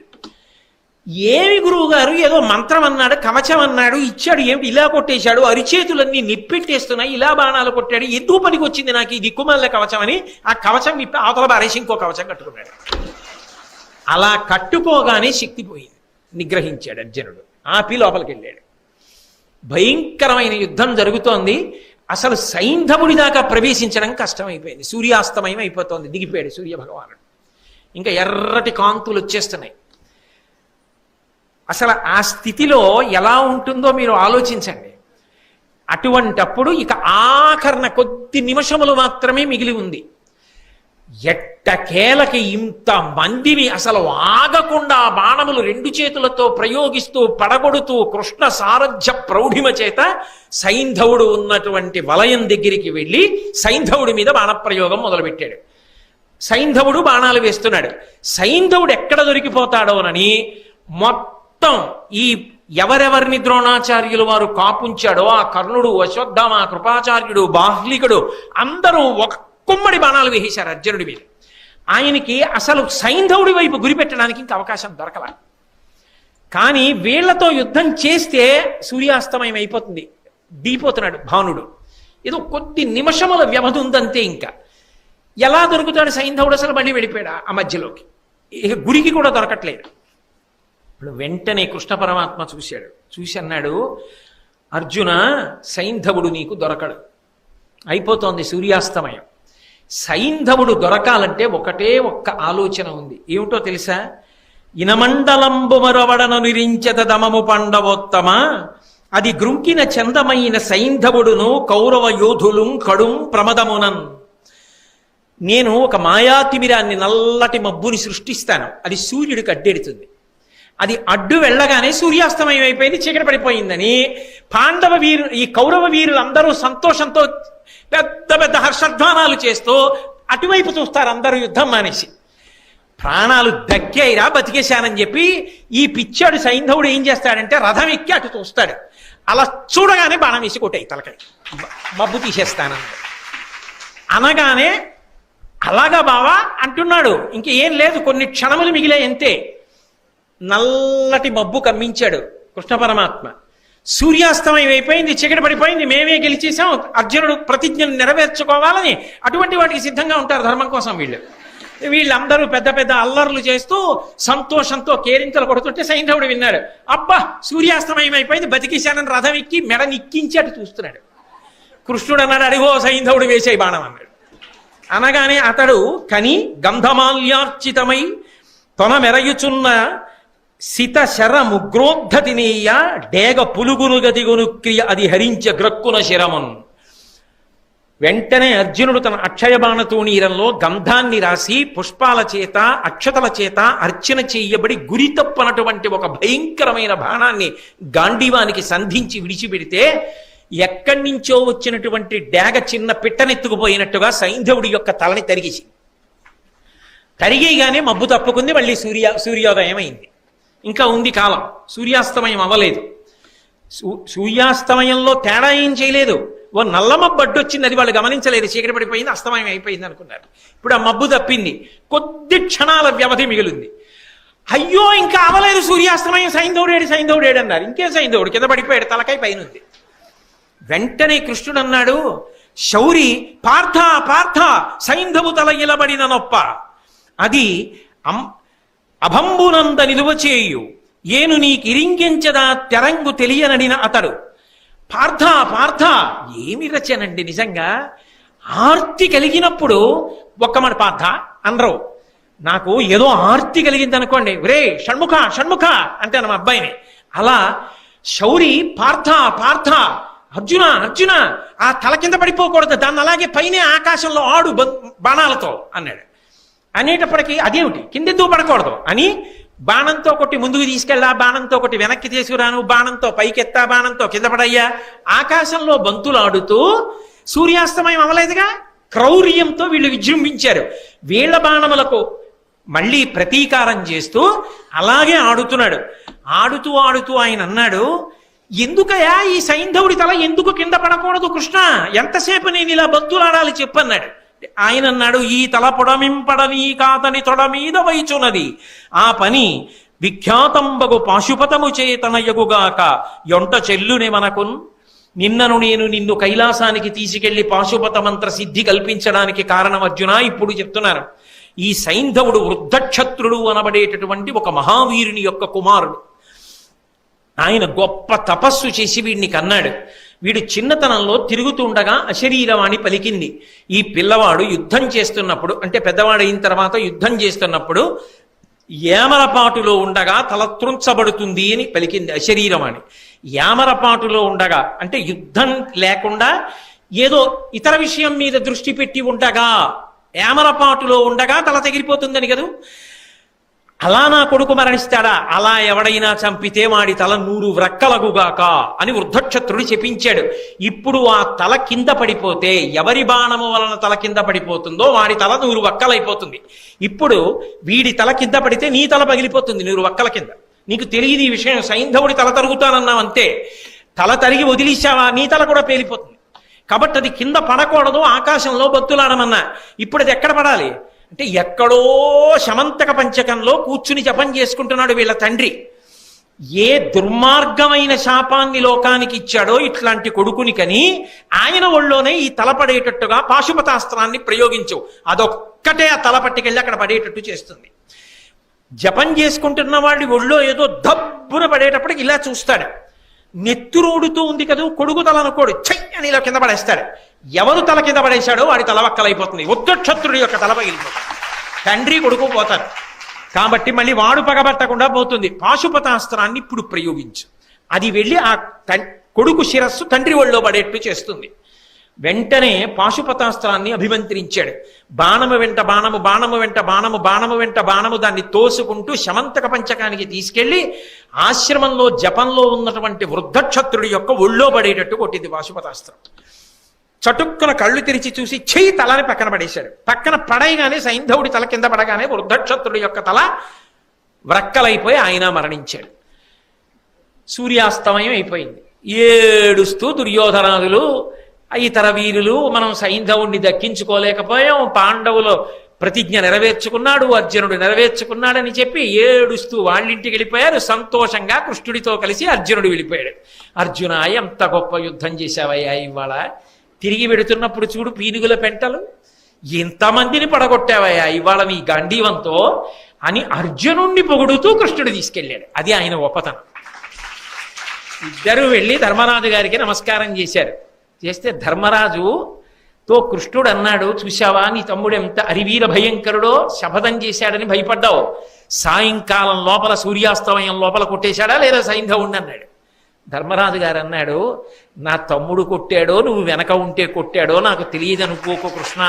ఏమి గురువు గారు ఏదో మంత్రం అన్నాడు, కవచం అన్నాడు, ఇచ్చాడు, ఏమిటి ఇలా కొట్టేశాడు, అరిచేతులన్నీ నిప్పెట్టేస్తున్నాయి, ఇలా బాణాలు కొట్టాడు, ఎందుకు పనికి వచ్చింది నాకు ఈ దిక్కుమాల కవచం అని ఆ కవచం విప్పి అవతల బారేసి ఇంకో కవచం కట్టుకున్నాడు. అలా కట్టుకోగానే శక్తి పోయింది, నిగ్రహించాడు అర్జునుడు. ఆపి లోపలికి వెళ్ళాడు. భయంకరమైన యుద్ధం జరుగుతోంది. అసలు సైంధవుడి దాకా ప్రవేశించడం కష్టమైపోయింది. సూర్యాస్తమయం అయిపోతోంది. దిగిపోయాడు సూర్యభగవానుడు. ఇంకా ఎర్రటి కాంతులు వచ్చేస్తున్నాయి. అసలు ఆ స్థితిలో ఎలా ఉంటుందో మీరు ఆలోచించండి. అటువంటప్పుడు ఇక ఆఖరణ కొద్ది నిమిషములు మాత్రమే మిగిలి ఉంది. ఎట్టకేలకి ఇంత మందిని అసలు ఆగకుండా బాణములు రెండు చేతులతో ప్రయోగిస్తూ పడగొడుతూ కృష్ణ సారథ్య ప్రౌఢిమ చేత సైంధవుడు ఉన్నటువంటి వలయం దగ్గరికి వెళ్ళి సైంధవుడి మీద బాణప్రయోగం మొదలుపెట్టాడు. సైంధవుడు బాణాలు వేస్తున్నాడు. సైంధవుడు ఎక్కడ దొరికిపోతాడోనని మొత్తం ఈ ఎవరెవరిని ద్రోణాచార్యులు వారు కాపుంచాడో ఆ కర్ణుడు, అశ్వత్థామ, కృపాచార్యుడు, బాహ్లికుడు అందరూ ఒక కుమ్మడి బాణాలు వేసేశారు అర్జునుడి మీద. ఆయనకి అసలు సైంధవుడి వైపు గురిపెట్టడానికి ఇంకా అవకాశం దొరకల. కానీ వీళ్లతో యుద్ధం చేస్తే సూర్యాస్తమయం అయిపోతుంది, దిగిపోతున్నాడు భానుడు. ఏదో కొద్ది నిమిషముల వ్యవధి ఉందంతే. ఇంకా ఎలా దొరుకుతాడు సైంధవుడు? అసలు మళ్ళీ వెళ్ళిపోయాడు ఆ మధ్యలోకి. ఇక గురికి కూడా దొరకట్లేదు. ఇప్పుడు వెంటనే కృష్ణ పరమాత్మ చూశాడు. చూసి అన్నాడు, అర్జున, సైంధవుడు నీకు దొరకడు, అయిపోతోంది సూర్యాస్తమయం. సైంధవుడు దొరకాలంటే ఒకటే ఒక్క ఆలోచన ఉంది. ఏమిటో తెలుసా? ఇనమండలంబు మరవడను నిరించద దమము పండవోత్తమ, అది గృంకిన చందమైన సైంధవుడును కౌరవ యోధులు కడుం ప్రమదమునన్. నేను ఒక మాయాతిమిరాన్ని, నల్లటి మబ్బుని సృష్టిస్తాను. అది సూర్యుడికి అడ్డెడుతుంది. అది అడ్డు వెళ్ళగానే సూర్యాస్తమయం అయిపోయింది, చీకటి పడిపోయిందని ఈ కౌరవ వీరులందరూ సంతోషంతో పెద్ద పెద్ద హర్షధ్వానాలు చేస్తూ అటువైపు చూస్తారు. అందరూ యుద్ధం మానేసి ప్రాణాలు దక్కాయిరా, బతికేశానని చెప్పి ఈ పిచ్చాడు సైంధవుడు ఏం చేస్తాడంటే రథం ఎక్కి అటు చూస్తాడు. అలా చూడగానే బాణం వేసి కొట్టాయి తలకాయ, మబ్బు తీసేస్తానన్నాడు. అనగానే అలాగా బావా అంటున్నాడు. ఇంకేం లేదు, కొన్ని క్షణములు మిగిలాయి అంతే. నల్లటి మబ్బు కమ్మించాడు కృష్ణ పరమాత్మ. సూర్యాస్తమయం అయిపోయింది, చీకటి పడిపోయింది, మేమే గెలిచేసాం, అర్జునుడు ప్రతిజ్ఞను నెరవేర్చుకోవాలని అటువంటి వాటికి సిద్ధంగా ఉంటారు ధర్మం కోసం వీళ్ళు. వీళ్ళందరూ పెద్ద పెద్ద అల్లర్లు చేస్తూ సంతోషంతో కేరింతలు కొడుతుంటే సైంధవుడు విన్నాడు. అబ్బా, సూర్యాస్తమయం అయిపోయింది, బతికేశానని రథం ఎక్కి మెడ నిక్కించి అటు చూస్తున్నాడు. కృష్ణుడు అన్నాడు, అడిగో సైంధవుడు వేసే బాణం అన్నాడు. అనగానే అతడు కని గంధమాల్యార్చితమై తొన మెరయుచున్న సిత శర ముగ్రోద్ధతినీయ డేగ పులుగును గదిగును క్రియ అది హరించ గ్రక్కున శరమున్. వెంటనే అర్జునుడు తన అక్షయ బాణతూణీరంలో గంధాన్ని రాసి పుష్పాల చేత అక్షతల చేత అర్చన చేయబడి గురి తప్పనటువంటి ఒక భయంకరమైన బాణాన్ని గాంధీవానికి సంధించి విడిచిపెడితే ఎక్కడి నుంచో వచ్చినటువంటి డేగ చిన్న పిట్టనెత్తుకుపోయినట్టుగా సైంధవుడి యొక్క తలని తరిగేగానే మబ్బు తప్పుకుంది. మళ్ళీ సూర్యోదయం అయింది. ఇంకా ఉంది కాలం, సూర్యాస్తమయం అవ్వలేదు. సూర్యాస్తమయంలో తేడా ఏం చేయలేదు. ఓ నల్ల మబ్బు అడ్డొచ్చింది, అది వాళ్ళు గమనించలేదు. చీకటి పడిపోయింది, అస్తమయం అయిపోయింది అనుకున్నారు. ఇప్పుడు ఆ మబ్బు తప్పింది, కొద్ది క్షణాల వ్యవధి మిగిలింది. అయ్యో ఇంకా అవ్వలేదు సూర్యాస్తమయం, సైంధవుడేడు అన్నారు. ఇంకేం సైంధవుడు? కింద పడిపోయాడు, తలకాయ పైన ఉంది. వెంటనే కృష్ణుడు అన్నాడు, శౌరి పార్థ పార్థ, సైంధవు తల ఇలబడిన నొప్ప అది అభంబునంద నిలువచేయు ఏను నీకిరింగించదా తెరంగు తెలియనడిన అతడు. పార్థ పార్థ, ఏమి రచనండి నిజంగా. ఆర్తి కలిగినప్పుడు ఒక్కమన పార్థ అనరు. నాకు ఏదో ఆర్తి కలిగింది అనుకోండి, రే షణ్ముఖ షణ్ముఖ అంటే మా అబ్బాయిని. అలా శౌరి పార్థ పార్థ, అర్జున అర్జున, ఆ తల కింద పడిపోకూడదు, దాన్ని అలాగే పైనే ఆకాశంలో ఆడు బాణాలతో అన్నాడు. అనేటప్పటికీ అదేమిటి కిందెందుకు పడకూడదు అని బాణంతో కొట్టి ముందుకు తీసుకెళ్ళా, బాణంతో కొట్టి వెనక్కి తీసుకురాను, బాణంతో పైకెత్తా, బాణంతో కింద పడయ్యా. ఆకాశంలో బంతులు ఆడుతూ సూర్యాస్తమయం అవ్వలేదుగా. క్రౌర్యంతో వీళ్ళు విజృంభించారు. వీళ్ల బాణములకు మళ్ళీ ప్రతీకారం చేస్తూ అలాగే ఆడుతున్నాడు. ఆడుతూ ఆడుతూ ఆయన అన్నాడు, ఎందుకయా ఈ సైంధవుడి తల ఎందుకు కింద పడకూడదు కృష్ణ, ఎంతసేపు నేను ఇలా బద్దులాడాలి చెప్పన్నాడు. ఆయన అన్నాడు, ఈ తల పొడమింపడని కాతని తొడ మీద వైచున్నది, ఆ పని విఖ్యాతంబగు పాశుపతము చేతనయగుగాక యొంట చెల్లునే మనకున్. నిన్ను కైలాసానికి తీసుకెళ్లి పాశుపత మంత్ర సిద్ధి కల్పించడానికి కారణం అర్జున ఇప్పుడు చెప్తున్నాను. ఈ సైంధవుడు వృద్ధక్షత్రుడు అనబడేటటువంటి ఒక మహావీరుని యొక్క కుమారుడు. ఆయన గొప్ప తపస్సు చేసి వీడిని కన్నాడు. వీడు చిన్నతనంలో తిరుగుతుండగా అశరీరవాణి పలికింది. ఈ పిల్లవాడు యుద్ధం చేస్తున్నప్పుడు, అంటే పెద్దవాడైన తర్వాత యుద్ధం చేస్తున్నప్పుడు ఏమరపాటులో ఉండగా తల త్రుంచబడుతుంది అని పలికింది అశరీరవాణి. యామరపాటులో ఉండగా అంటే యుద్ధం లేకుండా ఏదో ఇతర విషయం మీద దృష్టి పెట్టి ఉండగా, యామరపాటులో ఉండగా తల తెగిరిపోతుందని కదా. అలా నా కొడుకు మరణిస్తాడా, అలా ఎవడైనా చంపితే వాడి తల 100 వ్రక్కలగుగాక అని వృద్ధక్షత్రుడు చెప్పించాడు. ఇప్పుడు ఆ తల కింద పడిపోతే, ఎవరి బాణము వలన తల కింద పడిపోతుందో వాడి తల 100 వక్కలైపోతుంది. ఇప్పుడు వీడి తల కింద పడితే నీ తల పగిలిపోతుంది 100 వక్కల కింద. నీకు తెలియదు ఈ విషయం. సైంధవుడి తల తరుగుతానన్నావు అంతే, తల తరిగి వదిలేశావా నీ తల కూడా పేలిపోతుంది. కాబట్టి అది కింద పడకూడదు, ఆకాశంలో బొత్తులాడమన్నా. ఇప్పుడు అది ఎక్కడ పడాలి అంటే ఎక్కడో శమంతక పంచకంలో కూర్చుని జపం చేసుకుంటున్నాడు వీళ్ళ తండ్రి. ఏ దుర్మార్గమైన శాపాన్ని లోకానికి ఇచ్చాడో ఇట్లాంటి కొడుకుని కని ఆయన ఒళ్ళోనే ఈ తల పడేటట్టుగా పాశుపతాస్త్రాన్ని ప్రయోగించు, అదొక్కటే ఆ తల పట్టుకెళ్ళి అక్కడ పడేటట్టు చేస్తుంది. జపం చేసుకుంటున్న వాడి ఒళ్ళో ఏదో దబ్బున పడేటప్పటికి ఇలా చూస్తాడు, నెత్తురోడుతూ ఉంది కదా, కొడుకు తల అనుకోడు, చెయ్యని ఇలా కింద పడేస్తాడు. ఎవరు తల కింద పడేశాడో వాడి తల వక్కలైపోతుంది, వృద్ధక్షత్రుడి యొక్క తల పగిలిపోతుంది, తండ్రి కొడుకు పోతారు. కాబట్టి మళ్ళీ వాడు పగబట్టకుండా పోతుంది. పాశుపతాస్త్రాన్ని ఇప్పుడు ప్రయోగించు, అది వెళ్ళి ఆ కొడుకు శిరస్సు తండ్రి ఒళ్ళో పడేట్టు చేస్తుంది. వెంటనే పాశుపతాస్త్రాన్ని అభిమంత్రించాడు. బాణము వెంట బాణము, బాణము వెంట బాణము, బాణము వెంట బాణము దాన్ని తోసుకుంటూ శమంతక పంచకానికి తీసుకెళ్లి ఆశ్రమంలో జపంలో ఉన్నటువంటి వృద్ధక్షత్రుడి యొక్క ఒళ్ళో పడేటట్టు కొట్టింది పాశుపతాస్త్రం. చటుక్కున కళ్ళు తెరిచి చూసి చెయ్యి తలని పక్కన పడేశాడు. పక్కన పడైగానే సైంధవుడి తల కింద పడగానే వృద్ధక్షత్రుడి యొక్క తల వ్రక్కలైపోయి ఆయన మరణించాడు. సూర్యాస్తమయం అయిపోయింది. ఏడుస్తూ దుర్యోధనాదులు ఇతర వీరులు మనం సైంధవుణ్ణి దక్కించుకోలేకపోయాం, పాండవులు ప్రతిజ్ఞ నెరవేర్చుకున్నాడు, అర్జునుడు నెరవేర్చుకున్నాడని చెప్పి ఏడుస్తూ వాళ్ళింటికి వెళ్ళిపోయారు. సంతోషంగా కృష్ణుడితో కలిసి అర్జునుడు వెళ్ళిపోయాడు. అర్జున, ఎంత గొప్ప యుద్ధం చేశావయ్యా, ఇవాళ తిరిగి వెడుతున్నప్పుడు చూడు పీనుగుల పెంటలు, ఎంతమందిని పడగొట్టావయ్యా ఇవాళ నీ గాంధీవంతో అని అర్జునుణ్ణి పొగుడుతూ కృష్ణుడు తీసుకెళ్ళాడు. అది ఆయన గొప్పతనం. ఇద్దరు వెళ్ళి ధర్మరాజు గారికి నమస్కారం చేశారు. చేస్తే ధర్మరాజుతో కృష్ణుడు అన్నాడు, చూశావా నీ తమ్ముడు ఎంత అరివీర భయంకరుడో, శపథం చేశాడని భయపడ్డావు, సాయంకాలం లోపల సూర్యాస్తమయం లోపల కొట్టేశాడా లేదా సైంధవుణ్ణి అన్నాడు. ధర్మరాజు గారు అన్నాడు, నా తమ్ముడు కొట్టాడో నువ్వు వెనక ఉంటే కొట్టాడో నాకు తెలియదనుకోకు కృష్ణ,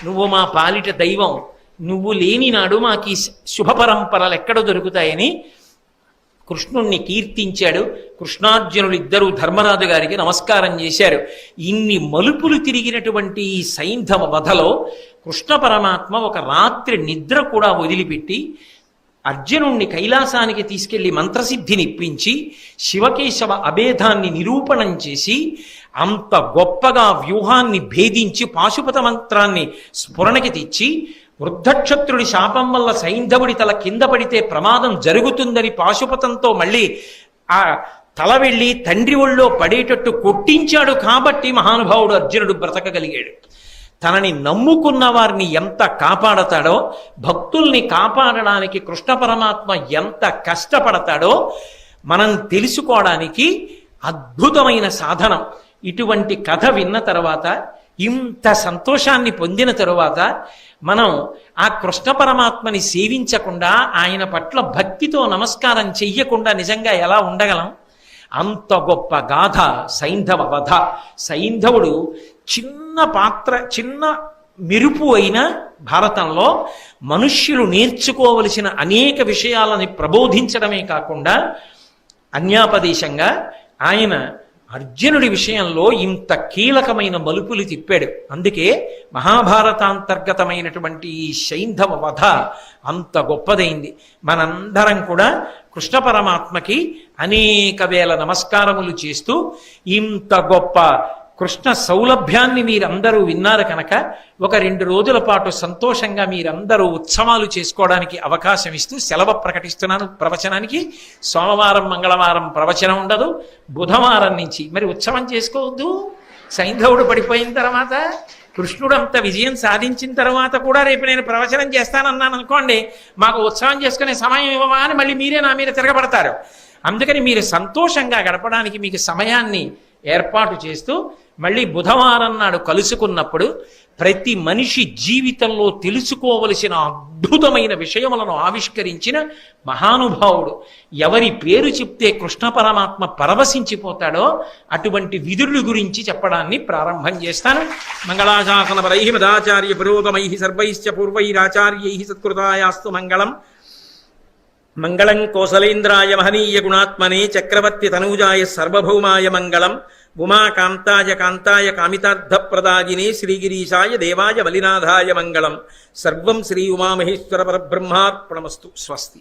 నువ్వు మా పాలిట దైవం, నువ్వు లేని నాడు మాకు ఈ శుభ పరంపరలు ఎక్కడ దొరుకుతాయని కృష్ణుణ్ణి కీర్తించాడు. కృష్ణార్జునులు ఇద్దరూ ధర్మరాజు గారికి నమస్కారం చేశారు. ఇన్ని మలుపులు తిరిగినటువంటి ఈ సైంధవ వధలో కృష్ణ పరమాత్మ ఒక రాత్రి నిద్ర కూడా వదిలిపెట్టి అర్జునుణ్ణి కైలాసానికి తీసుకెళ్లి మంత్రసిద్ధిని ఇప్పించి శివకేశవ అభేదాన్ని నిరూపణం చేసి అంత గొప్పగా వ్యూహాన్ని భేదించి పాశుపత మంత్రాన్ని స్ఫురణకి తెచ్చి వృద్ధక్షత్రుడి శాపం వల్ల సైంధవుడి తల కింద పడితే ప్రమాదం జరుగుతుందని పాశుపతంతో మళ్ళీ ఆ తల వెళ్ళి తండ్రి ఒళ్ళో పడేటట్టు కొట్టించాడు. కాబట్టి మహానుభావుడు అర్జునుడు బ్రతకగలిగాడు. తనని నమ్ముకున్న వారిని ఎంత కాపాడతాడో, భక్తుల్ని కాపాడడానికి కృష్ణ పరమాత్మ ఎంత కష్టపడతాడో మనం తెలుసుకోవడానికి అద్భుతమైన సాధనం. ఇటువంటి కథ విన్న తర్వాత, ఇంత సంతోషాన్ని పొందిన తరువాత మనం ఆ కృష్ణ పరమాత్మని సేవించకుండా, ఆయన పట్ల భక్తితో నమస్కారం చెయ్యకుండా నిజంగా ఎలా ఉండగలం? అంత గొప్ప గాథ సైంధవ వధ. సైంధవుడు చిన్న పాత్ర, చిన్న మెరుపు అయిన భారతంలో మనుష్యులు నేర్చుకోవలసిన అనేక విషయాలని ప్రబోధించడమే కాకుండా అన్యాపదేశంగా ఆయన అర్జునుడి విషయంలో ఇంత కీలకమైన మలుపులు తిప్పాడు. అందుకే మహాభారతాంతర్గతమైనటువంటి ఈ సైంధవ వధ అంత గొప్పదైంది. మనందరం కూడా కృష్ణ పరమాత్మకి అనేక వేల నమస్కారములు చేస్తూ ఇంత గొప్ప కృష్ణ సౌలభ్యాన్ని మీరందరూ విన్నారు కనుక ఒక 2 రోజుల పాటు సంతోషంగా మీరందరూ ఉత్సవాలు చేసుకోవడానికి అవకాశం ఇస్తూ సెలవు ప్రకటిస్తున్నాను. ప్రవచనానికి సోమవారం మంగళవారం ప్రవచనం ఉండదు. బుధవారం నుంచి మరి ఉత్సవం చేసుకోవద్దు. సైంధవుడు పడిపోయిన తర్వాత కృష్ణుడు అంత విజయం సాధించిన తర్వాత కూడా రేపు నేను ప్రవచనం చేస్తానన్నాను అనుకోండి, మాకు ఉత్సవం చేసుకునే సమయం ఇవ్వవా అని మళ్ళీ మీరే నా మీద తిరగబడతారు. అందుకని మీరు సంతోషంగా గడపడానికి మీకు సమయాన్ని ఏర్పాటు చేస్తూ మళ్ళీ బుధవారం నాడు కలుసుకున్నప్పుడు ప్రతి మనిషి జీవితంలో తెలుసుకోవలసిన అద్భుతమైన విషయములను ఆవిష్కరించిన మహానుభావుడు, ఎవరి పేరు చెప్తే కృష్ణ పరమాత్మ పరవశించిపోతాడో అటువంటి విదురుడి గురించి చెప్పడాన్ని ప్రారంభం చేస్తాను. మంగళాశాసన పరై మదాచార్య పురోగమై సర్వైశ్చ పూర్వైరాచార్యై సత్కృతాయాస్తు మంగళం. మంగళం కోసలేంద్రాయ మహనీయ గుణాత్మనే చక్రవర్తి తనూజాయ సర్వభౌమాయ మంగళం. ఉమాకాంతాయ కాంతాయ కామితార్థప్రదాయినే శ్రీగిరీశాయ దేవాయ మలినాథాయ మంగళం. సర్వం శ్రీ ఉమామహేశ్వర పరబ్రహ్మార్పణమస్తు. స్వస్తి.